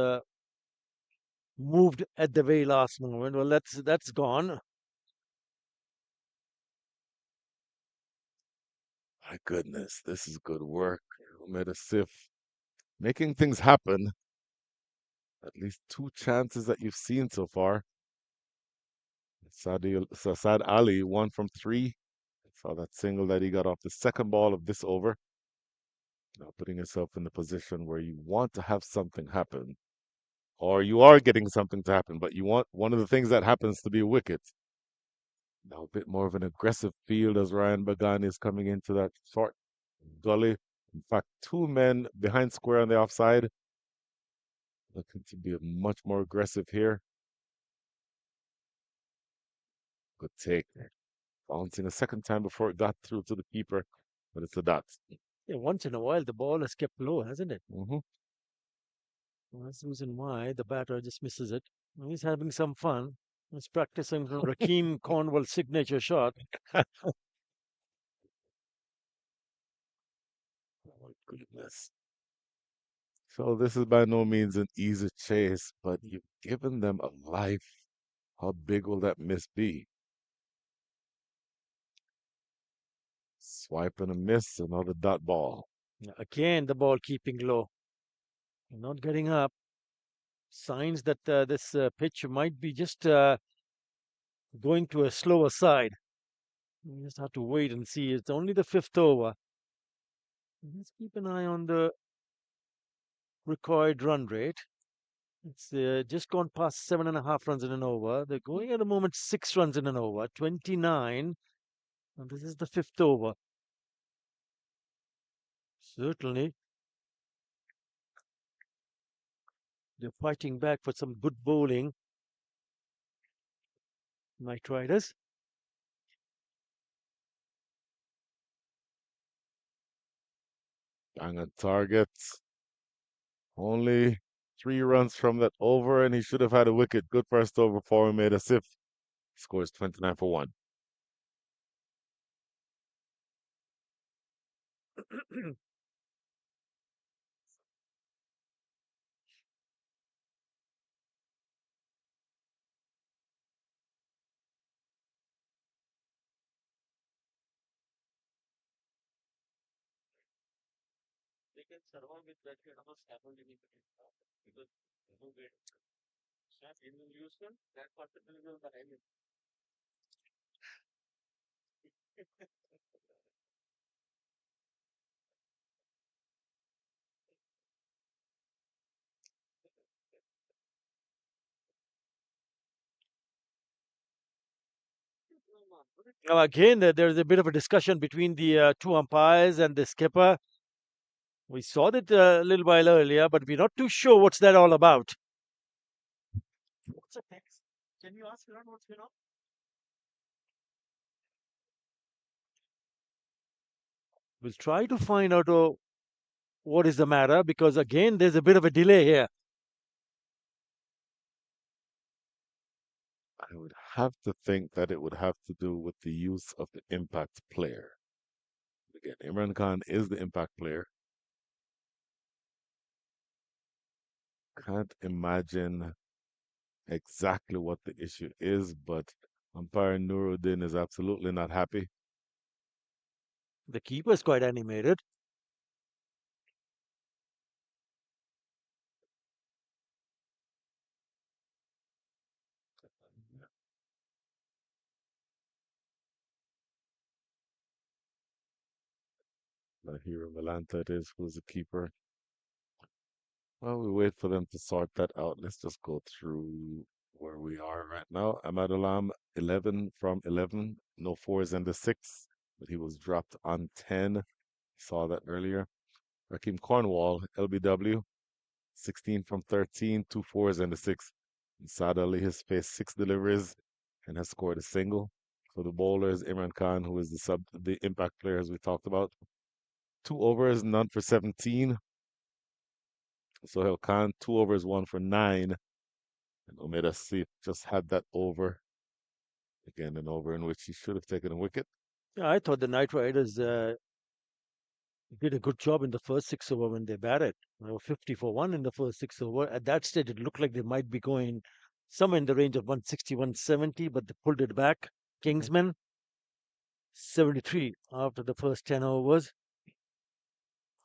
D: moved at the very last moment. Well, that's gone.
A: My goodness, this is good work. Made a Sif making things happen. At least 2 chances that you've seen so far. Saad Ali, 1 from 3. Saw that single that he got off the second ball of this over. Now putting yourself in the position where you want to have something happen, or you are getting something to happen, but you want one of the things that happens to be a wicket. Now a bit more of an aggressive field as Ryan Bagani is coming into that short gully. In fact, 2 men behind square on the offside. Looking to be much more aggressive here. Good take. Bouncing a second time before it got through to the keeper, but it's a dot.
D: Yeah, once in a while the ball has kept low, hasn't it?
A: Hmm.
D: Well, that's the reason why the batter just misses it. Well, he's having some fun. He's practicing the Rakeem Cornwall signature shot.
A: Oh, goodness. So this is by no means an easy chase, but you've given them a life. How big will that miss be? Swipe and a miss, another dot ball.
D: Yeah, again, the ball keeping low, not getting up. Signs that this pitch might be just going to a slower side. You just have to wait and see. It's only the fifth over. Let's keep an eye on the required run rate. It's just gone past 7.5 runs in an over. They're going at the moment 6 runs in an over, 29. And this is the fifth over. Certainly, they're fighting back for some good bowling. Knight Riders.
A: Bang on target. Only 3 runs from that over, and he should have had a wicket. Good first over for him, made a sip. Scores 29 for 1.
D: They can survive with that kind of a scaffolding because no great staff in Houston, that particularly on the highway. Now again, there's a bit of a discussion between the two umpires and the skipper. We saw that a little while earlier, but we're not too sure what's that all about. What's a text? Can you ask around what's going on? We'll try to find out what is the matter because again, there's a bit of a delay here.
A: I would have to think that it would have to do with the use of the impact player. Again, Imran Khan is the impact player. Can't imagine exactly what the issue is, but umpire Nuruddin is absolutely not happy.
D: The keeper's quite animated.
A: Lahira Malanta it is, who's the keeper. Well, we wait for them to sort that out. Let's just go through where we are right now. Ahmad Alam, 11 from 11. No fours and the six, but he was dropped on 10. Saw that earlier. Raheem Cornwall, LBW, 16 from 13, two fours and a six. And Saad Ali has faced 6 deliveries and has scored a single. For the bowlers, Imran Khan, who is the impact player as we talked about. 2 overs, none for 17. Sohail Khan, 2 overs, 1 for 9. And Umaid Asif just had that over. Again, an over in which he should have taken a wicket.
D: Yeah, I thought the Knight Riders did a good job in the first 6 over when they batted. They were 50 for 1 in the first 6 over. At that stage, it looked like they might be going somewhere in the range of 160, 170, but they pulled it back. Kingsman, 73 after the first 10 overs.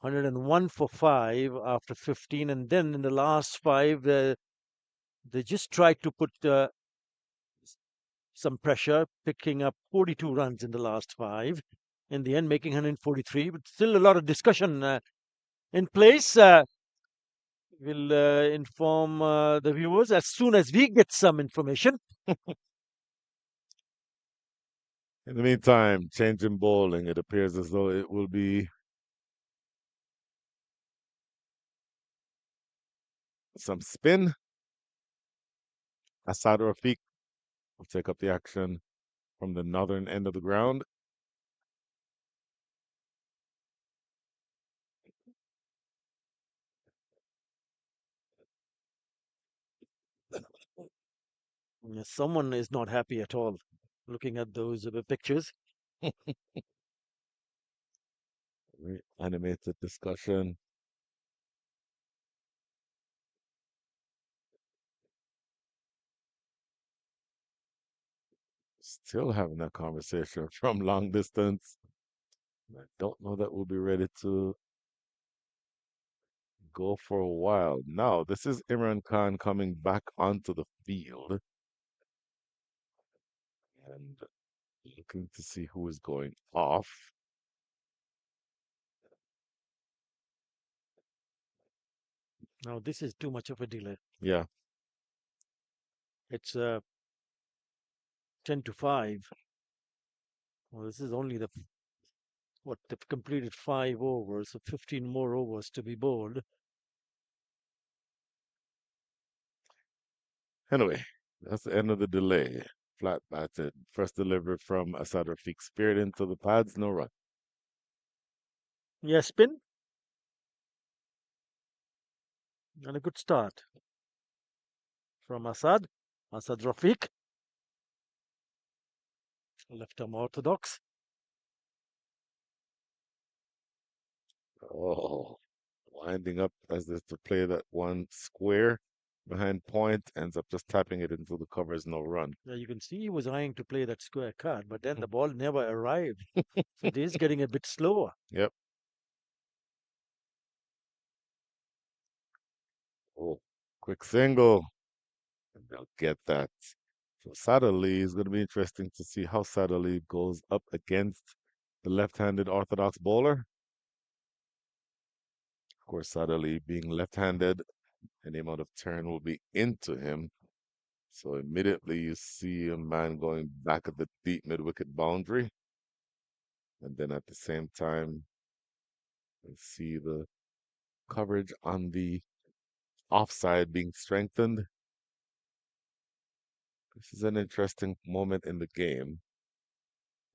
D: 101 for 5 after 15. And then in the last 5, they just tried to put some pressure, picking up 42 runs in the last 5. In the end, making 143, but still a lot of discussion in place. We'll inform the viewers as soon as we get some information.
A: In the meantime, change in bowling. It appears as though it will be some spin. Asad Rafiq will take up the action. from the northern end of the ground.
D: Yeah, someone is not happy at all looking at those pictures.
A: Very animated discussion. Still having that conversation from long distance. I don't know that we'll be ready to go for a while. Now, this is Imran Khan coming back onto the field and looking to see who is going off.
D: Now, this is too much of a delay.
A: Yeah,
D: It's 10 to 5. Well, this is only what they've completed 5 overs, so 15 more overs to be bowled.
A: anyway, that's the end of the delay. Flat batted. First delivery from Asad Rafiq. Speared into the pads, no run.
D: Yeah, spin and a good start from Asad. Asad Rafiq, left arm orthodox.
A: Oh, winding up as if to play that one square behind point, ends up just tapping it into the covers, no run.
D: Yeah, you can see he was eyeing to play that square card, but then the ball never arrived. So it is getting a bit slower.
A: Yep. Oh, quick single. And they'll get that. So Sadali is going to be interesting to see how Sadali goes up against the left-handed orthodox bowler. Of course, Sadali being left-handed, any amount of turn will be into him. So immediately you see a man going back at the deep mid-wicket boundary. And then at the same time, you see the coverage on the offside being strengthened. This is an interesting moment in the game.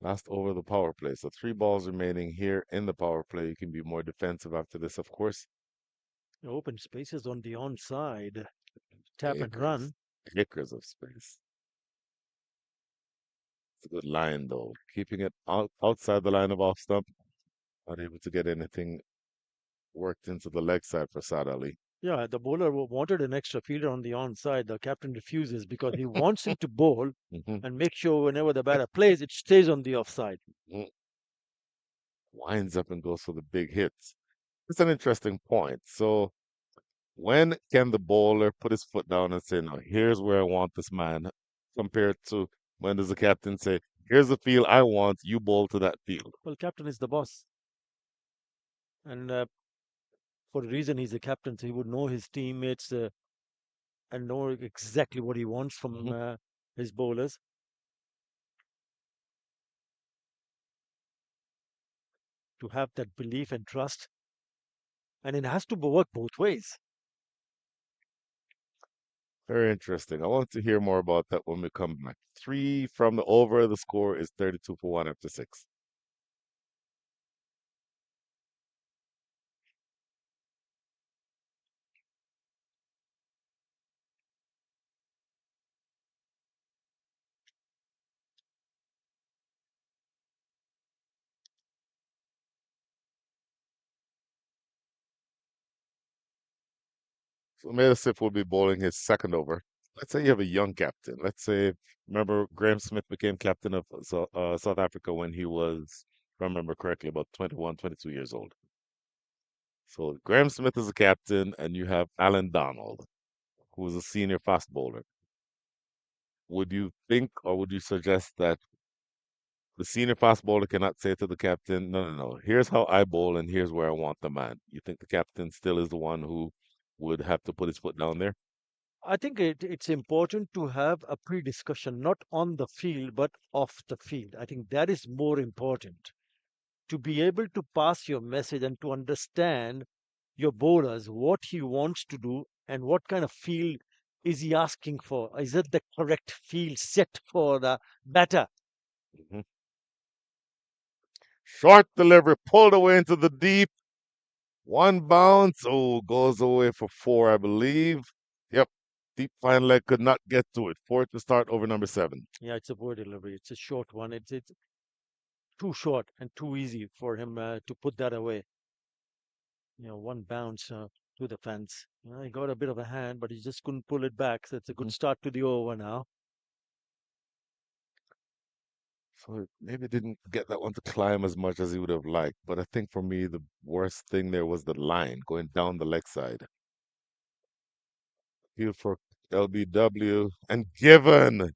A: Last over the power play. So 3 balls remaining here in the power play. You can be more defensive after this, of course.
D: Open spaces on the onside. Tap and
A: Acres,
D: run.
A: acres of space. It's a good line though. Keeping it outside the line of off stump. Not able to get anything worked into the leg side for Sad Ali.
D: Yeah, the bowler wanted an extra fielder on the onside. The captain refuses because he wants him to bowl
A: Hmm.
D: and make sure whenever the batter plays, it stays on the offside.
A: Winds up and goes for the big hits. It's an interesting point. So when can the bowler put his foot down and say, "No, here's where I want this man," compared to when does the captain say, "Here's the field I want, you bowl to that field."
D: Well, captain is the boss. And for a reason, he's the captain, so he would know his teammates and know exactly what he wants from
A: Hmm.
D: his bowlers. To have that belief and trust. And it has to work both ways.
A: Very interesting. I want to hear more about that when we come back. 3 from the over. The score is 32 for 1 after 6. So Metasif will be bowling his second over. Let's say you have a young captain. Let's say, remember, Graham Smith became captain of South Africa when he was, if I remember correctly, about 21, 22 years old. So Graham Smith is a captain, and you have Alan Donald, who is a senior fast bowler. Would you think or would you suggest that the senior fast bowler cannot say to the captain, "No, no, no, here's how I bowl and here's where I want the man"? You think the captain still is the one who would have to put his foot down there?
D: I think it's important to have a pre discussion, not on the field, but off the field. I think that is more important to be able to pass your message and to understand your bowlers, what he wants to do, and what kind of field is he asking for. Is it the correct field set for the batter?
A: Mhm. Short delivery, pulled away into the deep. One bounce. Oh, goes away for four, I believe. Yep. Deep fine leg could not get to it. Four to start over number seven.
D: Yeah, it's a poor delivery. It's a short one. It's too short and too easy for him to put that away. One bounce to the fence. He got a bit of a hand, but he just couldn't pull it back. So it's a good
A: Mhm.
D: start to the over now.
A: So it maybe didn't get that one to climb as much as he would have liked. But I think for me, the worst thing there was the line going down the leg side. Field for LBW and given.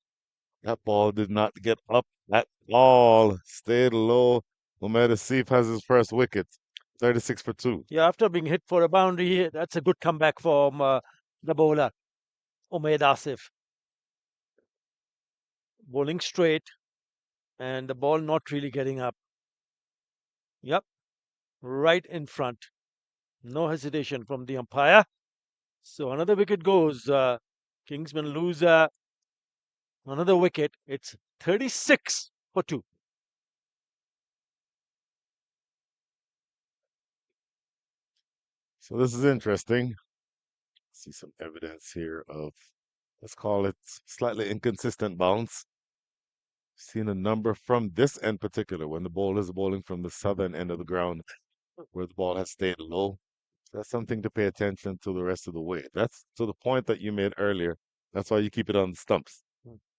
A: That ball did not get up at all. Stayed low. Mohamed Asif has his first wicket. 36 for two.
D: Yeah, after being hit for a boundary, that's a good comeback from the bowler, Umaid Asif. Bowling straight and the ball not really getting up. Yep, right in front. No hesitation from the umpire. So another wicket goes. Kingsman lose another wicket. It's 36 for 2.
A: So this is interesting. See some evidence here of, let's call it slightly inconsistent bounce. Seen a number from this end particular when the ball is bowling from the southern end of the ground where the ball has stayed low. That's something to pay attention to the rest of the way. That's to the point that you made earlier. That's why you keep it on the stumps.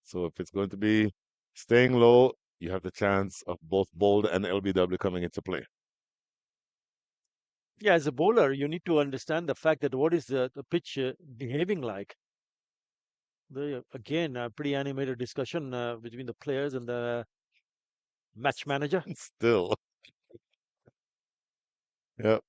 A: So if it's going to be staying low, you have the chance of both bold and LBW coming into play.
D: Yeah, as a bowler, you need to understand the fact that what is the pitch behaving like. Again, a pretty animated discussion between the players and the match manager.
A: Still, yep.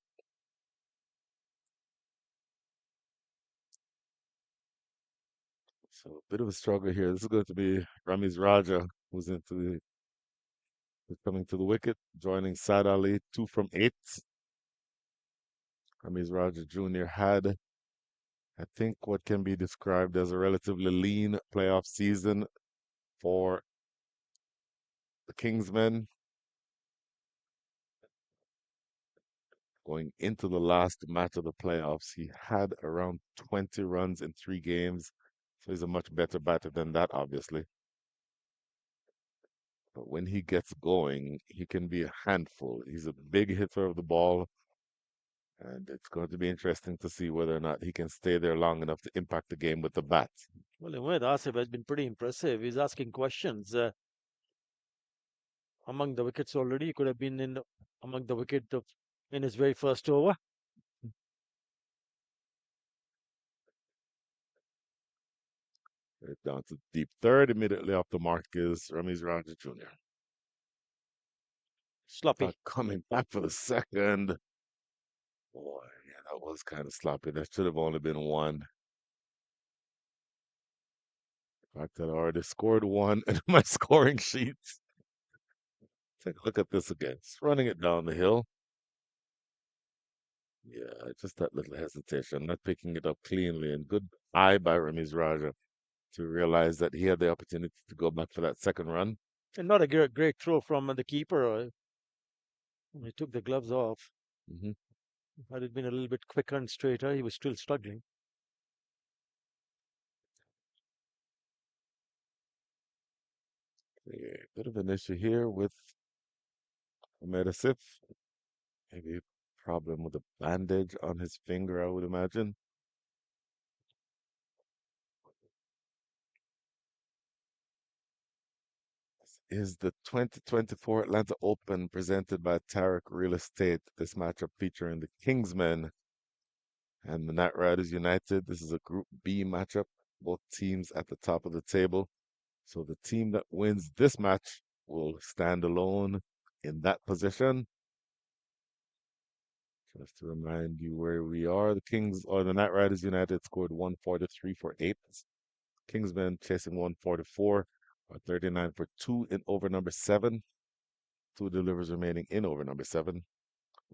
A: So a bit of a struggle here. This is going to be Ramiz Raja, who's coming to the wicket, joining Sad Ali, 2 from 8. Ramiz Raja Jr. had, I think, what can be described as a relatively lean playoff season for the Kingsmen. Going into the last match of the playoffs, he had around 20 runs in 3 games. So he's a much better batter than that, obviously. But when he gets going, he can be a handful. He's a big hitter of the ball, and it's going to be interesting to see whether or not he can stay there long enough to impact the game with the bat.
D: Well, Umaid Asif has been pretty impressive. He's asking questions among the wickets already. He could have been among the wicket in his very first over.
A: Right down to deep third, immediately off the mark is Ramiz Raja Jr.
D: Sloppy.
A: Coming back for the second. Boy, yeah, that was kind of sloppy. That should have only been one. The fact that I already scored one in my scoring sheets. Take a look at this again. It's running it down the hill. Yeah, just that little hesitation, not picking it up cleanly. And good eye by Ramiz Raja to realize that he had the opportunity to go back for that second run.
D: And not a great throw from the keeper. He took the gloves off.
A: Hmm.
D: Had it been a little bit quicker and straighter, he was still struggling.
A: Yeah, bit of an issue here with Ahmed Asif. Maybe a problem with a bandage on his finger, I would imagine. This is the 2024 Atlanta Open presented by Tarek Real Estate. This matchup featuring the Kingsmen and the Knight Riders United. This is a Group B matchup, both teams at the top of the table. So the team that wins this match will stand alone in that position. Just to remind you where we are, the Kings or the Knight Riders United scored 143 for 8. Kingsmen chasing 144 or 39 for 2 in over number 7. 2 delivers remaining in over number 7.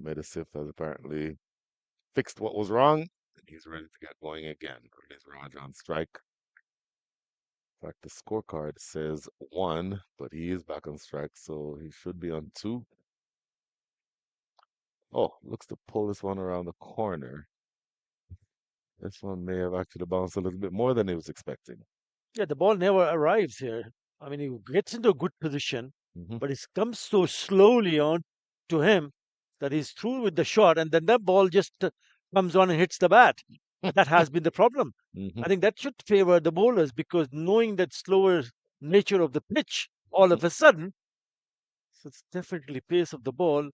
A: Medisif has apparently fixed what was wrong, and he's ready to get going again. There's Raj on strike. In fact, the scorecard says 1, but he is back on strike, so he should be on 2. Oh, looks to pull this one around the corner. This one may have actually bounced a little bit more than he was expecting.
D: Yeah, the ball never arrives here. I mean, he gets into a good position,
A: Hmm.
D: but it comes so slowly on to him that he's through with the shot, and then that ball just comes on and hits the bat. That has been the problem.
A: Hmm.
D: I think that should favor the bowlers because knowing that slower nature of the pitch all of a sudden, so it's definitely pace of the ball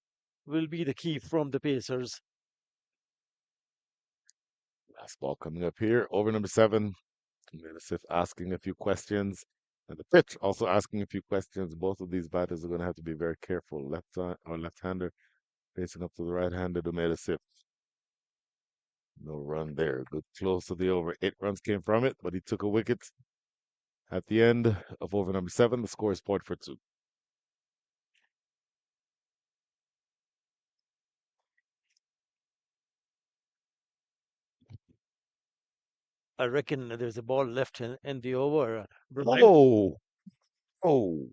D: will be the key from the Pacers.
A: Last ball coming up here. Over number 7. Metasif asking a few questions. And the pitch also asking a few questions. Both of these batters are going to have to be very careful. Left-hander facing up to the right-hander to Metasif. No run there. Good close to the over. 8 runs came from it, but he took a wicket at the end of over number 7. The score is point for 2.
D: I reckon there's a ball left in the over.
A: Oh, oh.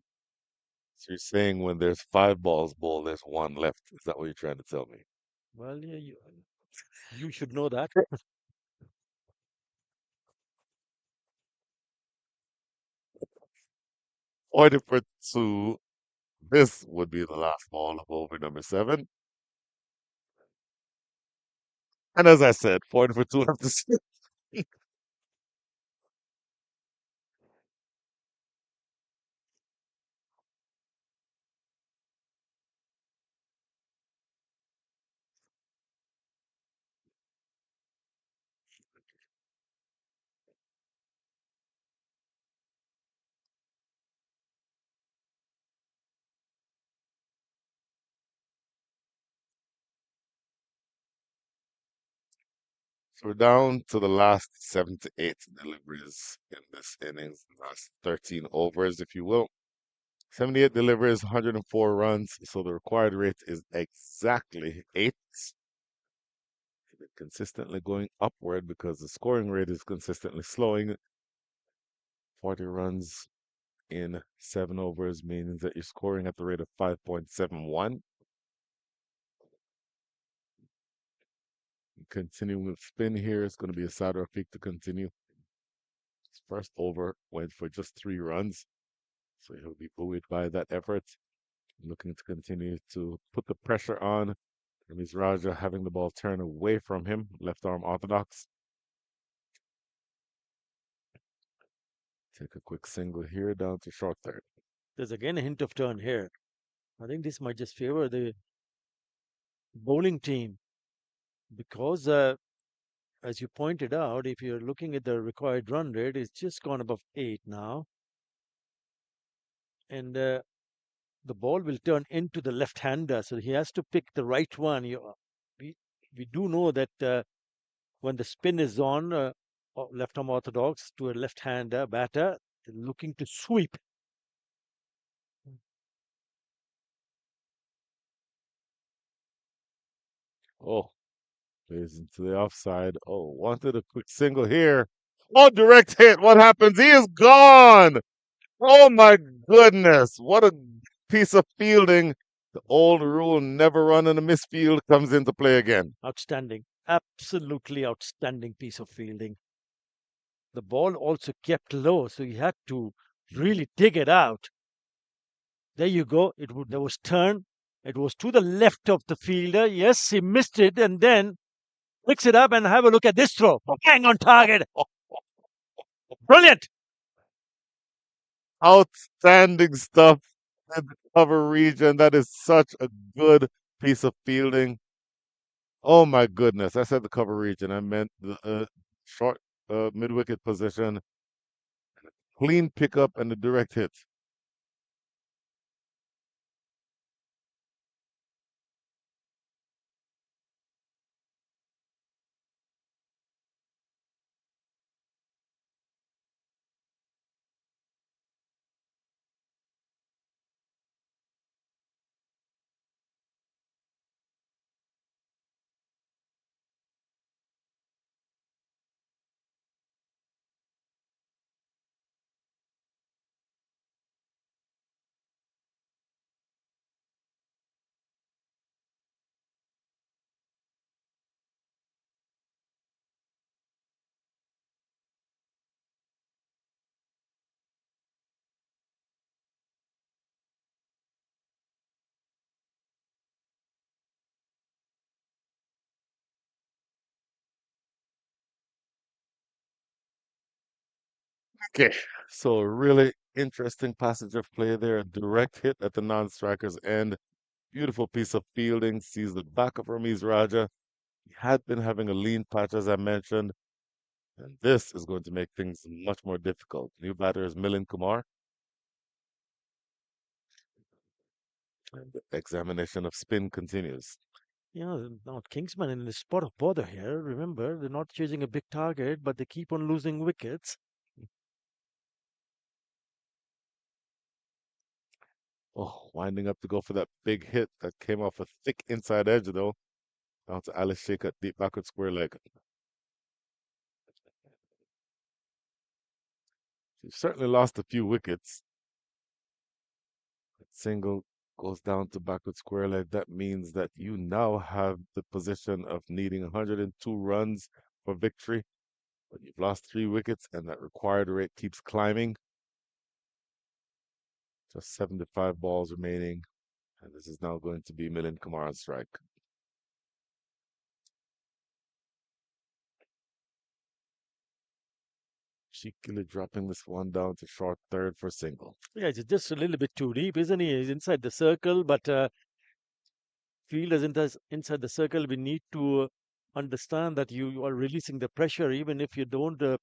A: So you're saying when there's 5 balls bowled, there's 1 left. Is that what you're trying to tell me?
D: Well, yeah, you should know that.
A: 40 for 2. This would be the last ball of over number 7. And as I said, 40 for 2 after 6. So we're down to the last 7 to 8 deliveries in this innings, the last 13 overs, if you will. 78 deliveries, 104 runs. So the required rate is exactly 8. Consistently going upward because the scoring rate is consistently slowing. 40 runs in 7 overs means that you're scoring at the rate of 5.71. Continuing with spin here, it's going to be a Sadler peak to continue. His first over went for just 3 runs, so he'll be buoyed by that effort. Looking to continue to put the pressure on. Ramiz Raja having the ball turn away from him, left arm orthodox. Take a quick single here down to short third.
D: There's again a hint of turn here. I think this might just favor the bowling team because, as you pointed out, if you're looking at the required run rate, it's just gone above 8 now. And the ball will turn into the left-hander, so he has to pick the right one. We, we do know that when the spin is on, left-arm orthodox to a left-hander batter, looking to sweep.
A: Oh, plays into the offside. Oh, wanted a quick single here. Oh, direct hit. What happens? He is gone. Oh my goodness. What a piece of fielding. The old rule, never run in a misfield, comes into play again.
D: Outstanding. Absolutely outstanding piece of fielding. The ball also kept low, so he had to really dig it out. There you go. There was turn. It was to the left of the fielder. Yes, he missed it, and then picks it up and have a look at this throw. Bang on target. Brilliant.
A: Outstanding stuff in the cover region. That is such a good piece of fielding. Oh my goodness. I said the cover region. I meant the short mid wicket position. Clean pickup and the direct hit. Okay, so a really interesting passage of play there. A direct hit at the non-striker's end. Beautiful piece of fielding. Sees the back of Ramiz Raja. He had been having a lean patch, as I mentioned, and this is going to make things much more difficult. New batter is Milind Kumar, and the examination of spin continues.
D: Yeah, now Kingsman in the spot of bother here. Remember, they're not chasing a big target, but they keep on losing wickets.
A: Oh, winding up to go for that big hit that came off a thick inside edge, though. Down to Alice Sheikh at deep backward square leg. You've certainly lost a few wickets. That single goes down to backward square leg. That means that you now have the position of needing 102 runs for victory. But you've lost 3 wickets, and that required rate keeps climbing. Just 75 balls remaining, and this is now going to be Milind Kumar on strike. Cheekily dropping this one down to short third for single.
D: Yeah, it's just a little bit too deep, isn't he? He's inside the circle, but fielders inside the circle, we need to understand that you are releasing the pressure, even if you don't, the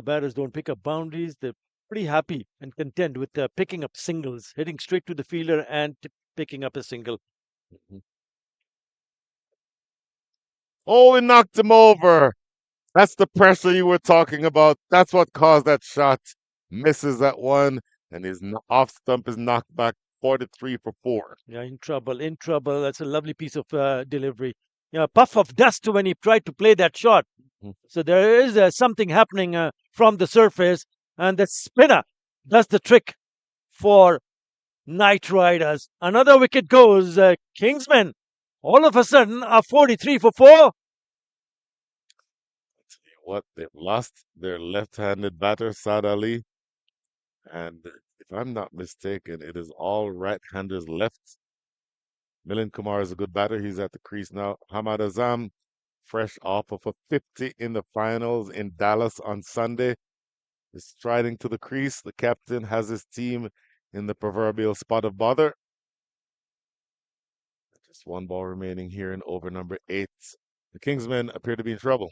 D: batters don't pick up boundaries. They're pretty happy and content with picking up singles, hitting straight to the fielder and picking up a single.
A: Mhm. Oh, he knocked him over. That's the pressure you were talking about. That's what caused that shot. Misses that one, and his off stump is knocked back 43 for 4.
D: Yeah, in trouble, in trouble. That's a lovely piece of delivery. Yeah, puff of dust when he tried to play that shot.
A: Mhm.
D: So there is something happening from the surface, and the spinner does the trick for Knight Riders. Another wicket goes. Kingsmen all of a sudden are 43 for 4.
A: Tell you what, they've lost their left-handed batter, Saad Ali, and if I'm not mistaken, it is all right-handers left. Milind Kumar is a good batter. He's at the crease now. Hamad Azam, fresh off of a 50 in the finals in Dallas on Sunday, is striding to the crease. The captain has his team in the proverbial spot of bother. Just one ball remaining here in over number 8. The Kingsmen appear to be in trouble.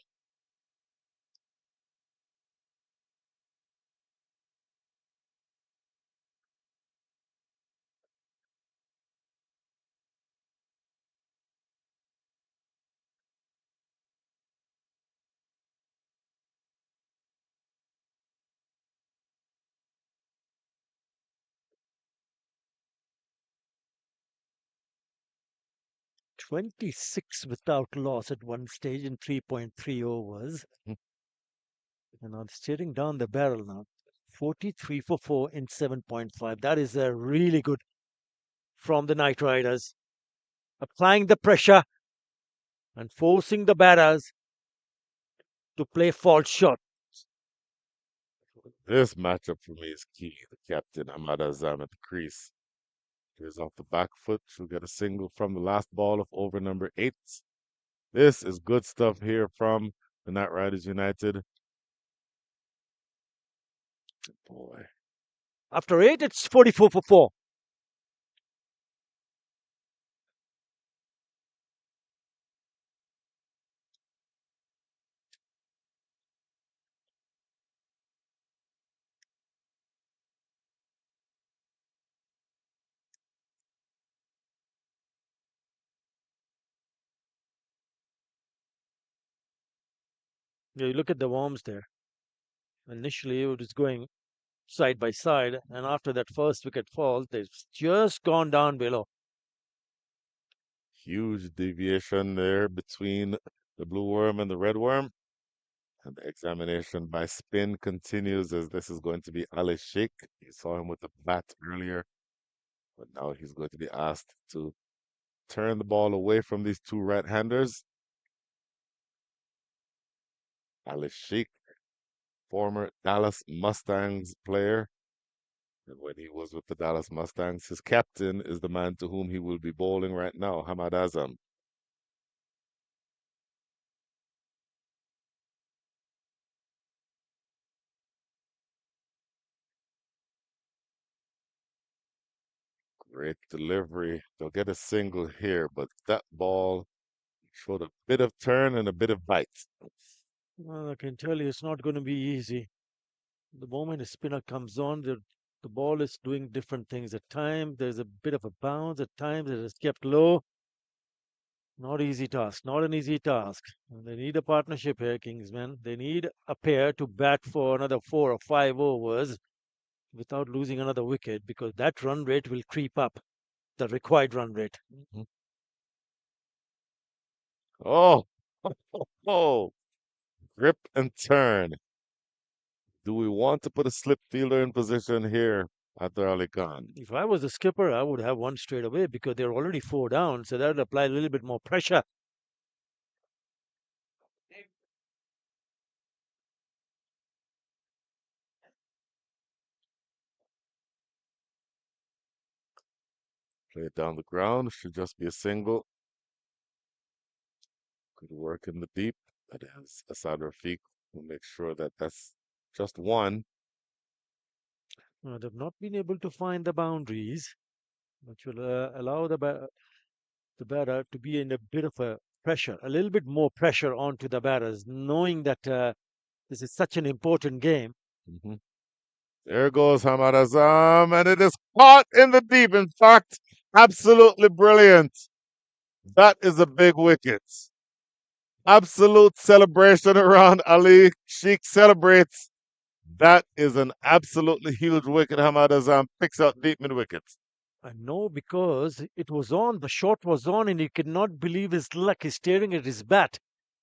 D: 26 without loss at one stage in 3.3 overs.
A: Hmm.
D: And now staring down the barrel now. 43 for 4 in 7.5. That is really good from the Knight Riders. Applying the pressure and forcing the batters to play false shot.
A: This matchup for me is key. The captain, Ahmad Azam, at the crease. Here's off the back foot. She'll get a single from the last ball of over number 8. This is good stuff here from the Knight Riders United. Boy.
D: After 8, it's 44 for 4. Yeah, you look at the worms there. Initially, it was going side by side, and after that first wicket falls, they've just gone down below.
A: Huge deviation there between the blue worm and the red worm. And the examination by spin continues as this is going to be Ali Sheikh. You saw him with the bat earlier, but now he's going to be asked to turn the ball away from these two right-handers. Ali Sheikh, former Dallas Mustangs player. And when he was with the Dallas Mustangs, his captain is the man to whom he will be bowling right now, Hamad Azam. Great delivery. They'll get a single here, but that ball showed a bit of turn and a bit of bite.
D: Well, I can tell you it's not going to be easy. The moment a spinner comes on, the ball is doing different things. At times, there's a bit of a bounce. At times, it is kept low. Not easy task. Not an easy task. And they need a partnership here, Kingsman. They need a pair to bat for another 4 or 5 overs without losing another wicket because that run rate will creep up, the required run rate.
A: Mhm. Oh, oh, grip and turn. Do we want to put a slip fielder in position here at Ali Khan?
D: If I was the skipper, I would have one straight away because they're already 4 down, so that would apply a little bit more pressure.
A: Play it down the ground. Should just be a single. Good work in the deep. That is Asad Rafiq. We'll make sure that that's just one.
D: They've not been able to find the boundaries, which will allow the batter to be in a bit of a pressure, a little bit more pressure onto the batters, knowing that this is such an important game.
A: hmm There goes Hamad Azam, and it is caught in the deep. In fact, absolutely brilliant. That is a big wicket. Absolute celebration around Ali. Sheikh celebrates. That is an absolutely huge wicket. Hamad Azam picks out deep mid wickets.
D: I know because it was on, the shot was on, and he could not believe his luck. He's staring at his bat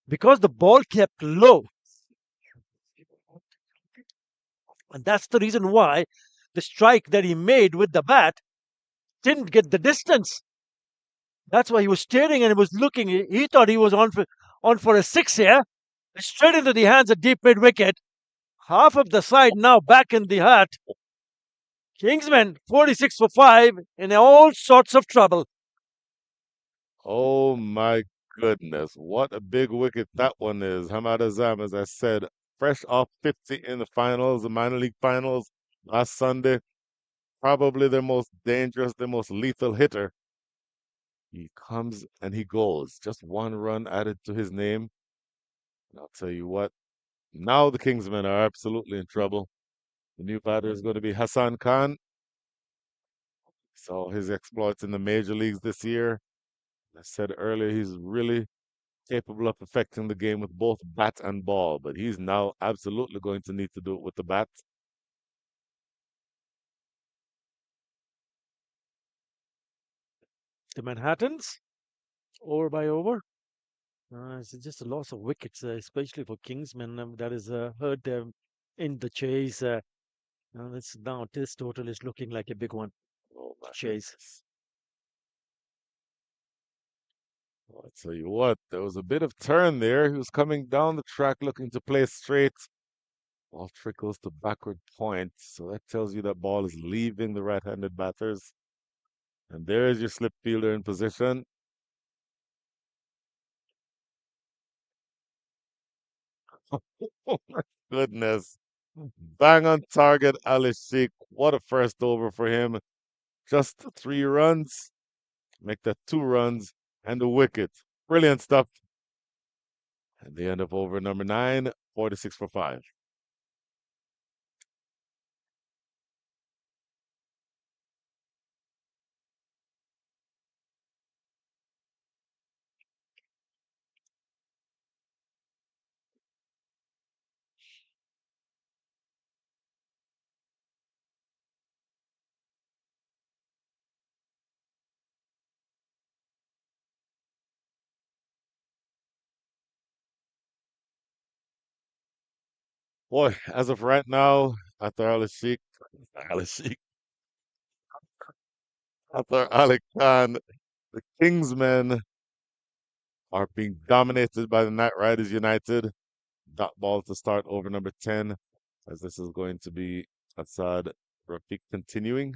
D: because the ball kept low. And that's the reason why the strike that he made with the bat didn't get the distance. That's why he was staring and he was looking. He thought he was on for a six here, straight into the hands of deep mid wicket. Half of the side now back in the hut. Kingsman 46 for 5 in all sorts of trouble.
A: Oh my goodness. What a big wicket that one is. Hamad Azam, as I said, fresh off 50 in the finals, the minor league finals last Sunday. Probably their most dangerous, their most lethal hitter. He comes and he goes. Just one run added to his name. And I'll tell you what, now the Kingsmen are absolutely in trouble. The new batter is going to be Hassan Khan. Saw his exploits in the major leagues this year. I said earlier, he's really capable of affecting the game with both bat and ball, but he's now absolutely going to need to do it with the bat.
D: The Manhattans, over by over. It's just a loss of wickets, especially for Kingsman. That has hurt them in the chase. Now this total is looking like a big one.
A: Oh my
D: Chase.
A: goodness. Well, I tell you what, there was a bit of turn there. He was coming down the track looking to play straight. Ball trickles to backward point. So that tells you that ball is leaving the right-handed batters. And there's your slip fielder in position. Oh my goodness. Bang on target, Ali Sheikh. What a first over for him. Just 3 runs. Make that 2 runs and a wicket. Brilliant stuff. And the end of over number 9, 46 for 5. Boy, as of right now, after Ali Sheikh, after Ali Khan, the Kingsmen are being dominated by the Knight Riders United. Dot ball to start over number 10, as this is going to be Assad Rafiq continuing.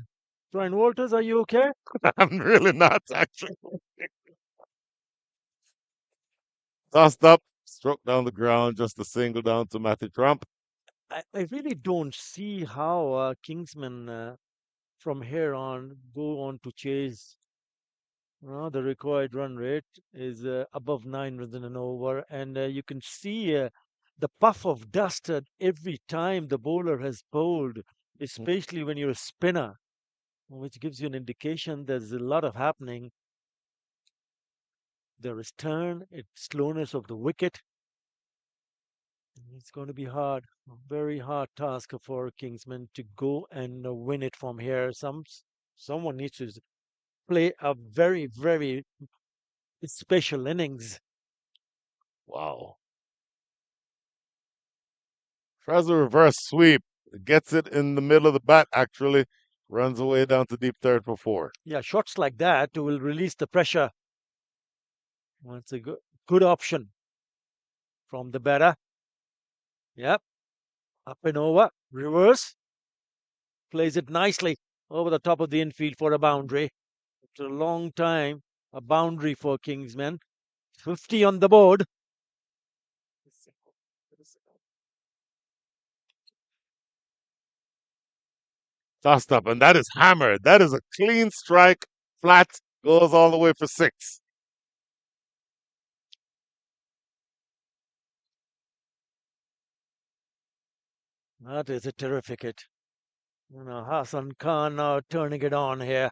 D: Brian Walters, are you okay?
A: I'm really not, actually. Tossed up, struck down the ground, just a single down to Matthew Trump.
D: I really don't see how Kingsman from here on go on to chase. The required run rate is above 9 runs in an over, and you can see the puff of dust at every time the bowler has bowled, especially when you're a spinner, which gives you an indication there's a lot of happening. There is turn, it's slowness of the wicket. It's going to be hard, a very hard task for Kingsman to go and win it from here. Someone needs to play a very, very special innings.
A: Wow. Tries a reverse sweep. Gets it in the middle of the bat, actually. Runs away down to deep third for four.
D: Yeah, shots like that will release the pressure. Well, it's a good option from the batter. Yep, up and over, reverse, plays it nicely over the top of the infield for a boundary. After a long time, a boundary for Kingsmen. 50 on the board.
A: Tossed up, and that is hammered. That is a clean strike. Flat goes all the way for six.
D: That is a terrific hit. Hassan Khan now turning it on here.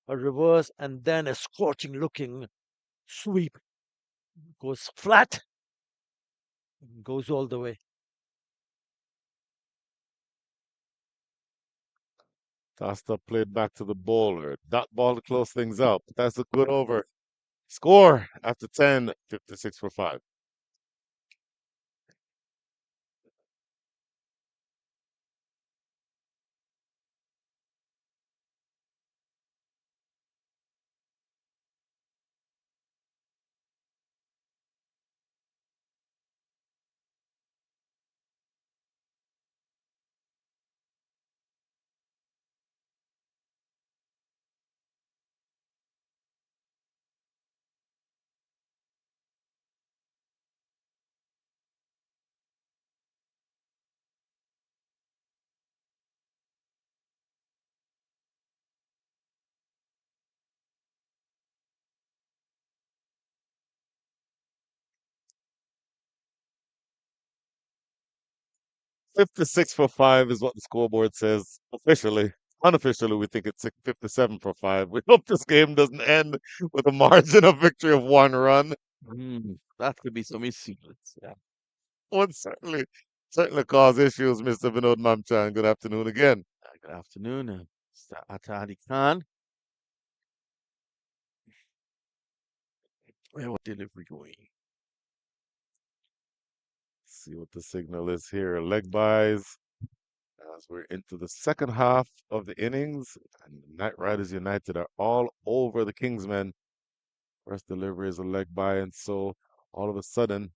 D: A reverse and then a scorching looking sweep. Goes flat. Goes all the way.
A: Tossed up, played back to the bowler. Dot ball to close things up. That's a good over. Score after 10, 56 for 5. Fifty-six for 5 is what the scoreboard says officially. Unofficially, we think it's 57 for 5. We hope this game doesn't end with a margin of victory of 1 run.
E: That could be some issues. Yeah.
A: Would certainly cause issues, Mr. Vinod Mamchan. Good afternoon again.
E: Good afternoon, Mr. Atadi Khan. Where was delivery going?
A: See what the signal is here. Leg buys as we're into the second half of the innings, and the Knight Riders United are all over the Kingsmen. First delivery is a leg by, and so all of a sudden,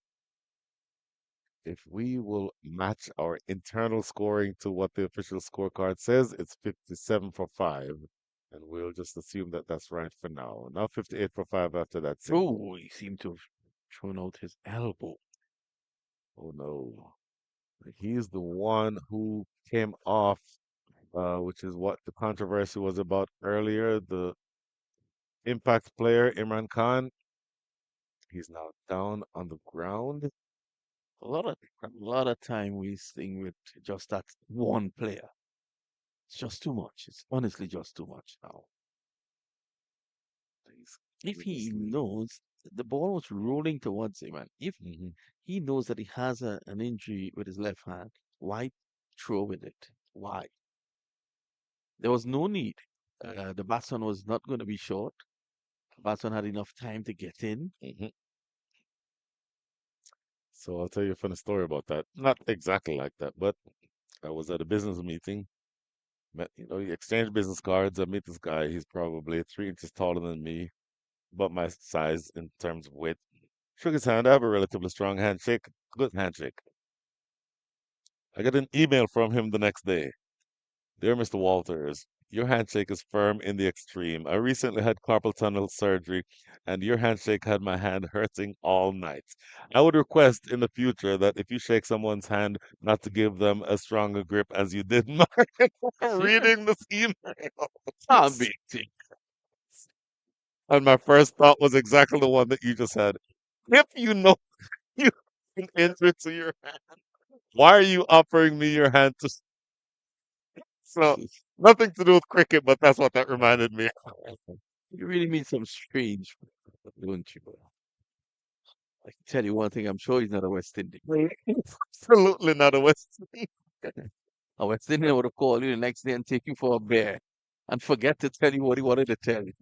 A: if we will match our internal scoring to what the official scorecard says, it's 57 for 5. And we'll just assume that that's right for now. Now 58 for 5 after that signal.
E: Oh, he seemed to have thrown out his elbow.
A: Oh no. He's the one who came off, which is what the controversy was about earlier. The Impact player, Imran Khan, he's now down on the ground.
E: A lot of time wasting with just that one player. It's just too much. It's honestly just too much now.
A: He's
E: If he
A: completely asleep.
E: knows the ball was rolling towards him, and if
A: Mhm.
E: he knows that he has an injury with his left hand, why throw with it? Why? There was no need. The batsman was not going to be short. The batsman had enough time to get in.
A: Mhm. So I'll tell you a funny story about that. Not exactly like that, but I was at a business meeting. You exchange business cards. I meet this guy. He's probably 3 inches taller than me, about my size in terms of weight. Shook his hand. I have a relatively strong handshake. Good handshake. I got an email from him the next day. Dear Mr. Walters, your handshake is firm in the extreme. I recently had carpal tunnel surgery, and your handshake had my hand hurting all night. I would request in the future that if you shake someone's hand, not to give them as strong a grip as you did mine.
E: Serious?
A: Reading this email.
E: Can't be.
A: And my first thought was exactly the one that you just had. If you know you can injury to your hand, why are you offering me your hand to? So nothing to do with cricket, but that's what that reminded me.
E: You really mean some strange, don't you? I can tell you one thing, I'm sure he's not a West Indian.
A: Absolutely not a West.
E: A West Indian would have called you the next day and take you for a bear and forget to tell you what he wanted to tell you.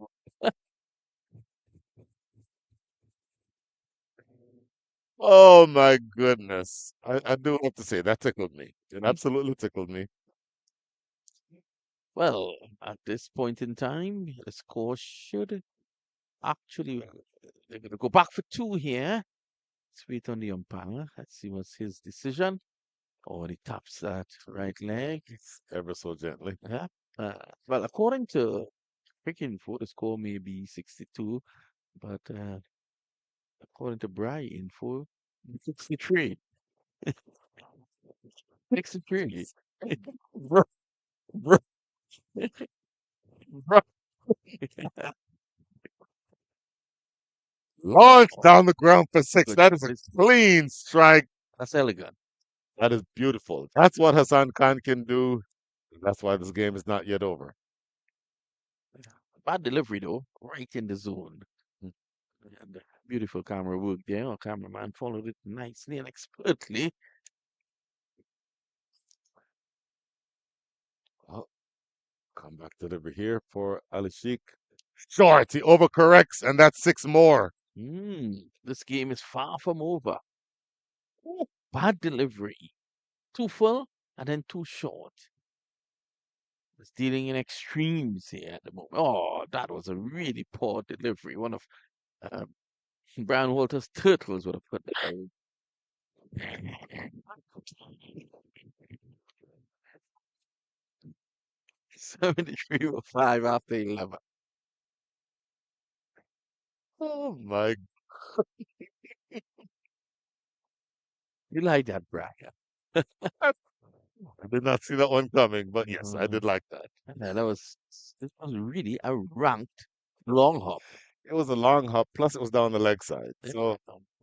A: Oh my goodness. I do have to say that tickled me. It absolutely tickled me.
E: Well, at this point in time, the score should actually, they're going to go back for two here. Let's wait on the umpire. Let's see what's his decision. Oh, and he taps that right leg.
A: Ever so gently.
E: Yeah. Well, according to Cricket Info, the score may be 62, but according to Brian Info, 63. 63.
A: Bro, bro, bro. Launch down the ground for six.
E: Good.
A: That is a clean strike.
E: That's elegant.
A: That is beautiful. That's what Hassan Khan can do. That's why this game is not yet over.
E: Bad delivery, though, right in the zone.
A: Hmm.
E: And beautiful camera work there. Our cameraman followed it nicely and expertly.
A: Oh, come back delivery here for Ali Sheikh. Short. He overcorrects, and that's six more.
E: This game is far from over. Ooh, bad delivery. Too full and then too short. It's dealing in extremes here at the moment. Oh, that was a really poor delivery. One of um, Brian Walter's turtles would have put that. 73 or 5 after 11.
A: Oh my!
E: You like that, Brian?
A: I did not see that one coming, but yes, I
E: Uh,
A: did like that.
E: yeah, this was really a ranked long hop.
A: It was a long hop, plus it was down the leg side.
E: Yeah,
A: So,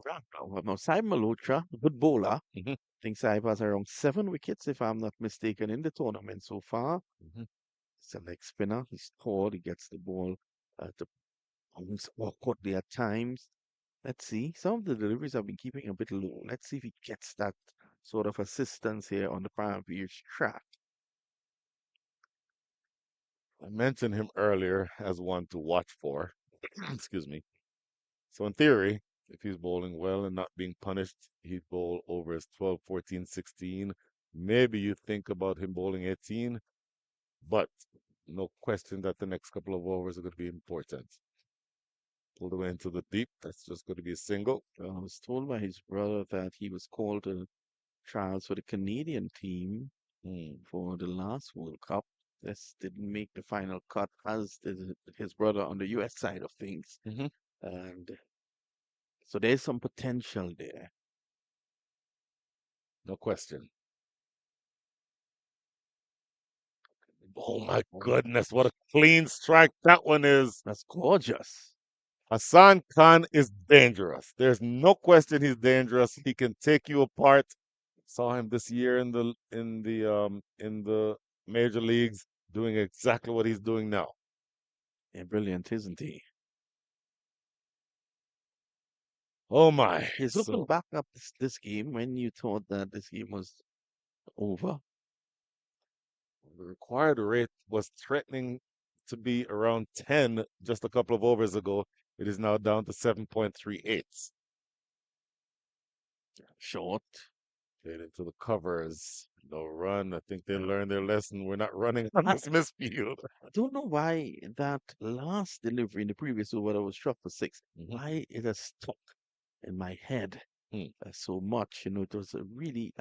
E: ranked long hop. Now, Simon Malhotra, a good bowler.
A: mhm,
E: I think Saib has around 7 wickets, if I'm not mistaken, in the tournament so far.
A: mhm.
E: He's a leg spinner. He's tall. He gets the ball to bounce awkwardly at times. Let's see. Some of the deliveries have been keeping a bit low. Let's see if he gets that sort of assistance here on the Paramveer's track.
A: I mentioned him earlier as one to watch for. Excuse me. So in theory, if he's bowling well and not being punished, he'd bowl over his 12, 14, 16. Maybe you think about him bowling 18, but no question that the next couple of overs are going to be important. Pulled away into the deep. That's just going to be a single.
E: I was told by his brother that he was called to trials for the Canadian team
A: Hmm.
E: for the last World Cup. This didn't make the final cut as did his brother on the US side of things.
A: Hmm.
E: And so there's some potential there.
A: No question. Oh my goodness, what a clean strike that one is.
E: That's gorgeous.
A: Hassan Khan is dangerous. There's no question he's dangerous. He can take you apart. Saw him this year in the major leagues doing exactly what he's doing now.
E: Yeah, brilliant, isn't he?
A: Oh my.
E: He's looking
A: So
E: back up this game when you thought that this game was over.
A: the required rate was threatening to be around 10 just a couple of overs ago. It is now down to 7.38.
E: Short.
A: Get into the covers. No run. I think they learned their lesson. We're not running on this misfield.
E: I don't know why that last delivery in the previous over that was struck for 6,
A: Mhm.
E: why it has stuck in my head
A: Hmm.
E: so much. You know, it was a really,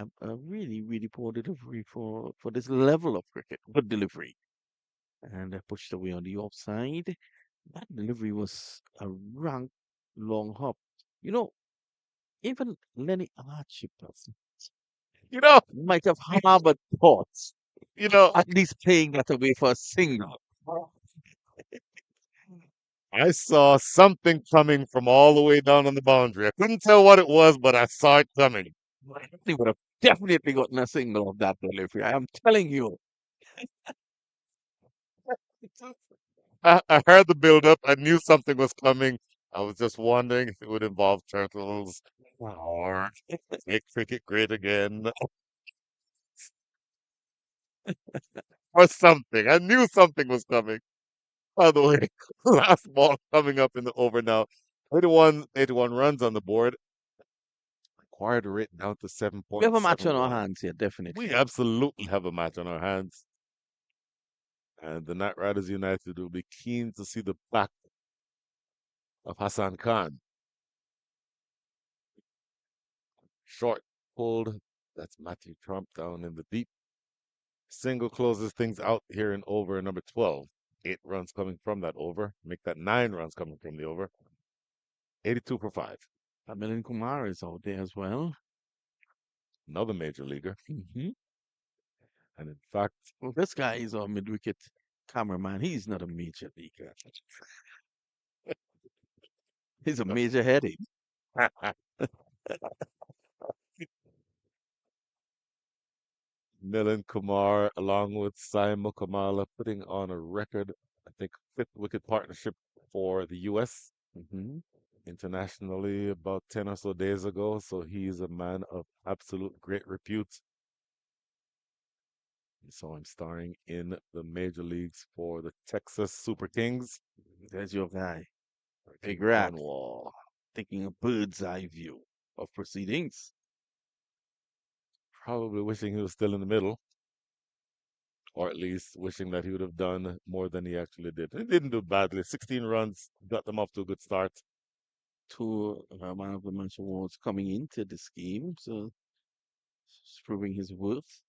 E: really poor delivery for this level of cricket. Good delivery. and pushed away on the offside. That delivery was a rank long hop. You know, even Lenny Archibald
A: You know,
E: might have harbored thoughts,
A: you know,
E: at least playing that away for a single.
A: I saw something coming from all the way down on the boundary. I couldn't tell what it was, but I saw it coming.
E: He would have definitely gotten a single of that delivery. I am telling you.
A: I heard the build up. I knew something was coming. I was just wondering if it would involve turtles or make cricket great again or something. I knew something was coming. By the way, last ball coming up in the over now. 81 runs on the board. Required rate down to
E: We have a match on our
A: 7.71.
E: hands here,
A: We
E: definitely.
A: absolutely have a match on our hands. And the Knight Riders United will be keen to see the back of Hassan Khan. Short pulled. That's Matthew Trump down in the deep. Single closes things out here in over number 12. 8 runs coming from that over. Make that 9 runs coming from the over. 82 for 5.
E: Milind Kumar is out there as well.
A: Another major leaguer.
E: Hmm.
A: And in fact,
E: Well, this guy is our mid-wicket cameraman. He's not a major leaguer. He's a major headache.
A: Milind Kumar, along with Sai Mukamala, putting on a record, I think, fifth wicket partnership for the U.S.
E: Hmm.
A: internationally about 10 or so days ago. So he's a man of absolute great repute. You saw him starring in the major leagues for the Texas Super Kings.
E: There's your guy,
A: Tim
E: Big Rat,
A: Cornwall.
E: taking a bird's eye view of proceedings.
A: Probably wishing he was still in the middle, or at least wishing that he would have done more than he actually did. He didn't do badly. 16 runs, got them off to a good start.
E: Two man of the match awards coming into this game, so it's proving his worth.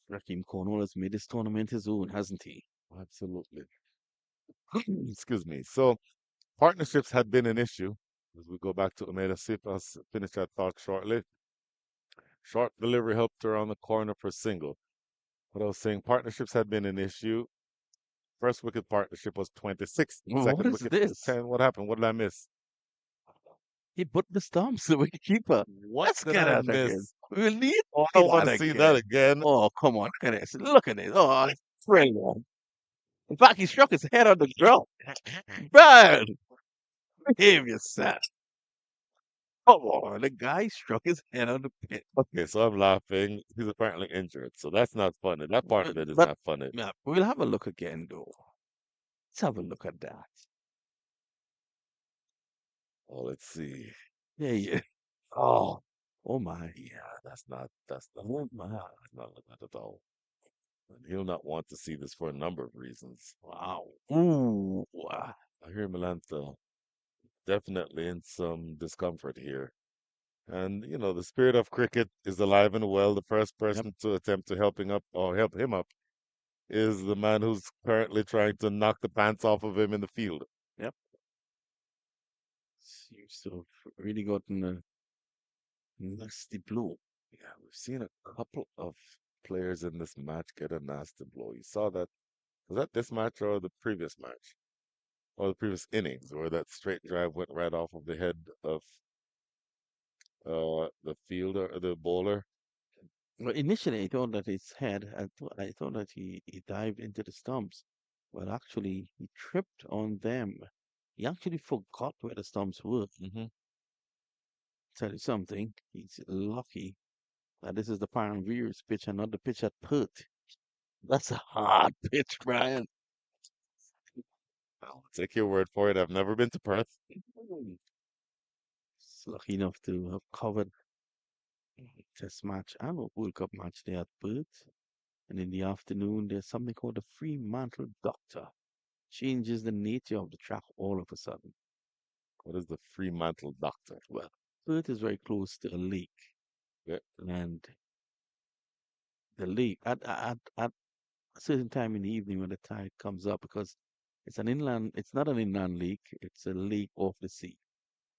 E: Raheem Cornwall has made this tournament his own, hasn't he?
A: Absolutely. Excuse me. So partnerships had been an issue. As we go back to Umeda Sipas, finish that talk shortly. Short delivery helped her on the corner for single. What I was saying, partnerships had been an issue. First wicket partnership was 26.
E: What
A: Second
E: is
A: wicket was
E: this?
A: 10. What happened? What did I miss?
E: He put the stumps, the wicketkeeper.
A: What
E: Let's
A: did
E: get
A: I
E: that
A: miss?
E: again. We'll need
A: Oh, I don't want
E: that
A: to see that
E: again.
A: again.
E: Oh, come on. Look at this. Look at this. Oh, it's brilliant. In fact, he struck his head on the ground. Bad. Behave yourself. Come on. The guy struck his head on the pin.
A: Okay, so I'm laughing. He's apparently injured, so that's not funny. That part of it is
E: But
A: not funny.
E: yeah, we'll have a look again, though. Let's have a look at that.
A: Oh, let's see.
E: Yeah, yeah. Oh, oh my.
A: Yeah, oh my, that's not that at all. And he'll not want to see this for a number of reasons.
E: Wow. Ooh.
A: I hear Milanta definitely in some discomfort here. And the spirit of cricket is alive and well. The first
E: Yep.
A: person to attempt to help him up is the man who's currently trying to knock the pants off of him in the field.
E: Yep. Seems to have really gotten a nasty blow.
A: Yeah, we've seen a couple of players in this match get a nasty blow. You saw that. Was that this match or the previous match? Or the previous innings where that straight drive went right off of the head of the fielder, the bowler?
E: Well, initially, I thought that his head, I thought that he dived into the stumps. Well, actually, he tripped on them. He actually forgot where the stumps were.
A: Mm-hmm.
E: Tell you something, he's lucky that this is the Pioneers pitch and not the pitch at Perth. That's a hard pitch, Brian.
A: I'll take your word for it. I've never been to Perth.
E: He's lucky enough to have covered Test match and a World Cup match there at Perth. And in the afternoon, there's something called the Fremantle Doctor. Changes the nature of the track all of a sudden.
A: What is the Fremantle Doctor?
E: Well, Perth is very close to a lake,
A: Yeah.
E: and the lake at a certain time in the evening when the tide comes up because it's not an inland lake, it's a lake off the sea.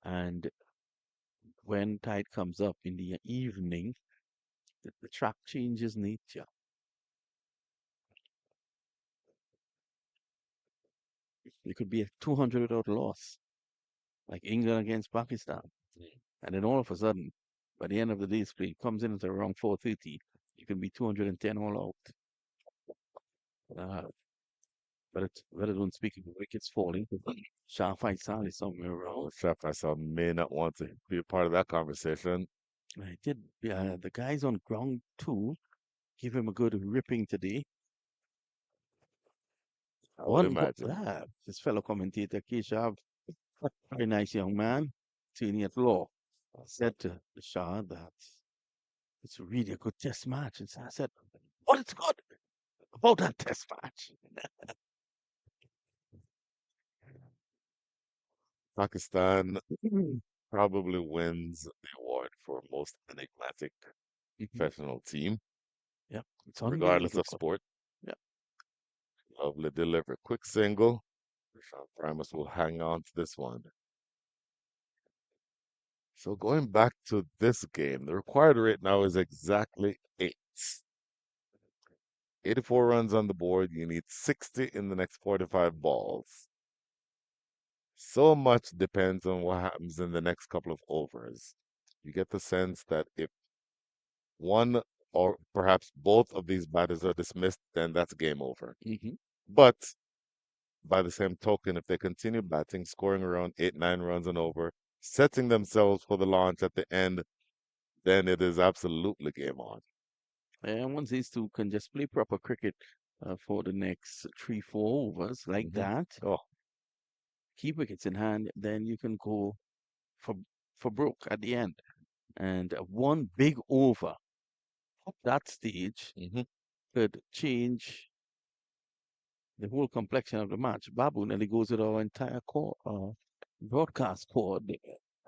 E: And when tide comes up in the evening, the track changes nature. It could be a 200 without loss, like England against Pakistan. And then all of a sudden, by the end of the day's play, it comes in at around 4:30. You can be 210 all out. Uh, but it's better than speaking of wickets falling. Shah Faisal is somewhere around.
A: Oh, Chef, I saw may not want to be a part of that conversation.
E: I did. The guys on ground two give him a good ripping today.
A: I would imagine.
E: His fellow commentator, Keshav, very nice young man, attorney at law, said to the Shah that it's really a good test match. And I said, what is good about that test match?
A: Pakistan probably wins the award for most enigmatic professional team,
E: Yep, it's
A: regardless
E: unbelievable.
A: of sport.
E: Yep.
A: Lovely deliver. Quick single. Rashawn Primus will hang on to this one. So going back to this game, the required rate now is exactly 8. 84 runs on the board. You need 60 in the next 45 balls. So much depends on what happens in the next couple of overs. You get the sense that if one or perhaps both of these batters are dismissed, then that's game over. But by the same token, if they continue batting, scoring around 8, 9 runs and over, setting themselves for the launch at the end, then it is absolutely game on.
E: And once these two can just play proper cricket for the next 3, 4 overs like that,
A: Oh,
E: keep wickets in hand, then you can go for for broke at the end. And one big over at that stage could change the whole complexion of the match. Babu nearly goes with our entire broadcast squad.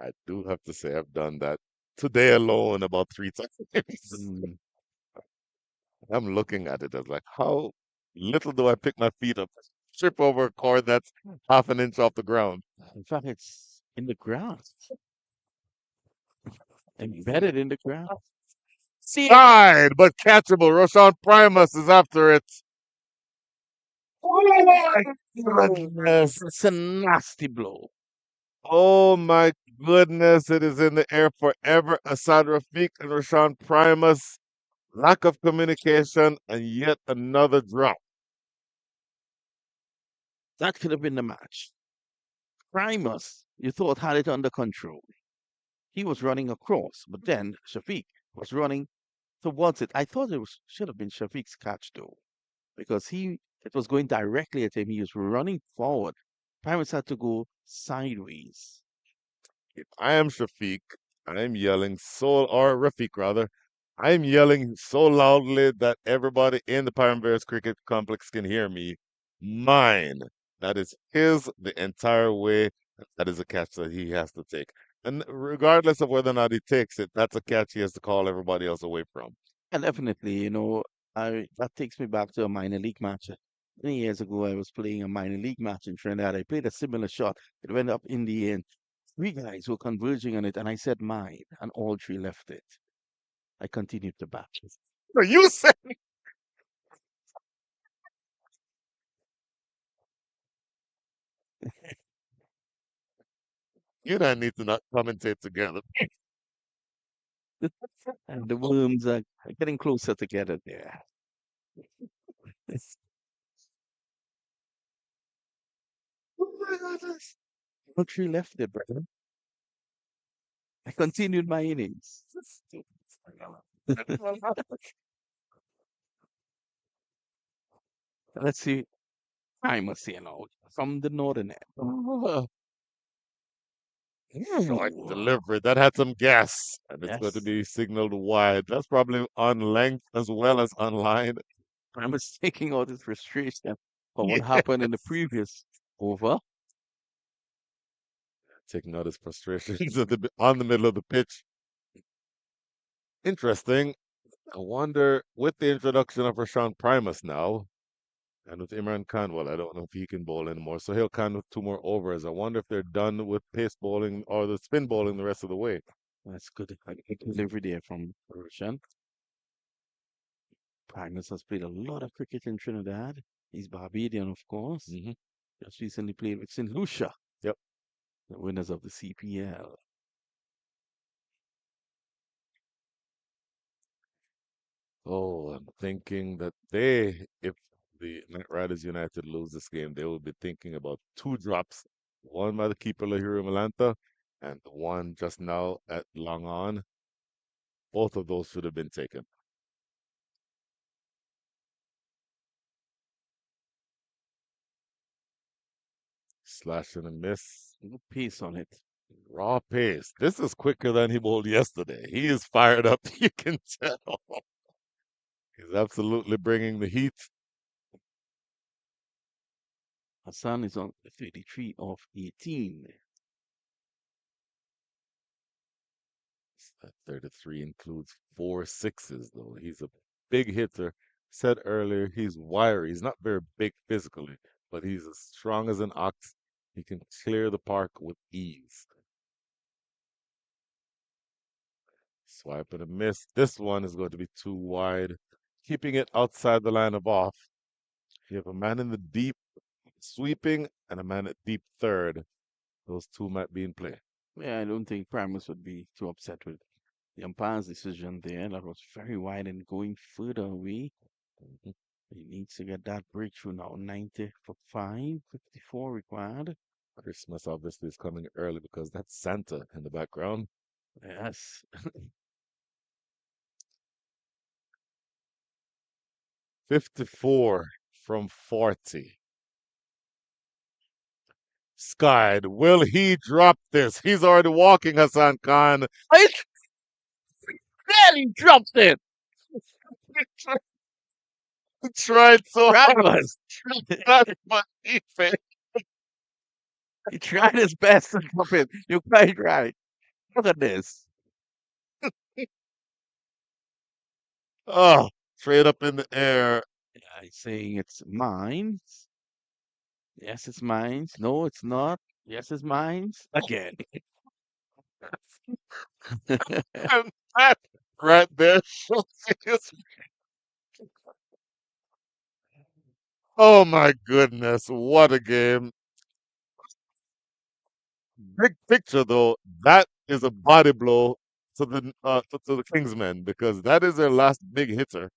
A: I do have to say I've done that today alone about 3 times.
E: Mm.
A: I'm looking at it as like, how little do I pick my feet up, trip over a cord that's half an inch off the ground.
E: In fact, it's in the grass, embedded in the grass.
A: Side, but catchable. Roshan Primus is after it. Oh my goodness.
E: It's a nasty blow.
A: Oh my goodness. It is in the air forever. Asad Rafiq and Roshan Primus. Lack of communication and yet another drop.
E: That could have been the match. Primus, you thought had it under control. He was running across, but then Shafiq was running towards it. I thought it should have been Shafiq's catch though, because it was going directly at him. He was running forward. Primus had to go sideways.
A: If I am Shafiq, I'm yelling or Rafiq rather, I'm yelling so loudly that everybody in the Pyram Bears cricket complex can hear me. Mine. That is his the entire way. That is a catch that he has to take. And regardless of whether or not he takes it, that's a catch he has to call everybody else away from.
E: And definitely, that takes me back to a minor league match. Many years ago, I was playing a minor league match in Trinidad. I played a similar shot. It went up in the end. 3 guys were converging on it, and I said mine, and all 3 left it. I continued to bat.
A: So you said you and I need to not commentate together.
E: And the worms are getting closer together there. Oh my goodness. All 3 left it, brother. I continued my innings. Let's see. I must say, from the northern end. Oh,
A: Short delivery. That had some gas. And it's going to
E: yes.
A: be signaled wide. That's probably on length as well as on line.
E: I was taking all this frustration for what
A: Yeah.
E: happened in the previous over.
A: Taking out his frustrations on the middle of the pitch. Interesting. I wonder, with the introduction of Rashawn Primus now, and with Imran Khan, well, I don't know if he can bowl anymore, so he'll Khan with two more overs. I wonder if they're done with pace bowling or the spin bowling the rest of the way.
E: That's good. A good delivery there from Roshan. Primus has played a lot of cricket in Trinidad. He's Barbadian, of course.
A: Hmm.
E: Just recently played with St. Lucia,
A: Yep.
E: the winners of the CPL.
A: Oh, I'm thinking that they, if the Knight Riders United lose this game, they will be thinking about two drops, one by the keeper Lahiri Malanta, and the one just now at long on. Both of those should have been taken. Slash and a miss.
E: Good pace on it.
A: Raw pace. This is quicker than he bowled yesterday. He is fired up. You can tell. He's absolutely bringing the heat.
E: Hassan is on 33 of 18.
A: That 33 includes four sixes, though. He's a big hitter. Said earlier, he's wiry. He's not very big physically, but he's as strong as an ox. He can clear the park with ease. Swipe and a miss. This one is going to be too wide, keeping it outside the line of off. You have a man in the deep sweeping and a man at deep third. Those two might be in play.
E: Yeah, I don't think Primus would be too upset with the umpire's decision there. That was very wide and going further away.
A: Mhm.
E: He needs to get that breakthrough now. 90 for 5, 54 required.
A: Christmas obviously is coming early because that's Santa in the background.
E: Yes.
A: 54 from 40. Skied. Will he drop this? He's already walking, Hassan Khan.
E: I barely dropped it.
A: He tried so hard,
E: Primus.
A: but he failed.
E: He tried his best to drop it. You're quite right. Look at this.
A: Oh, straight up in the air.
E: Yeah, he's saying it's mine. Yes, it's mine. No, it's not. Yes, it's mine. Again.
A: And that right there shows his. Oh my goodness, what a game. Big picture though, that is a body blow to the Kingsmen because that is their last big hitter.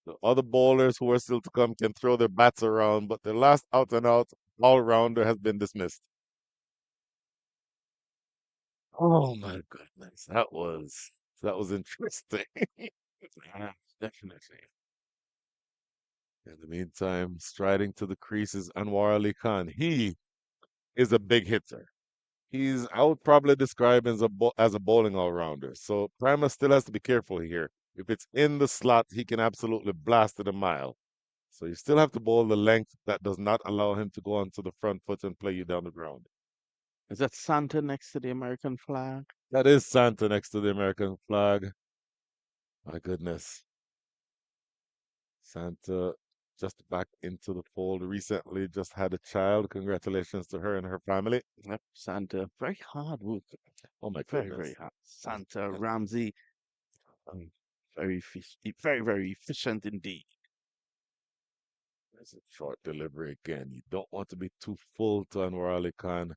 A: The other bowlers who are still to come can throw their bats around, but their last out and out all rounder has been dismissed. Oh my goodness, that was interesting.
E: Yeah, definitely.
A: In the meantime, striding to the crease is Anwar Ali Khan. He is a big hitter. I would probably describe him as a bowling all-rounder. So Primus still has to be careful here. If it's in the slot, he can absolutely blast it a mile. So you still have to bowl the length that does not allow him to go onto the front foot and play you down the ground.
E: Is that Santa next to the American flag?
A: That is Santa next to the American flag. My goodness. Santa just back into the fold recently, just had a child. Congratulations to her and her family.
E: Yep, Santa. Very hard work.
A: Oh my
E: Very,
A: goodness.
E: very hard. Santa Ramsey. Um, very, very efficient indeed.
A: There's a short delivery again. You don't want to be too full to Anwar Ali Khan.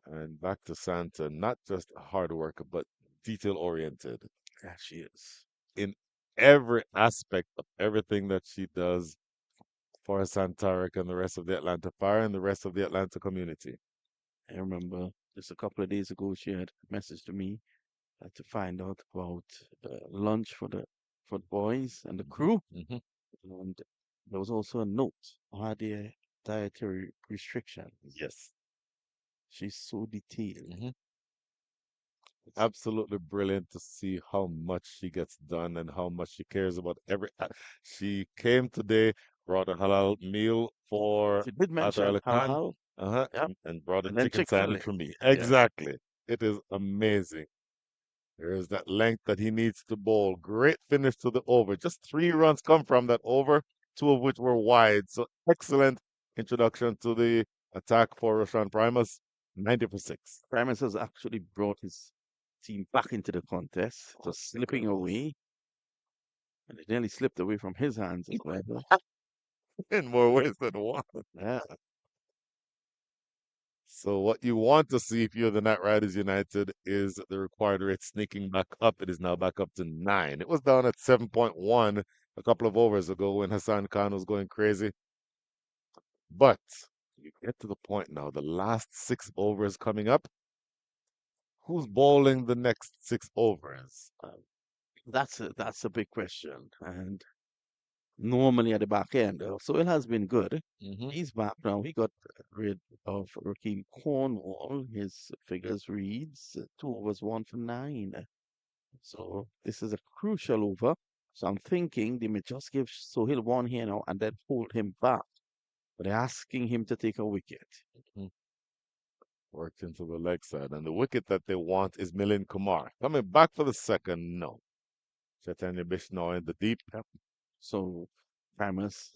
A: And back to Santa, not just a hard worker, but detail oriented
E: Yeah, she is.
A: in every aspect of everything that she does for Santarik and the rest of the Atlanta Fire and the rest of the Atlanta community.
E: I remember just a couple of days ago she had messaged me to find out about lunch for the boys and the crew,
A: Hmm.
E: and there was also a note on their dietary restrictions.
A: Yes.
E: She's so detailed.
A: Hmm. Absolutely brilliant to see how much she gets done and how much she cares about She came today, brought a halal meal for
E: She did
A: Atar
E: mention
A: Ali Khan,
E: halal,
A: uh-huh,
E: yep,
A: and brought a
E: and then
A: chicken
E: Chick-fil-A.
A: sandwich for me.
E: Yes.
A: Exactly. It is amazing. There's that length that he needs to bowl. Great finish to the over. Just 3 runs come from that over, two of which were wide. So excellent introduction to the attack for Roshan Primus. 90 for 6.
E: Primus has actually brought his team back into the contest, just slipping away. And it nearly slipped away from his hands as well.
A: In more ways than one.
E: Yeah.
A: So what you want to see if you're the Knight Riders United is the required rate sneaking back up. It is now back up to 9. It was down at 7.1 a couple of overs ago when Hassan Khan was going crazy. But you get to the point now, the last 6 overs coming up. Who's bowling the next 6 overs?
E: That's a big question. And normally at the back end, so it has been good.
A: Mm-hmm.
E: He's back now. He got rid of Raheem Cornwall. His figures reads 2 overs, 1 for 9. So this is a crucial over. So I'm thinking they may just give Sohail one here now and then hold him back. But they're asking him to take a wicket.
A: Worked into the leg side. And the wicket that they want is Milind Kumar. Coming back for the second, no. Chaitanya Bishnoi in the deep.
E: So Primus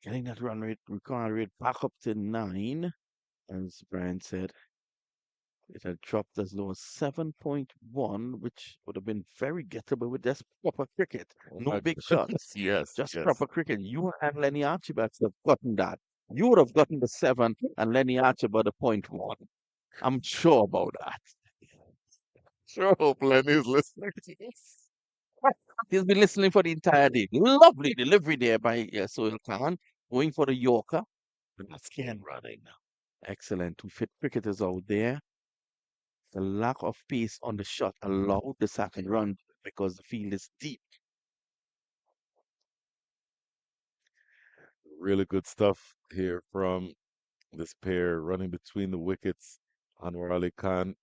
E: getting that run rate, required rate back up to 9. As Brian said, it had dropped as low as 7.1, which would have been very gettable with just proper cricket.
A: Oh
E: No
A: my
E: big
A: goodness.
E: shots,
A: Yes,
E: just
A: yes.
E: proper cricket. You and Lenny Archibald have gotten that. You would have gotten the 7 and Lenny Archibald the .1. I'm sure about that.
A: Sure hope Lenny's listening to this.
E: He's been listening for the entire day. Lovely delivery there by Sohail Khan, going for the Yorker. That's Ken running now. Excellent. 2 fit cricketers out there. The lack of pace on the shot allowed the second run because the field is deep.
A: Really good stuff here from this pair running between the wickets. Anwar Ali Khan,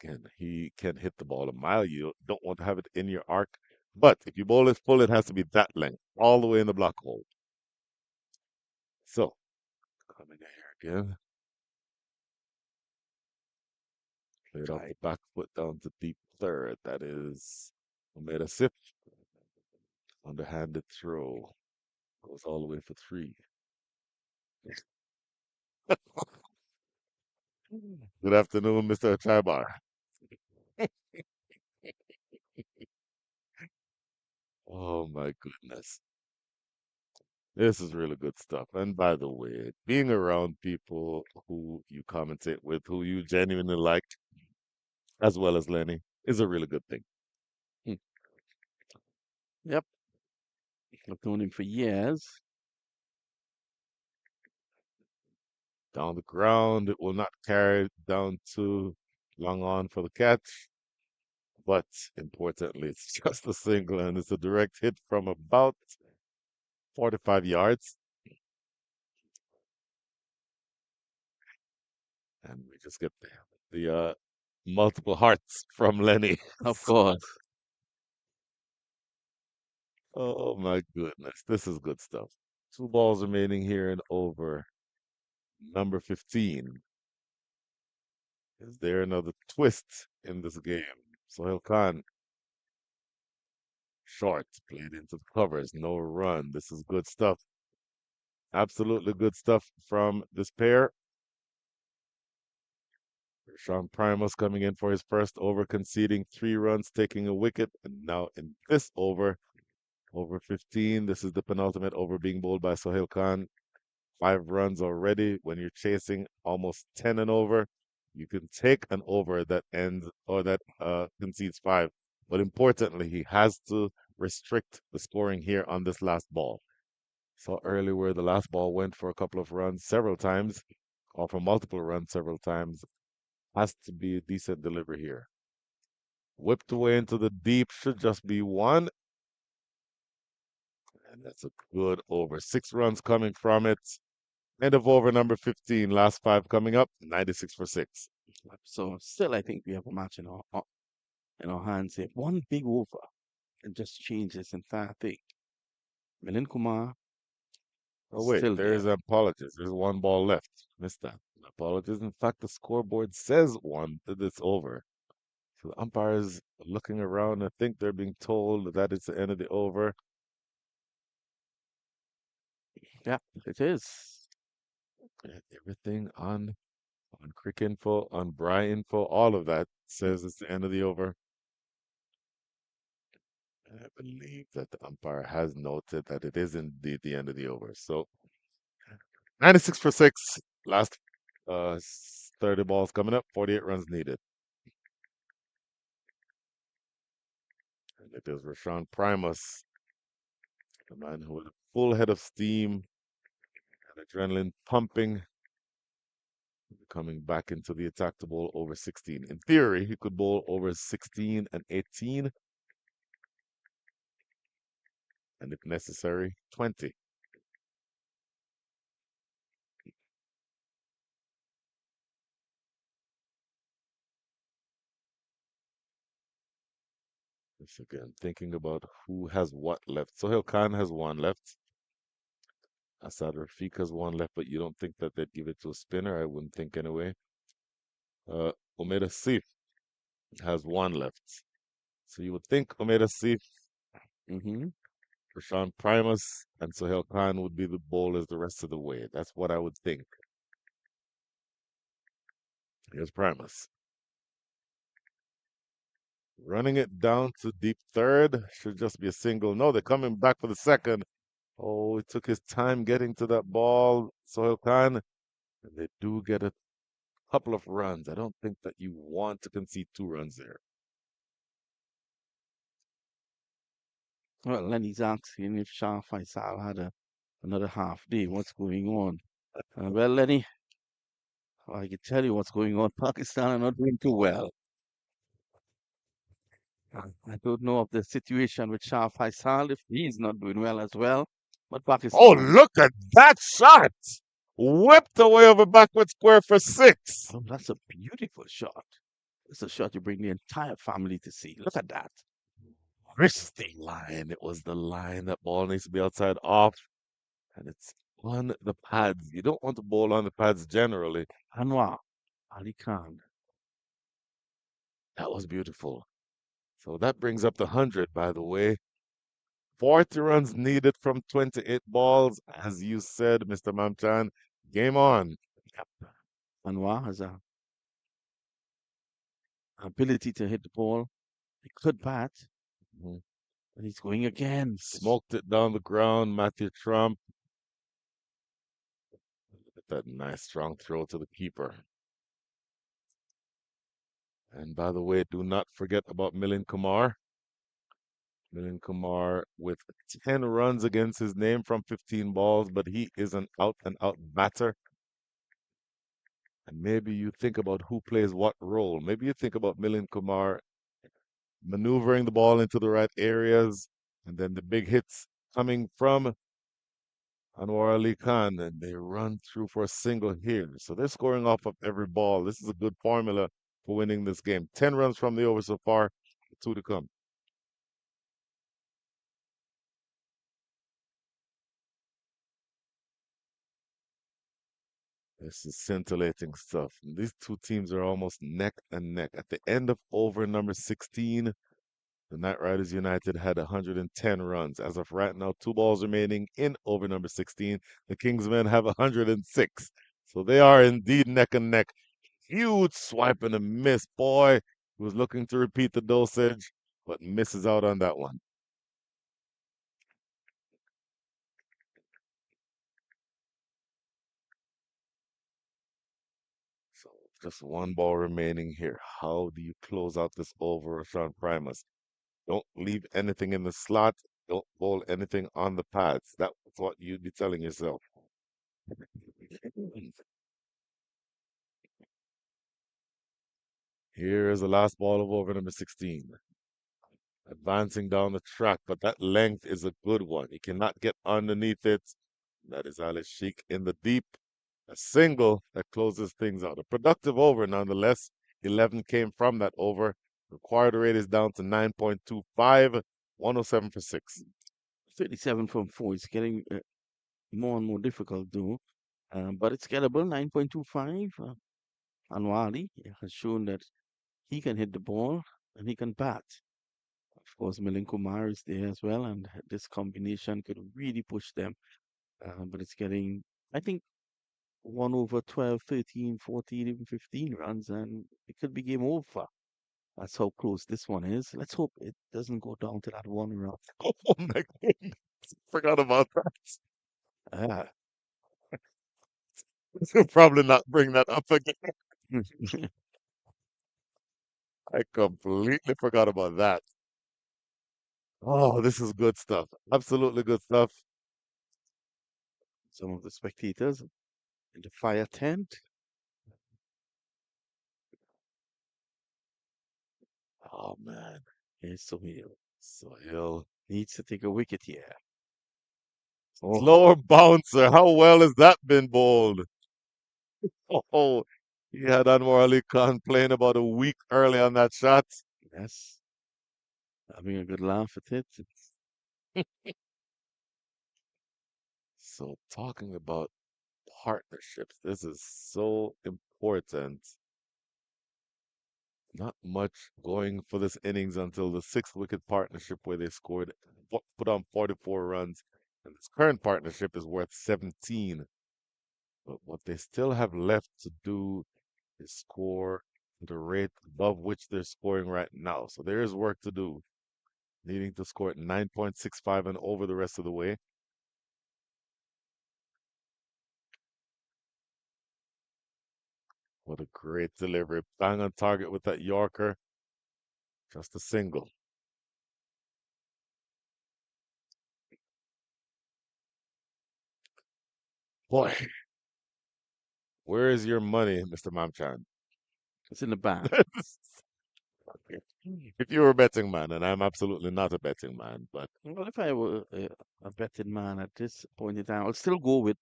A: again, he can hit the ball a mile. You don't want to have it in your arc. But if you bowl it full, it has to be that length, all the way in the block hole. So, coming here again. Played off the back foot down to deep third. That is made a sip. Underhanded throw. Goes all the way for 3. Good afternoon, Mr. Chabar. Oh my goodness. This is really good stuff. And by the way, being around people who you commentate with, who you genuinely like, as well as Lenny, is a really good thing.
E: Yep. I've known him for years.
A: Down the ground, it will not carry down too long on for the catch. But importantly, it's just a single and it's a direct hit from about 45 yards. And we just get the multiple hearts from Lenny.
E: Of course.
A: Oh my goodness, this is good stuff. 2 balls remaining here and over. Number 15. Is there another twist in this game? Sohail Khan, short, played into the covers, no run. This is good stuff. Absolutely good stuff from this pair. Sean Primus coming in for his first over, conceding 3 runs, taking a wicket. And now in this over 15, this is the penultimate over being bowled by Sohail Khan. 5 runs already. When you're chasing almost 10 and over, you can take an over that ends or that concedes 5. But importantly, he has to restrict the scoring here on this last ball. Saw earlier where the last ball went for a couple of runs several times, or for multiple runs several times. Has to be a decent delivery here. Whipped away into the deep, should just be 1. And that's a good over. 6 runs coming from it. End of over number 15. Last 5 coming up. 96 for 6.
E: So still, I think we have a match in our hands here. One big over can just change this entire thing. Milind Kumar
A: Oh, wait,
E: still
A: there's
E: there.
A: apologies. There's 1 ball left. Missed that. Apologies. In fact, the scoreboard says 1 to this over. So the umpires looking around. I think they're being told that it's the end of the over.
E: Yeah, it is.
A: And everything on Crick Info, on Bry Info, all of that says it's the end of the over. And I believe that the umpire has noted that it is indeed the end of the over. So 96 for 6. Last 30 balls coming up, 48 runs needed. And it is Rashawn Primus, the man who had a full head of steam and adrenaline pumping, coming back into the attack to bowl over 16. In theory, he could bowl over 16 and 18, and if necessary, 20. This again, thinking about who has what left. Sohail Khan has one left. Asad Rafiq has one left, but you don't think that they'd give it to a spinner? I wouldn't think anyway. Omeda Sif has one left. So you would think Omeda Sif,
E: Mm-hmm.
A: Rashawn Primus, and Sohail Khan would be the bowlers the rest of the way. That's what I would think. Here's Primus. Running it down to deep third. Should just be a single. No, they're coming back for the second. Oh, it took his time getting to that ball, Sohail Khan. And they do get a couple of runs. I don't think that you want to concede 2 runs there.
E: Well, Lenny's asking if Shah Faisal had another half day. What's going on? Well, Lenny, I can tell you what's going on. Pakistan are not doing too well. I don't know of the situation with Shah Faisal if he's not doing well as well. But
A: Oh,
E: Pakistan,
A: look at that shot! Whipped away over backward square for 6.
E: oh, that's a beautiful shot. It's a shot you bring the entire family to see. Look at that.
A: Crispy line. It was the line. That ball needs to be outside off, and it's on the pads. You don't want to bowl on the pads generally.
E: Anwar Ali Khan.
A: That was beautiful. So that brings up the 100, by the way. 40 runs needed from 28 balls. As you said, Mr. Mamchan, game on.
E: Yep. Anwar has a ability to hit the ball. He could bat,
A: Mhm.
E: and he's going again.
A: Smoked it down the ground. Matthew Trump. Look at that nice strong throw to the keeper. And by the way, do not forget about Milind Kumar. Milind Kumar with 10 runs against his name from 15 balls, but he is an out and out batter. And maybe you think about who plays what role. Maybe you think about Milind Kumar maneuvering the ball into the right areas, and then the big hits coming from Anwar Ali Khan, and they run through for a single here. So they're scoring off of every ball. This is a good formula for winning this game. 10 runs from the over so far, 2 to come. This is scintillating stuff. And these two teams are almost neck and neck. At the end of over number 16, the Knight Riders United had 110 runs. As of right now, 2 balls remaining in over number 16. The Kingsmen have 106. So they are indeed neck and neck. Huge swipe and a miss. Boy, he was looking to repeat the dosage, but misses out on that one. So just 1 ball remaining here. How do you close out this over, Sean Primus? Don't leave anything in the slot. Don't bowl anything on the pads. That's what you'd be telling yourself. Here is the last ball of over number 16. Advancing down the track, but that length is a good one. He cannot get underneath it. That is Ali Sheikh in the deep. A single that closes things out. A productive over nonetheless. 11 came from that over. Required rate is down to 9.25, 107 for 6.
E: 37 from 4. It's getting more and more difficult, though. But it's gettable. 9.25. Anwar Ali has shown that he can hit the ball. and he can bat. Of course, Milind Kumar is there as well, and this combination could really push them. But it's getting, I think, 1 over 12, 13, 14, even 15 runs, and it could be game over. That's how close this one is. Let's hope it doesn't go down to that 1 run.
A: Oh my goodness. Forgot about that.
E: Ah.
A: Probably not bring that up again. I completely forgot about that. Oh, this is good stuff. Absolutely good stuff.
E: Some of the spectators in the fire tent.
A: Oh man.
E: Here's Sohail.
A: Sohail.
E: Needs to take a wicket here. Oh,
A: Slower bouncer. How well has that been bowled? Oh, he had Anwar Ali Khan playing about a week early on that shot.
E: yes. Having a good laugh at it.
A: So talking about partnerships, this is so important. Not much going for this innings until the sixth wicket partnership where they scored, put on 44 runs. And this current partnership is worth 17. But what they still have left to do is score the rate above which they're scoring right now. So there is work to do, needing to score at 9.65 and over the rest of the way. What a great delivery. Bang on target with that Yorker. Just a single. Boy, where is your money, Mr. Mamchan?
E: It's in the back.
A: If you were a betting man, and I'm absolutely not a betting man, but
E: Well, if I were a betting man at this point in time, I'll still go with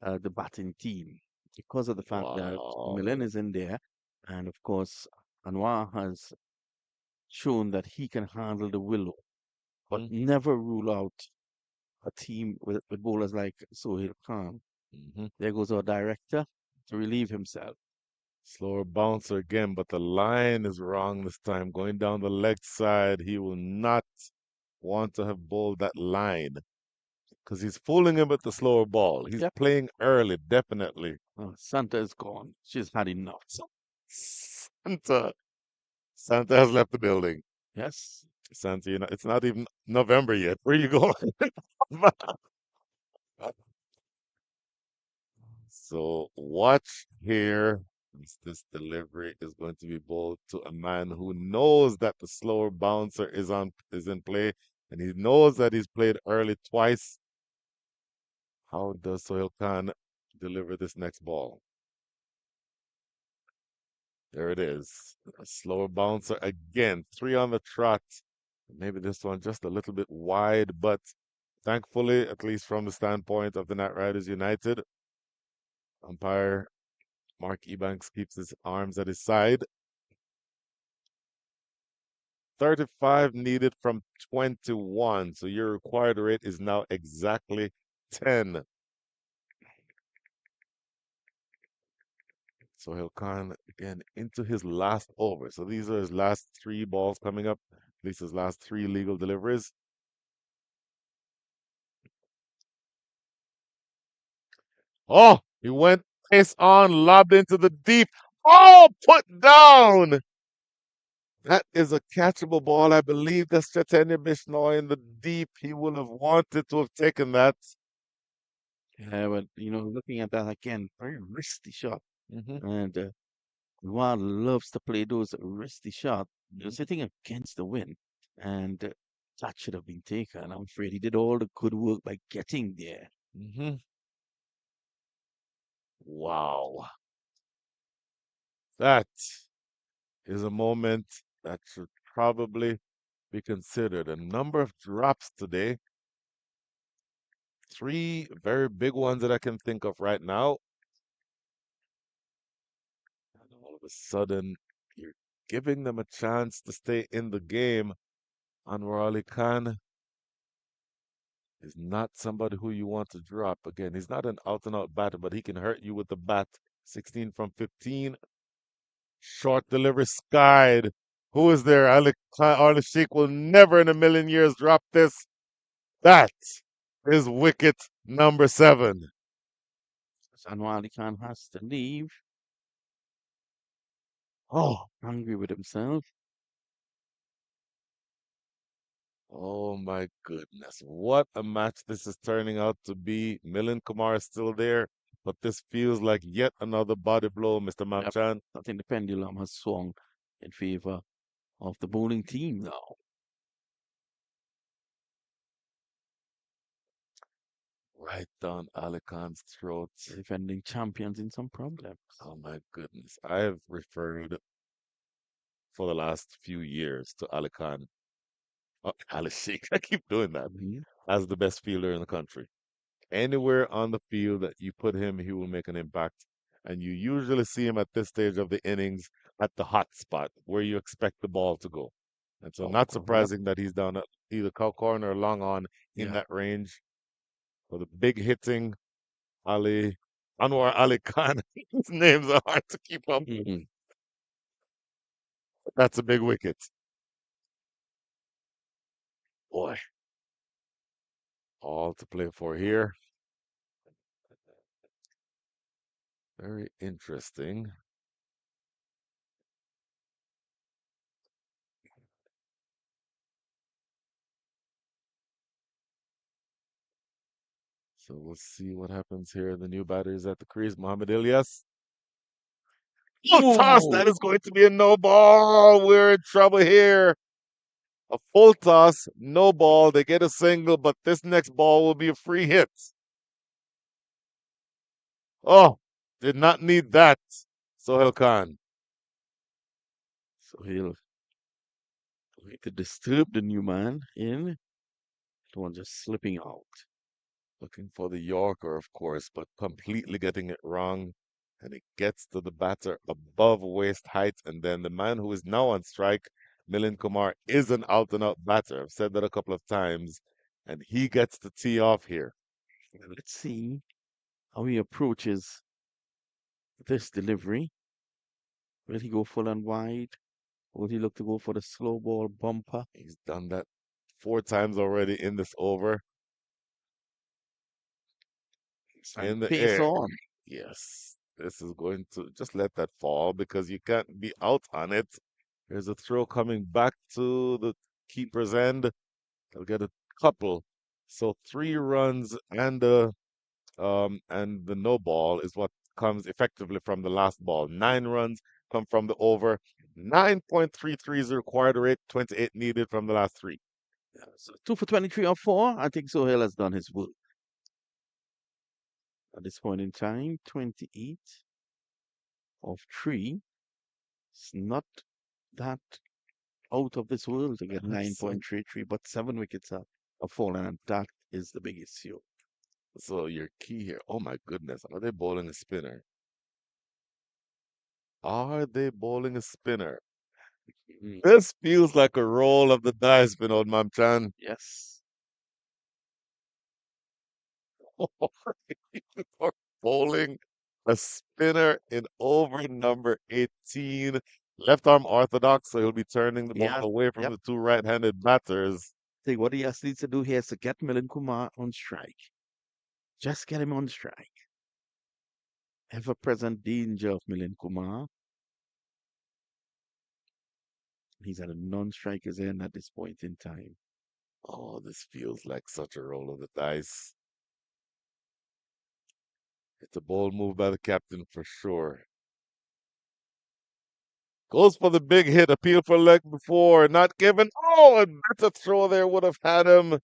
E: the batting team because of the fact that
A: wow.
E: Milan is in there, and of course Anwar has shown that he can handle the willow, but
A: Mm,
E: never rule out a team with bowlers like Sohail Khan.
A: mhm.
E: There goes our director to relieve himself.
A: Slower bouncer again, but the line is wrong this time. Going down the leg side, he will not want to have bowled that line because he's fooling him with the slower ball. He's
E: Yep.
A: playing early, definitely.
E: Oh, Santa is gone. She's had enough.
A: Santa, Santa has left the building.
E: Yes.
A: Santa, it's not even November yet. Where you going? So watch here. This delivery is going to be bowled to a man who knows that the slower bouncer is in play, and he knows that he's played early twice. How does Sohail Khan deliver this next ball? There it is. A slower bouncer again. Three on the trot. Maybe this one just a little bit wide, but thankfully, at least from the standpoint of the Knight Riders United, umpire Mark Ebanks keeps his arms at his side. 35 needed from 21. So your required rate is now exactly 10. So Khan again into his last over. So these are his last three balls coming up, at least his last three legal deliveries. Oh, he went face on, lobbed into the deep. Oh, put down. That is a catchable ball. I believe that's Chaitanya Bishnoi in the deep. He would have wanted to have taken that.
E: Yeah, but looking at that again, very risky shot.
A: Hmm.
E: And Anwar loves to play those risky shots. You're
A: Hmm.
E: sitting against the wind, and that should have been taken. I'm afraid he did all the good work by getting there.
A: Hmm. Wow. That is a moment that should probably be considered. A number of drops today. Three very big ones that I can think of right now. And all of a sudden, you're giving them a chance to stay in the game. Anwar Ali Khan is not somebody who you want to drop. Again, he's not an out and out batter, but he can hurt you with the bat. 16 from 15. Short delivery skied. Who is there? Ali Sheikh will never in a million years drop this. That is wicket number 7.
E: Anwar Ali Khan has to leave.
A: Oh,
E: Angry with himself.
A: oh my goodness. What a match this is turning out to be. Milind Kumar is still there, but this feels like yet another body blow, Mr.
E: Yep.
A: Mamchan.
E: I think the pendulum has swung in favor of the bowling team now.
A: Right down Ali Khan's throat.
E: Defending champions in some problems.
A: Oh my goodness. I have referred for the last few years to Ali Khan, Ali Sheikh. I keep doing that
E: Mhm.
A: as the best fielder in the country. Anywhere on the field that you put him, he will make an impact. And you usually see him at this stage of the innings at the hot spot where you expect the ball to go. And so, not
E: Yep.
A: surprising that he's down at either cow corner or long on in
E: Yeah.
A: that range. For the big hitting, Ali Anwar Ali Khan. His names are hard to keep up.
E: Mhm.
A: That's a big wicket. Boy, all to play for here. Very interesting. So we'll see what happens here. The new batter is at the crease. Mohamed Ilyas. Oh, toss.
E: Whoa!
A: That is going to be a no ball. We're in trouble here. A full toss, no ball. They get a single, but this next ball will be a free hit. Oh, did not need that. Sohail Khan.
E: So he'll going to disturb the new man in. The one just slipping out.
A: Looking for the Yorker, of course, but completely getting it wrong. And it gets to the batter above waist height. And then the man who is now on strike, Milind Kumar, is an out and out batter. I've said that a couple of times. And he gets to tee off here.
E: Let's see how he approaches this delivery. Will he go full and wide? Will he look to go for the slow ball bumper?
A: He's done that 4 times already in this over.
E: He's trying
A: In
E: to
A: the
E: pace
A: air.
E: on.
A: Yes, this is going to just let that fall because you can't be out on it. There's a throw coming back to the keeper's end. They'll get a couple. So 3 runs and the no ball is what comes effectively from the last ball. 9 runs come from the over. 9.33 is the required rate, 28 needed from the last 3.
E: Yeah, so 2 for 23 or 4. I think Sohail has done his work. At this point in time, 28 of 3. It's not that out of this world to get
A: So,
E: 9.33, but 7 wickets have fallen, and that is the big issue.
A: so your key here. Oh my goodness, are they bowling a spinner? Are they bowling a spinner?
E: Mm,
A: This feels like a roll of the dice, Vinod Mamchan.
E: yes.
A: For bowling a spinner in over number 18. Left arm orthodox, so he'll be turning the ball
E: Yeah.
A: away from
E: Yep.
A: the 2 right-handed batters.
E: See, what he has needs to do here is to get Milind Kumar on strike. Just get him on strike. Ever present danger of Milind Kumar. He's at a non-striker's end at this point in time.
A: Oh, this feels like such a roll of the dice. It's a bold move by the captain for sure. Goes for the big hit, appeal for leg before, not given. Oh, a better throw there would have had him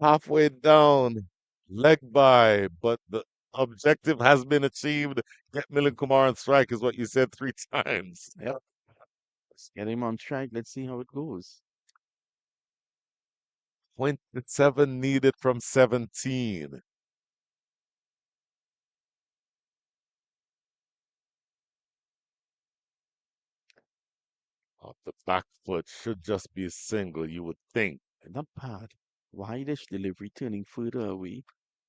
A: halfway down, leg by, but the objective has been achieved. Get Milind Kumar on strike is what you said 3 times.
E: Yep. Let's get him on strike. Let's see how it goes.
A: 27 needed from 17. Off the back foot should just be a single, you would think.
E: Not bad. Wideish delivery, turning further away,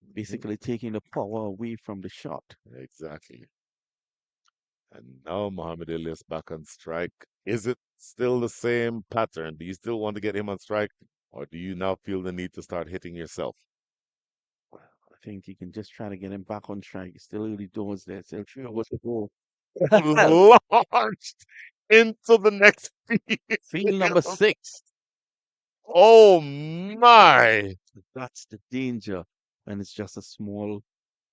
A: Mhm.
E: basically taking the power away from the shot.
A: Exactly. And now Mohamed Ilyas back on strike. Is it still the same pattern? Do you still want to get him on strike, or do you now feel the need to start hitting yourself?
E: I think you can just try to get him back on track. It's still early doors there. Still 3 hours to go.
A: Launched into the next
E: Field number
A: field.
E: 6.
A: Oh my!
E: That's the danger when it's just a small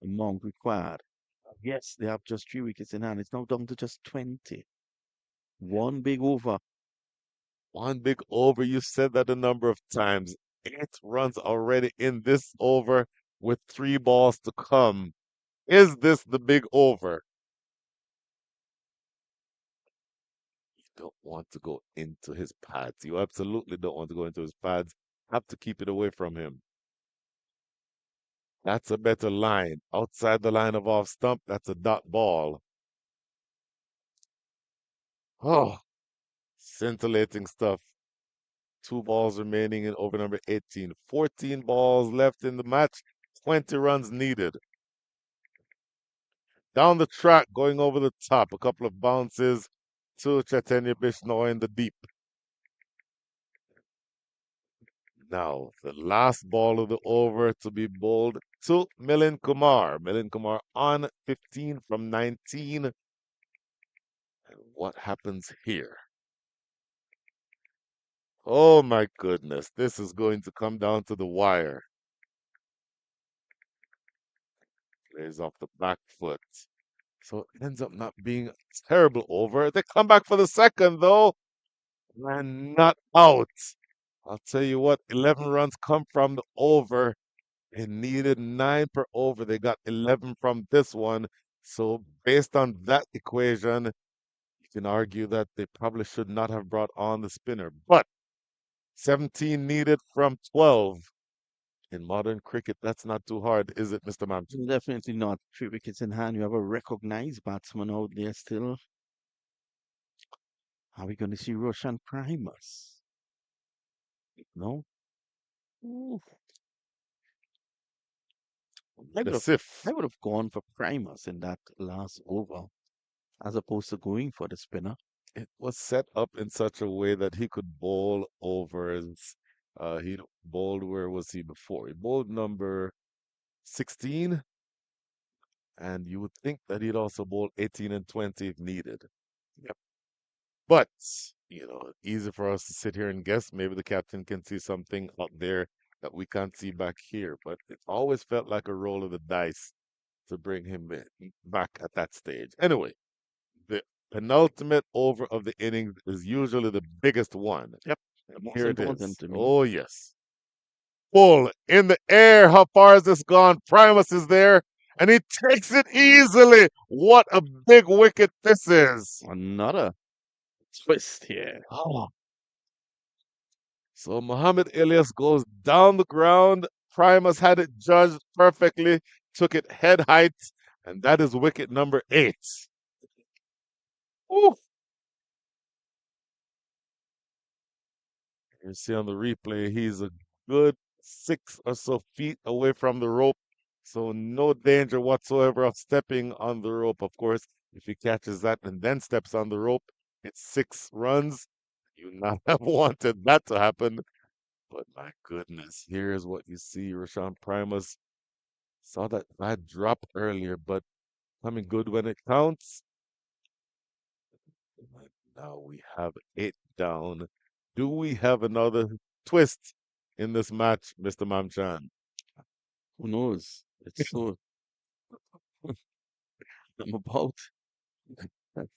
E: amount required. Yes, they have just 3 wickets in hand. It's now down to just 20. One big over.
A: One big over. You said that a number of times. 8 runs already in this over with 3 balls to come. Is this the big over? You don't want to go into his pads. You absolutely don't want to go into his pads. Have to keep it away from him. That's a better line. Outside the line of off stump, that's a dot ball. Oh, scintillating stuff. 2 balls remaining in over number 18. 14 balls left in the match. 20 runs needed. Down the track, going over the top. A couple of bounces to Chaitanya Bishnoi in the deep. Now, the last ball of the over to be bowled to Milind Kumar. Milind Kumar on 15 from 19. And what happens here? Oh my goodness, this is going to come down to the wire. Plays off the back foot. So it ends up not being a terrible over. They come back for the second, though, and not out. I'll tell you what, 11 runs come from the over. They needed 9 per over. They got 11 from this one. So based on that equation, you can argue that they probably should not have brought on the spinner. But 17 needed from 12. In modern cricket, that's not too hard, is it, Mr. Mamchi?
E: Definitely not. 3 wickets in hand. You have a recognized batsman out there still. Are we going to see Roshan Primus? No? Ooh, I would
A: The
E: have
A: Sif.
E: I would have gone for Primus in that last over as opposed to going for the spinner.
A: It was set up in such a way that he could bowl overs. He bowled, where was he before? He bowled number 16, and you would think that he'd also bowl 18 and 20 if needed.
E: Yep.
A: But, easy for us to sit here and guess. Maybe the captain can see something out there that we can't see back here. But it always felt like a roll of the dice to bring him back at that stage. Anyway, the penultimate over of the innings is usually the biggest one.
E: Yep. Most
A: Here it
E: important
A: is.
E: to me.
A: Oh, yes. Full in the air. How far is this gone? Primus is there, and he takes it easily. What a big wicket this is.
E: Another twist here.
A: Oh. So Muhammad Ilyas goes down the ground. Primus had it judged perfectly, took it head height, and that is wicket number 8. Ooh. You see on the replay, he's a good 6 or so feet away from the rope. So no danger whatsoever of stepping on the rope. Of course, if he catches that and then steps on the rope, it's 6 runs. You not have wanted that to happen. But my goodness, here's what you see. Rashawn Primus saw that bad drop earlier, but coming good when it counts. And now we have 8 down. Do we have another twist in this match, Mr. Mamchan?
E: Who knows? It's so. I'm about. I'm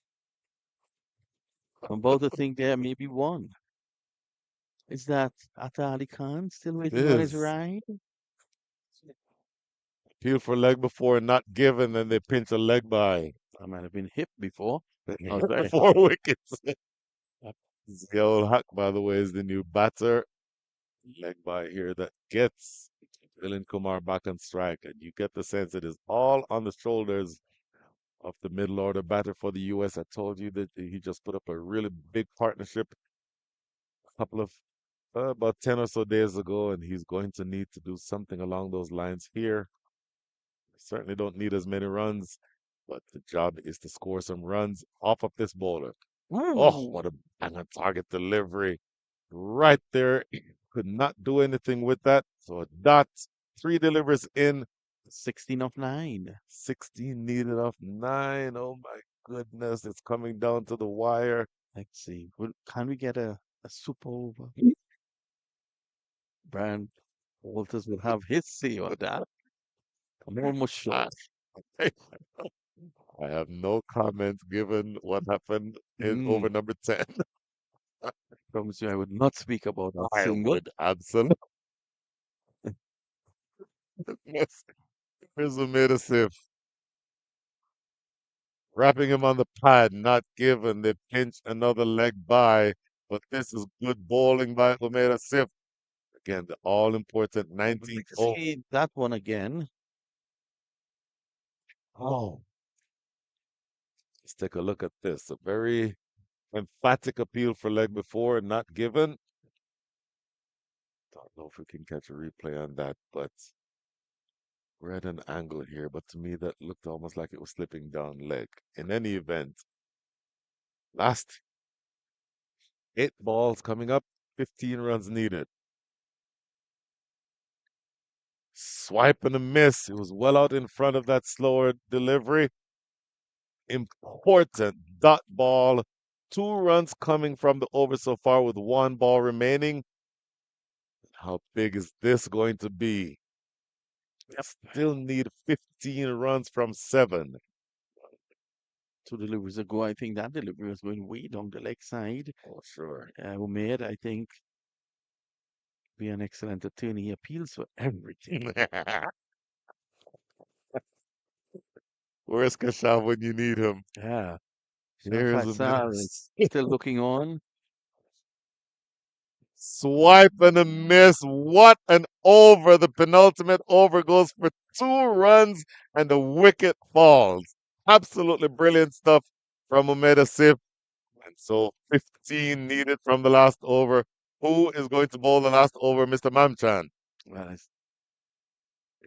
E: about to think there may be one. Is that Atta Ali Khan still
A: It
E: waiting on his
A: is.
E: ride?
A: Appeal for leg before not given, then they pinch a leg by.
E: I might have been hit before. I was very
A: 4 wickets. Ziaul Haq, by the way, is the new batter. Leg by here that gets Dylan Kumar back on strike. And you get the sense it is all on the shoulders of the middle order batter for the U.S. I told you that he just put up a really big partnership a couple of about 10 or so days ago, and he's going to need to do something along those lines here. Certainly don't need as many runs, but the job is to score some runs off of this bowler. Oh,
E: Ooh,
A: what a bang on target delivery. Right there. Could not do anything with that. So a dot, three delivers in,
E: 16 of 9.
A: 16 needed off nine. Oh my goodness. It's coming down to the wire.
E: Let's see. Can we get a super over? Brian Walters will have his say on that. I'm almost sure.
A: Ah, I have no comments given what happened in over
E: Mm,
A: number 10.
E: promise you, I would not speak about that
A: I
E: single.
A: would absolutely. Here's a made a sif. Wrapping him on the pad, not given. They pinch another leg by, but this is good bowling by Omeda Sif. Again, the all important
E: I would
A: 19th
E: like to
A: over.
E: see that one again.
A: Oh, let's take a look at this. A very emphatic appeal for leg before, not given. Don't know if we can catch a replay on that, but we're at an angle here. But to me, that looked almost like it was slipping down leg. In any event, last 8 balls coming up, 15 runs needed. Swipe and a miss. It was well out in front of that slower delivery. Important dot ball. 2 runs coming from the over so far with 1 ball remaining. How big is this going to be? They still need 15 runs from 7.
E: 2 deliveries ago, I think that delivery was going way down the leg side.
A: Oh, sure.
E: Who made, I think, be an excellent attorney. He appeals for everything.
A: Where's Kashav when you need him?
E: Yeah. Sean
A: Here's a
E: Faisal is
A: miss.
E: still looking on.
A: Swipe and a miss. What an over. The penultimate over goes for 2 runs and the wicket falls. Absolutely brilliant stuff from Umeda Sif. And so 15 needed from the last over. Who is going to bowl the last over, Mr. Mamchan?
E: Well,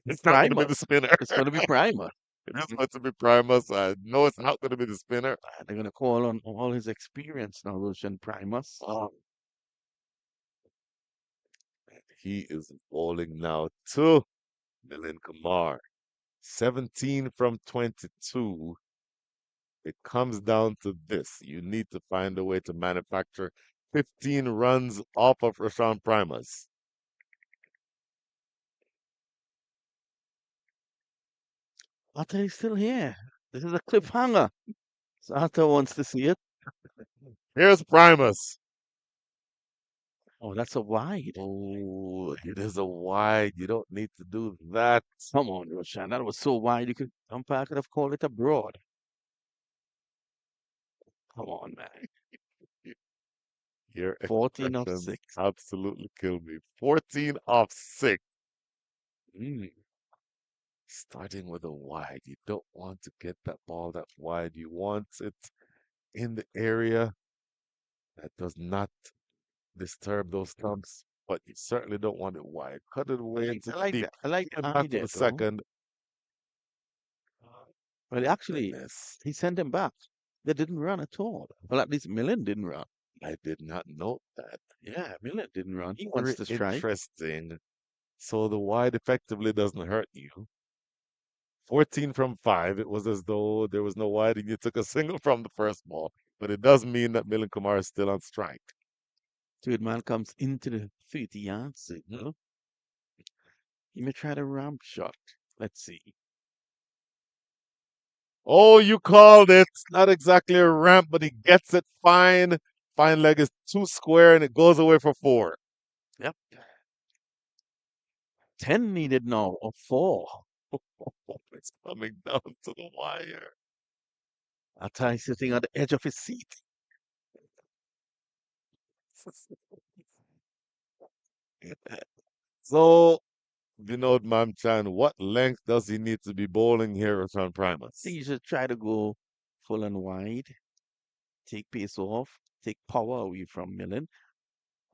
A: It's not going to be the
E: Primus.
A: spinner.
E: It's going to be Primus.
A: It is going to be Primus. I know it's not going to be the spinner.
E: They're going to call on all his experience now, Roshan Primus.
A: Oh, he is bowling now to Milind Kumar. 17 from 22. It comes down to this. You need to find a way to manufacture 15 runs off of Rashawn Primus.
E: Arthur is still here. This is a cliffhanger. So Arthur wants to see it.
A: Here's Primus.
E: Oh, that's a wide.
A: Oh, it is a wide. You don't need to do that.
E: Come on, Roshan. That was so wide. You could umpire could have called it a broad. Come on, man.
A: Your
E: 14 of
A: expressions
E: 6.
A: absolutely kill me. 14 off 6. Starting with a wide. You don't want to get that ball that wide. You want it in the area that does not disturb those stumps, but you certainly don't want it wide. Cut it away into
E: I
A: the
E: like
A: deep.
E: that. I like
A: Get
E: the
A: him back for
E: idea,
A: the
E: though.
A: second.
E: Well, actually,
A: Goodness,
E: he sent him back. They didn't run at all. Well, at least Millen didn't run.
A: I did not know that.
E: Yeah, Millen didn't run. He wants
A: Very
E: to strike.
A: interesting. So the wide effectively doesn't hurt you. 14 from 5. It was as though there was no wide and you took a single from the first ball. But it does mean that Milan Kumar is still on strike.
E: Third man comes into the 30-yard signal. He may try the ramp shot. Let's see.
A: Oh, you called it. Not exactly a ramp, but he gets it fine. Fine leg is too square and it goes away for 4.
E: Yep. 10 needed now, or 4.
A: It's coming down to the wire.
E: Atai sitting on the edge of his seat.
A: So, Vinod Mamchan, what length does he need to be bowling here at San
E: I
A: Primus?
E: think you should try to go full and wide. Take pace off. Take power away from Millen.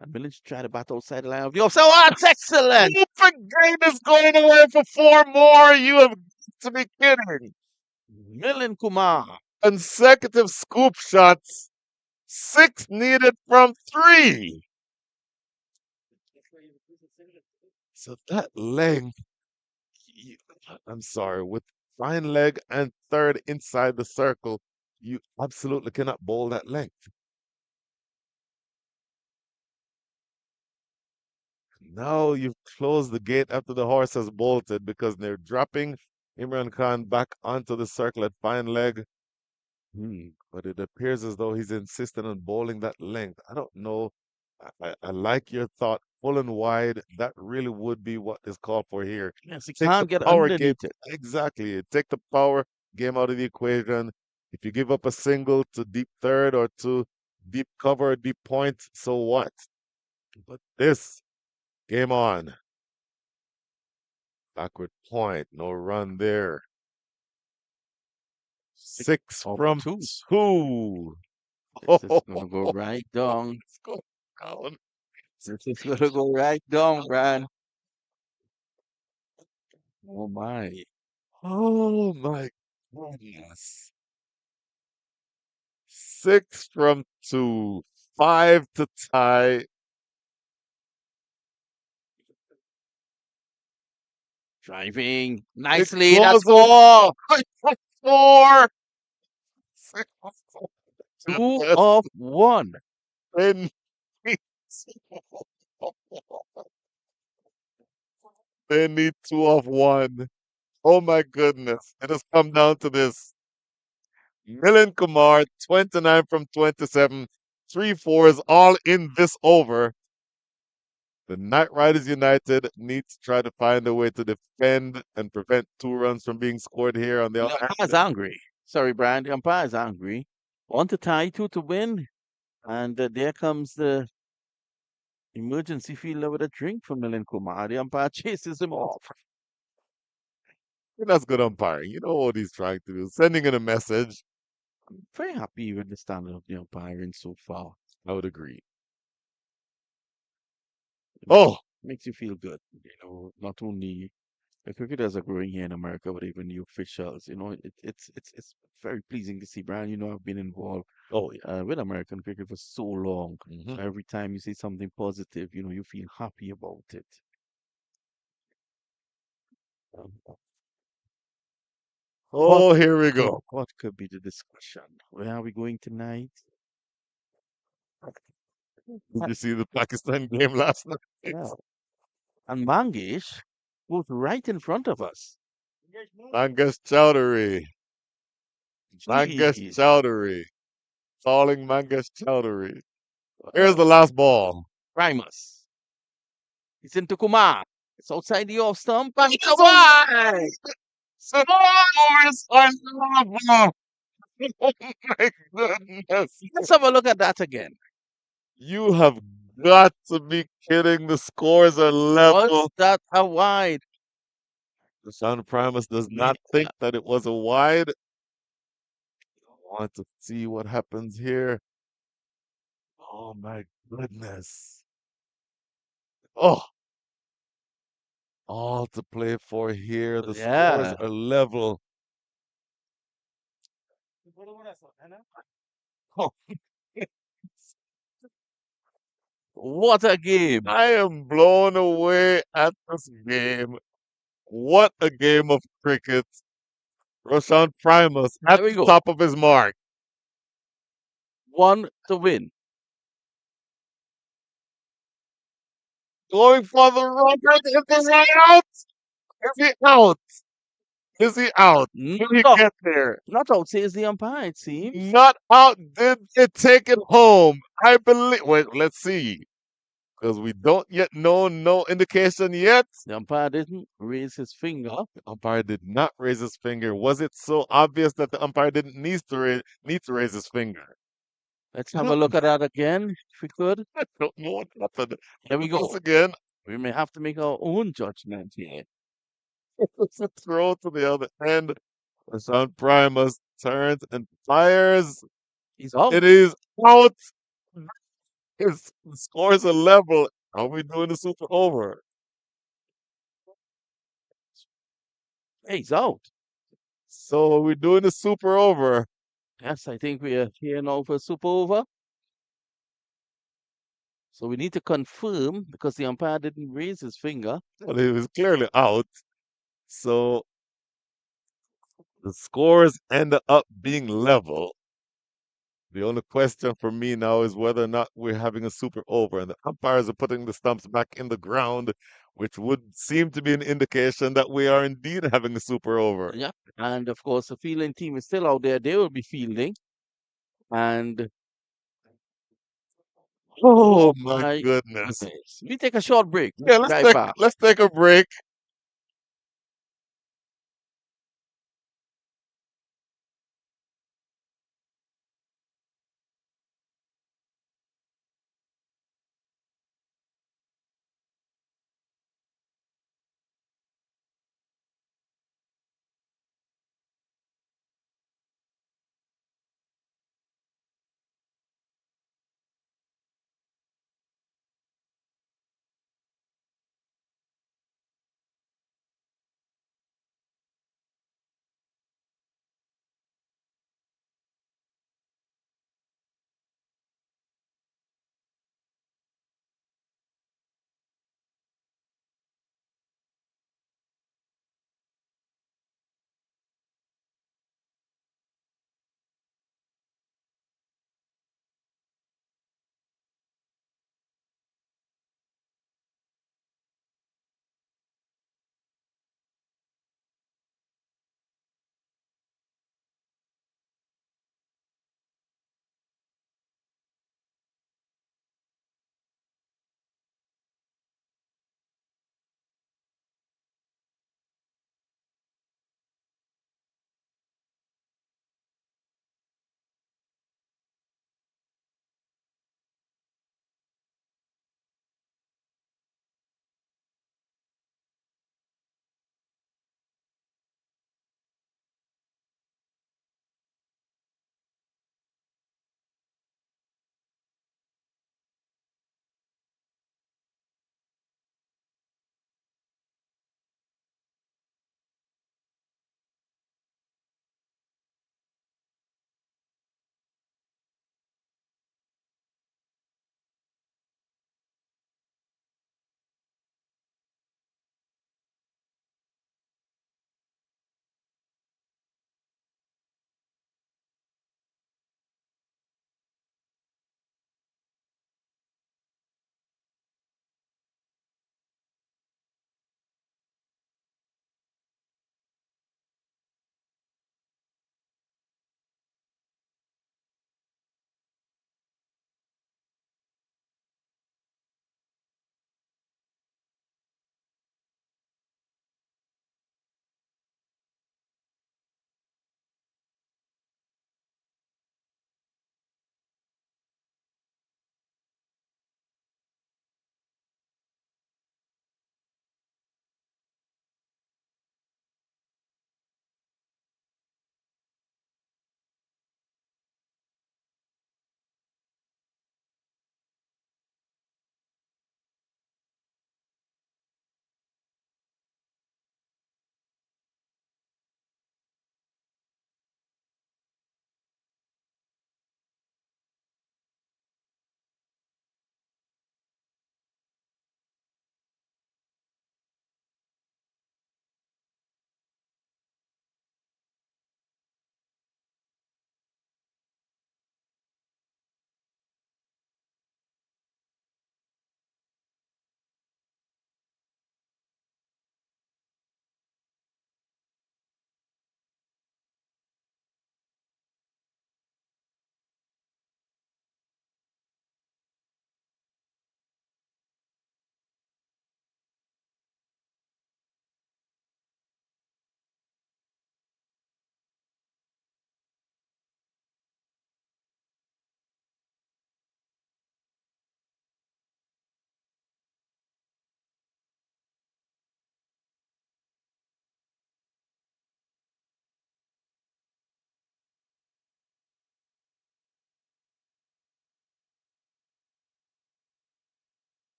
E: And Millen should try to bat outside the line of the offside. Oh, that's excellent!
A: Stupid game is going away for 4 more. You have to be kidding.
E: Millen Kumar.
A: Consecutive scoop shots. 6 needed from 3. So that length, you- I'm sorry, with fine leg and third inside the circle, you absolutely cannot bowl that length. Now you've closed the gate after the horse has bolted because they're dropping Imran Khan back onto the circle at fine leg. But it appears as though he's insistent on bowling that length. I don't know. I like your thought. Full and wide, that really would be what is called for here.
E: Yes, he
A: Take the
E: can't get
A: power game.
E: underneath it.
A: Exactly. Take the power game out of the equation. If you give up a single to deep third or to deep cover, deep point, so what? But this, game on. Backward point, no run there. 6
E: Off
A: from
E: two.
A: 2.
E: This is gonna go right down.
A: Let's go down.
E: This is gonna go right down, Brian. Oh my.
A: Oh my goodness. 6 from 2. 5 to tie.
E: Driving
A: It
E: nicely. That's
A: goes over
E: 4.
A: 4.
E: 2 of 1.
A: They need, they need 2 of 1. Oh my goodness. It has come down to this. Milan Kumar, 29 from 27. 3 fours all in this over. The Knight Riders United needs to try to find a way to defend and prevent 2 runs from being scored here on the
E: The
A: other
E: umpire's
A: hand.
E: angry. Sorry, Brian. The umpire's angry. 1 to tie, 2 to win. And there comes the emergency fielder with a drink from Milan Kumar. The umpire chases him off.
A: That's good umpiring. You know what he's trying to do. Sending in a message.
E: Very happy with the standard of the umpiring so far.
A: I would agree.
E: It makes,
A: Oh,
E: makes you feel good. Not only the cricketers are growing here in America, but even the officials. It's very pleasing to see, Brian. I've been involved
A: oh yeah.
E: with American cricket for so long.
A: Mhm.
E: So every time you see something positive, you feel happy about it. Um, What
A: Oh, here we go.
E: what could be the discussion? Where are we going tonight?
A: Did you see the Pakistan game last night?
E: Yeah. And Mangesh was right in front of us.
A: Mangesh Chowdhury. Mangesh
E: Jeez.
A: Chowdhury. Calling Mangesh Chowdhury. Here's the last ball.
E: Primus. It's into Kumar. It's outside the off stump. And it's a wide.
A: Scores are lava. Oh my goodness.
E: Let's have a look at that again.
A: You have got to be kidding. The scores are
E: Was
A: level.
E: that a wide?
A: Rashawn Primus does not think that it was a wide. I want to see what happens here. Oh my goodness. Oh, all to play for here. The scores
E: Yeah.
A: are level. Oh,
E: What a game.
A: I am blown away at this game. What a game of cricket. Roshan Primus at
E: There we
A: the
E: go.
A: top of his mark.
E: 1 to win.
A: Going for the run. Is he out? Is he out? Is he out? Did he
E: No,
A: get there?
E: not out, says the umpire, it seems.
A: Not out. Did they take it home? I believe. Wait, let's see. Because we don't yet know. No indication yet.
E: The umpire didn't raise his finger.
A: The umpire did not raise his finger. Was it so obvious that the umpire didn't need to raise his finger?
E: Let's
A: I
E: have a
A: don't,
E: look at that again, if we could.
A: I don't know what happened.
E: There we
A: Once
E: go.
A: again,
E: We may have to make our own judgment here.
A: it's a throw to the other end. Rashawn Primus turns and fires.
E: He's out.
A: It is out. His scores are level. Are we doing the super over?
E: Hey, he's out.
A: So are we doing the super over?
E: Yes, I think we are here now for super over. So we need to confirm because the umpire didn't raise his finger.
A: Well, he was clearly out. So the scores end up being level. The only question for me now is whether or not we're having a super over, and the umpires are putting the stumps back in the ground, which would seem to be an indication that we are indeed having a super over.
E: Yep. And of course, the fielding team is still out there. They will be fielding. And
A: Oh
E: oh
A: my
E: my
A: goodness.
E: goodness. We take a short break.
A: Yeah,
E: Right back.
A: let's take a break.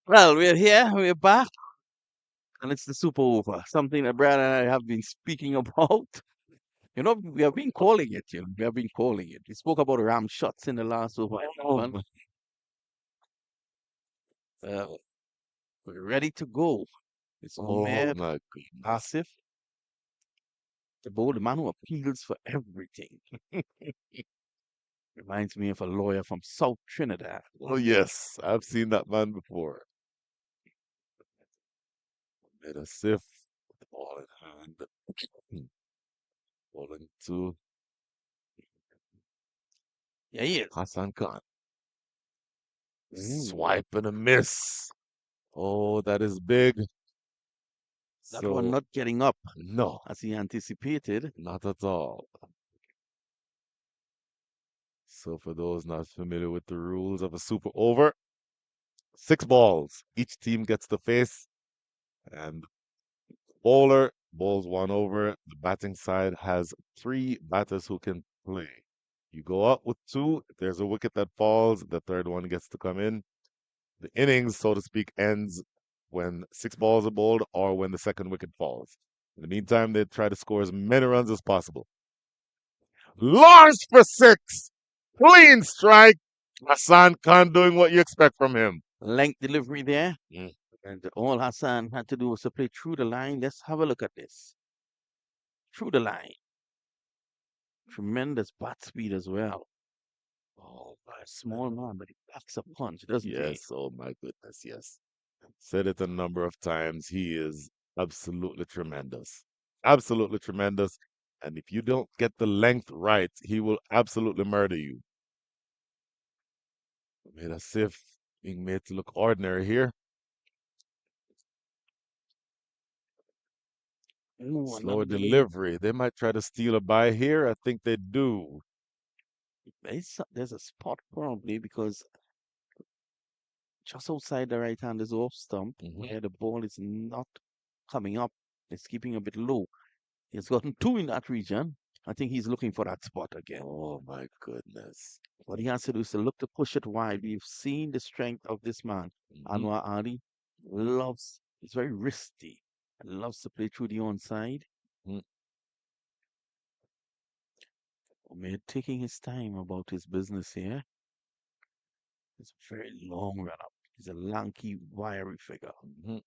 E: Well, we're here, we're back, and it's the super over. Something that Brad and I have been speaking about. You know, we have been calling it, we have been calling it. We spoke about ram shots in the last over.
A: Oh,
E: One. Uh, we're ready to go. It's
A: oh
E: Umair
A: my goodness.
E: Asif, the bold man who appeals for everything. Reminds me of a lawyer from South Trinidad.
A: Oh yes, I've seen that man before. Made a sift, ball in hand, bowling to
E: Yeah, he is.
A: Hassan Khan.
E: Ooh,
A: Swipe and a miss. Oh, that is big.
E: that one
A: So
E: not getting up
A: no,
E: as he anticipated.
A: not at all. So for those not familiar with the rules of a super over, 6 balls. Each team gets to face, and bowler bowls one over. The batting side has 3 batters who can play. You go out with 2. If there's a wicket that falls, the third one gets to come in. The innings, so to speak, ends when 6 balls are bowled or when the second wicket falls. In the meantime, they try to score as many runs as possible. Launched for 6. Clean strike. Hassan Khan doing what you expect from him.
E: Length delivery there.
A: Mm.
E: And all Hassan had to do was to play through the line. Let's have a look at this. Through the line. Tremendous bat speed as well. Oh, a small man, but he packs a punch, doesn't he?
A: Yes, oh my goodness, yes. Said it a number of times. He is absolutely tremendous. Absolutely tremendous. And if you don't get the length right, he will absolutely murder you. Made as if being made to look ordinary here.
E: Ooh,
A: Slower
E: another delay.
A: delivery. They might try to steal a bye here. I think they do.
E: There's a spot probably because just outside the right hand is off stump
A: Mhm.
E: where the ball is not coming up. It's keeping a bit low. He's gotten 2 in that region. I think he's looking for that spot again.
A: Oh my goodness.
E: What he has to do is to look to push it wide. We've seen the strength of this man.
A: Mhm.
E: Anwar Ali loves, he's very risky and loves to play through the onside.
A: Mm.
E: Omid taking his time about his business here. It's a very long run up. He's a lanky, wiry figure.
A: Mhm.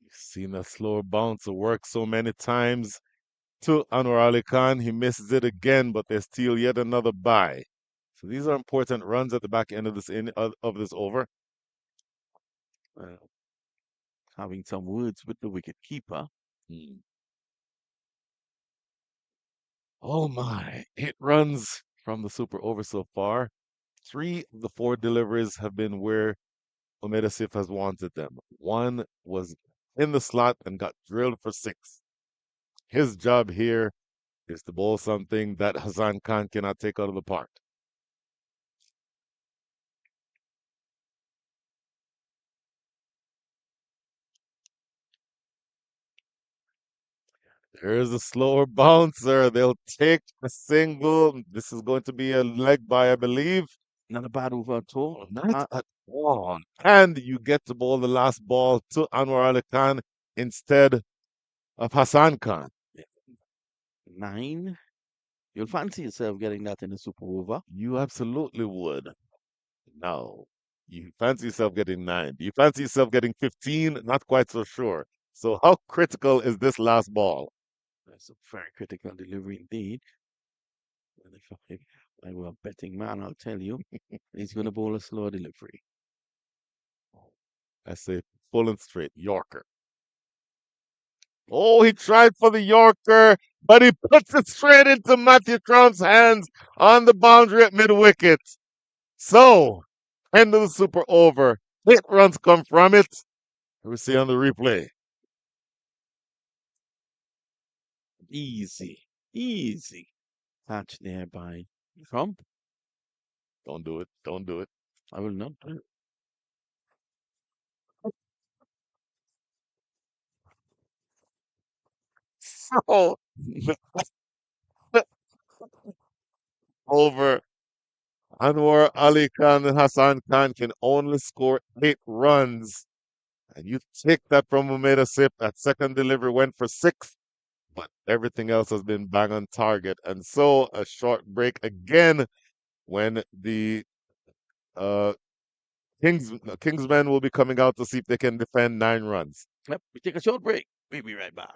A: You've seen that slower bouncer work so many times to Anwar Ali Khan. He misses it again, but they steal yet another bye. So these are important runs at the back end of this over.
E: Uh, having some words with the wicket keeper.
A: Hmm. Oh my, 8 runs from the super over so far. 3 of the 4 deliveries have been where Omedasif has wanted them. One was in the slot and got drilled for 6. His job here is to bowl something that Hassan Khan cannot take out of the park. There's a slower bouncer. They'll take a single. This is going to be a leg by, I believe.
E: Not a bad over at all.
A: Not at all. And you get to bowl the last ball to Anwar Ali Khan instead of Hassan Khan.
E: 9. You'll fancy yourself getting that in a super over.
A: You absolutely would. No. You fancy yourself getting 9. Do you fancy yourself getting 15? Not quite so sure. So how critical is this last ball?
E: That's a very critical delivery indeed. And if I were a betting man, I'll tell you, he's going to bowl a slow delivery.
A: I say full and straight, Yorker. Oh, he tried for the Yorker, but he puts it straight into Matthew Trump's hands on the boundary at mid wicket. So, end of the super over. 8 runs come from it. We see on the replay.
E: Easy, easy catch there by Trump.
A: Don't do it. Don't do it.
E: I will not do it.
A: So, over. Anwar Ali Khan and Hassan Khan can only score 8 runs. And you take that from Umeda Sip. That second delivery went for 6, but everything else has been bang on target. And so a short break again when the uh, Kingsmen will be coming out to see if they can defend 9 runs.
E: Yep, we take a short break. We'll be right back.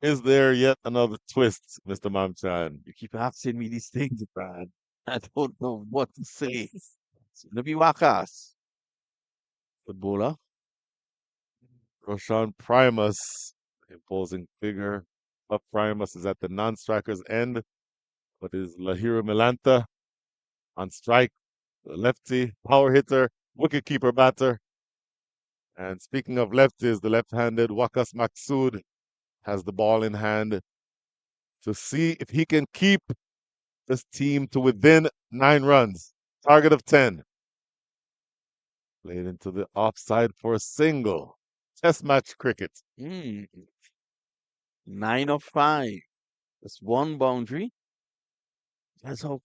A: Is there yet another twist, Mr. Mamchan?
E: You keep asking me these things, Brad. I don't know what to say. So, Nabi Wakas, footballer.
A: Roshan Primus, imposing figure. Up Primus is at the non-striker's end, but is Lahira Milanta on strike, the lefty, power hitter, wicketkeeper batter. And speaking of lefties, the left-handed Wakas Maksud has the ball in hand to see if he can keep this team to within 9 runs. Target of 10. Played into the offside for a single. Test match cricket.
E: Mm, 9 of 5. That's one boundary. That's how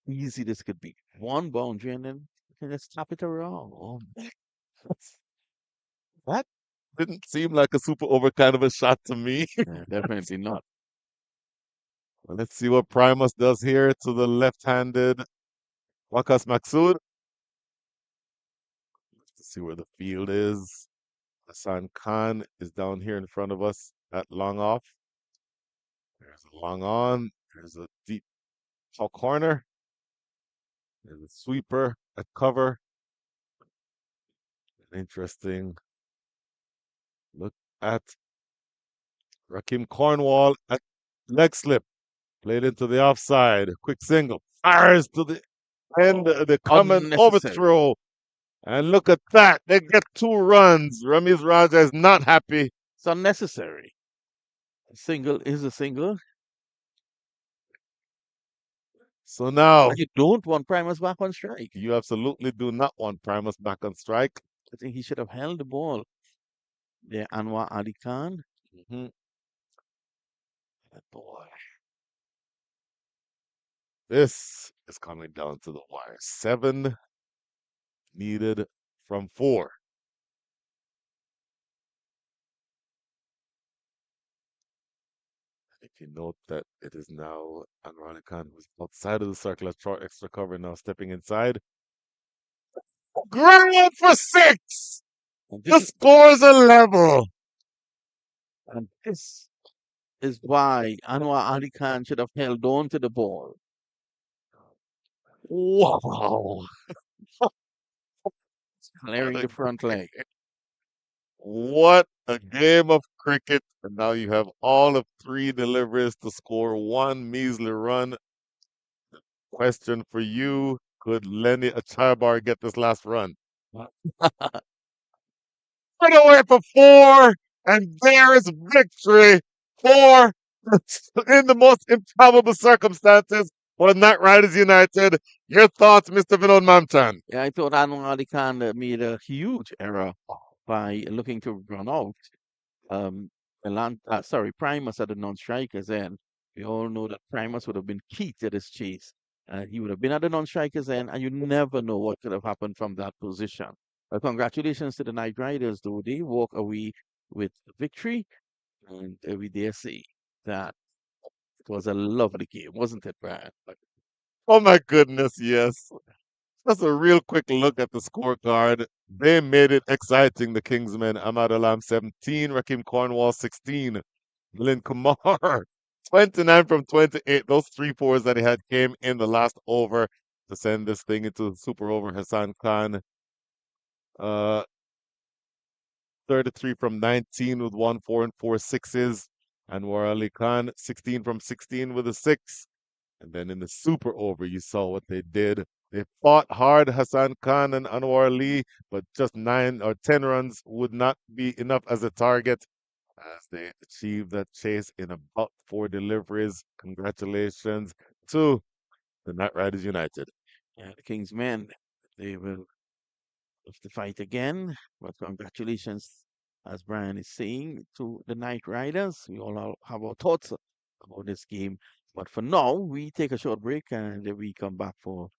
E: easy this could be. One boundary and then you can just tap it around. Oh,
A: That didn't seem like a super over kind of a shot to me.
E: yeah, definitely not.
A: Well, let's see what Primus does here to the left-handed Wakas Maksud. To see where the field is. Hassan Khan is down here in front of us at long off. There's a long on. There's a deep top corner. There's a sweeper at cover. An interesting look at Rakim Cornwall at leg slip. Played into the offside. Quick single. Fires to the end. The common
E: Unnecessary.
A: overthrow. And look at that. They get 2 runs. Ramiz Raja is not happy.
E: It's unnecessary. A single is a single.
A: So now
E: And you don't want Primus back on strike.
A: you absolutely do not want Primus back on strike.
E: I think he should have held the ball. There, Anwar Ali Khan.
A: Mm-hmm. Boy. This is coming down to the wire. 7 needed from 4. If you note that it is now Anwar Khan who's outside of the circle of short extra cover now stepping inside. Ground for 6!
E: And
A: The scores are level.
E: this is why Anwar Ali Khan should have held on to the ball.
A: Wow.
E: Clearing the front leg.
A: What a game of cricket. And now you have all of 3 deliveries to score 1 measly run. Question for you. Could Lenny Achabar get this last run? Put away for 4, and there is victory for in the most improbable circumstances for Knight Riders United. Your thoughts, Mr. Vinod Mamchan?
E: Yeah, I thought Anwar Ali Khan made a huge error by looking to run out. Primus at the non-strikers end. We all know that Primus would have been key to this chase. He would have been at the non-strikers end, and you never know what could have happened from that position. Congratulations to the Knight Riders, though. They walk away with victory, and we dare say that it was a lovely game, wasn't it, Brad?
A: Oh my goodness, yes. Just a real quick look at the scorecard. They made it exciting, the Kingsmen. Ahmad Alam 17, Rakim Cornwall 16, Milind Kumar 29 from 28. Those 3 4s that he had came in the last over to send this thing into the super over. Hassan Khan, uh, 33 from 19 with 1 4 and 4 6s. Anwar Ali Khan, 16 from 16 with a 6. And then in the super over, you saw what they did. They fought hard, Hassan Khan and Anwar Ali, but just 9 or 10 runs would not be enough as a target as they achieved that chase in about 4 deliveries. Congratulations to the Knight Riders United.
E: Yeah, the Kingsmen, they will have to fight again. But congratulations, as Brian is saying, to the Knight Riders. We all have our thoughts about this game. But for now, we take a short break and then we come back for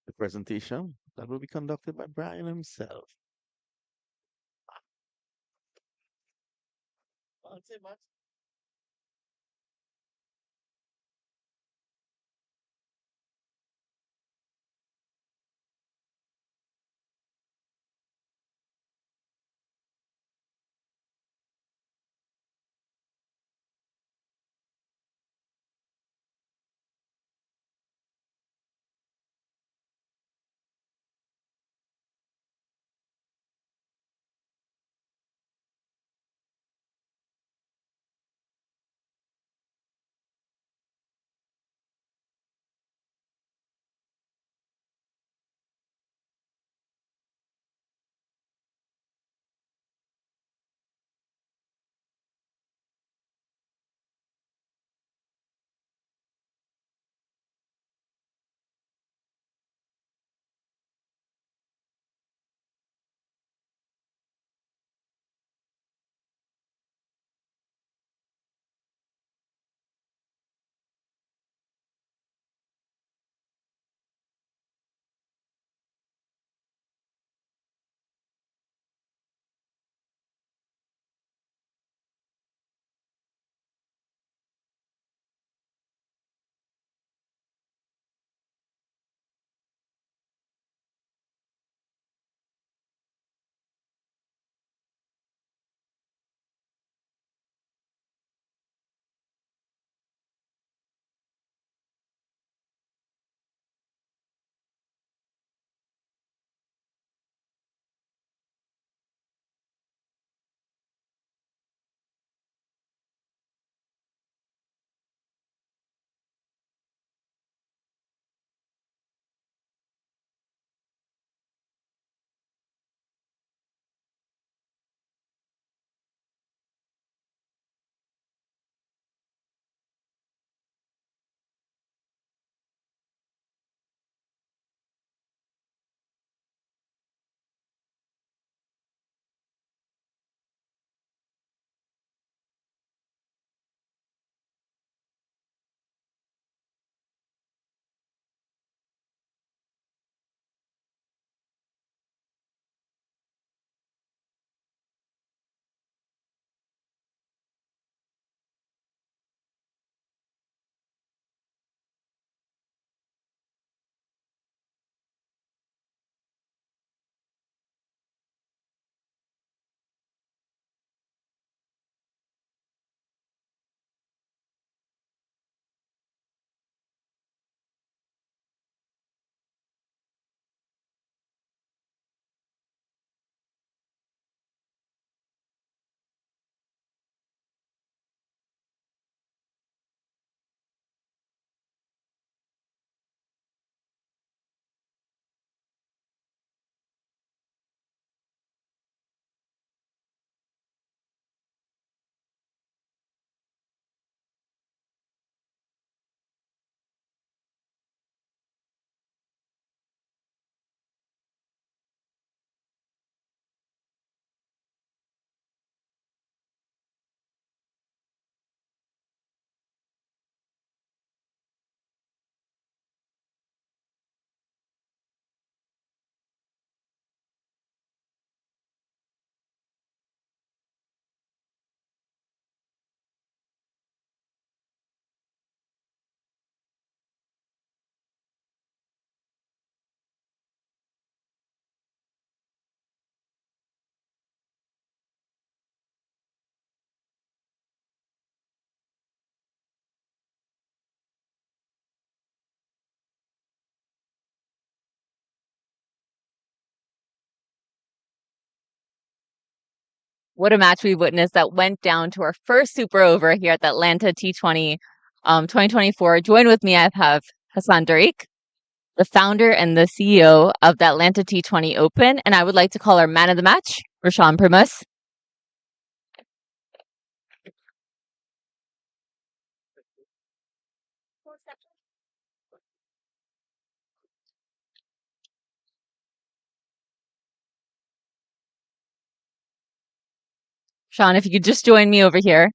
E: the presentation that will be conducted by Brian himself.
F: What a match we witnessed that went down to our first super over here at the Atlanta T20 2024. Join with me, I have Hassan Tariq, the founder and the CEO of the Atlanta T20 Open, and I would like to call our man of the match, Rashawn Primus. Sean, if you could just join me over here.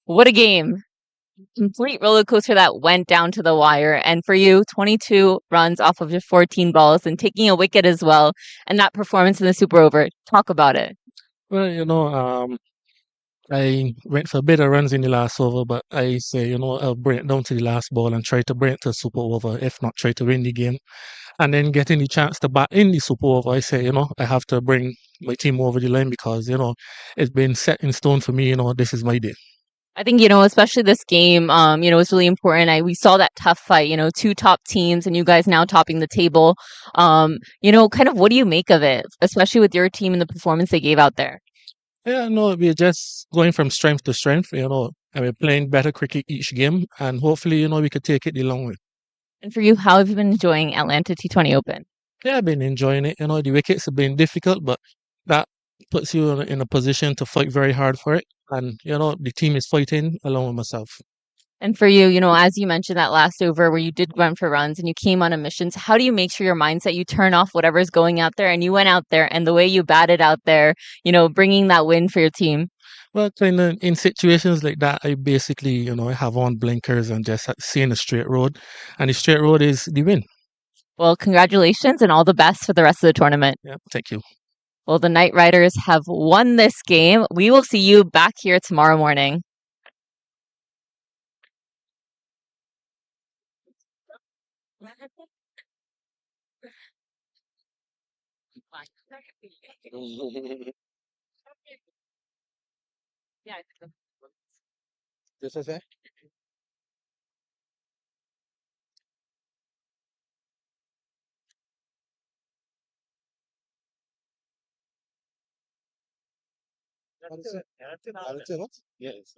F: What a game. Complete roller coaster that went down to the wire. And for you, 22 runs off of just 14 balls and taking a wicket as well. And that performance in the super over. Talk about it.
H: Well, I went for better runs in the last over, but I say, I'll bring it down to the last ball and try to bring it to a super over. If not, try to win the game. And then getting the chance to bat in the super over, I say, I have to bring my team over the line because, it's been set in stone for me, this is my day.
F: I think, especially this game, it's really important. We saw that tough fight, two top teams and you guys now topping the table. Kind of what do you make of it, especially with your team and the performance they gave out there?
H: Yeah, no, we're just going from strength to strength, and we're playing better cricket each game, and hopefully, we could take it the long way.
F: And for you, how have you been enjoying Atlanta T20 Open?
H: Yeah, I've been enjoying it. The wickets have been difficult, but that puts you in a position to fight very hard for it. And, the team is fighting along with myself.
F: And for you, as you mentioned that last over where you did run for runs and you came on a mission, how do you make sure your mindset, you turn off whatever's going out there and you went out there and the way you batted out there, bringing that win for your team?
H: Well, kind of in situations like that, I basically, I have on blinkers and just seeing a straight road. And the straight road is the win.
F: Well, congratulations and all the best for the rest of the tournament.
H: Yeah, thank you.
F: Well, the Knight Riders have won this game. We will see you back here tomorrow morning.
H: This is it? Yes.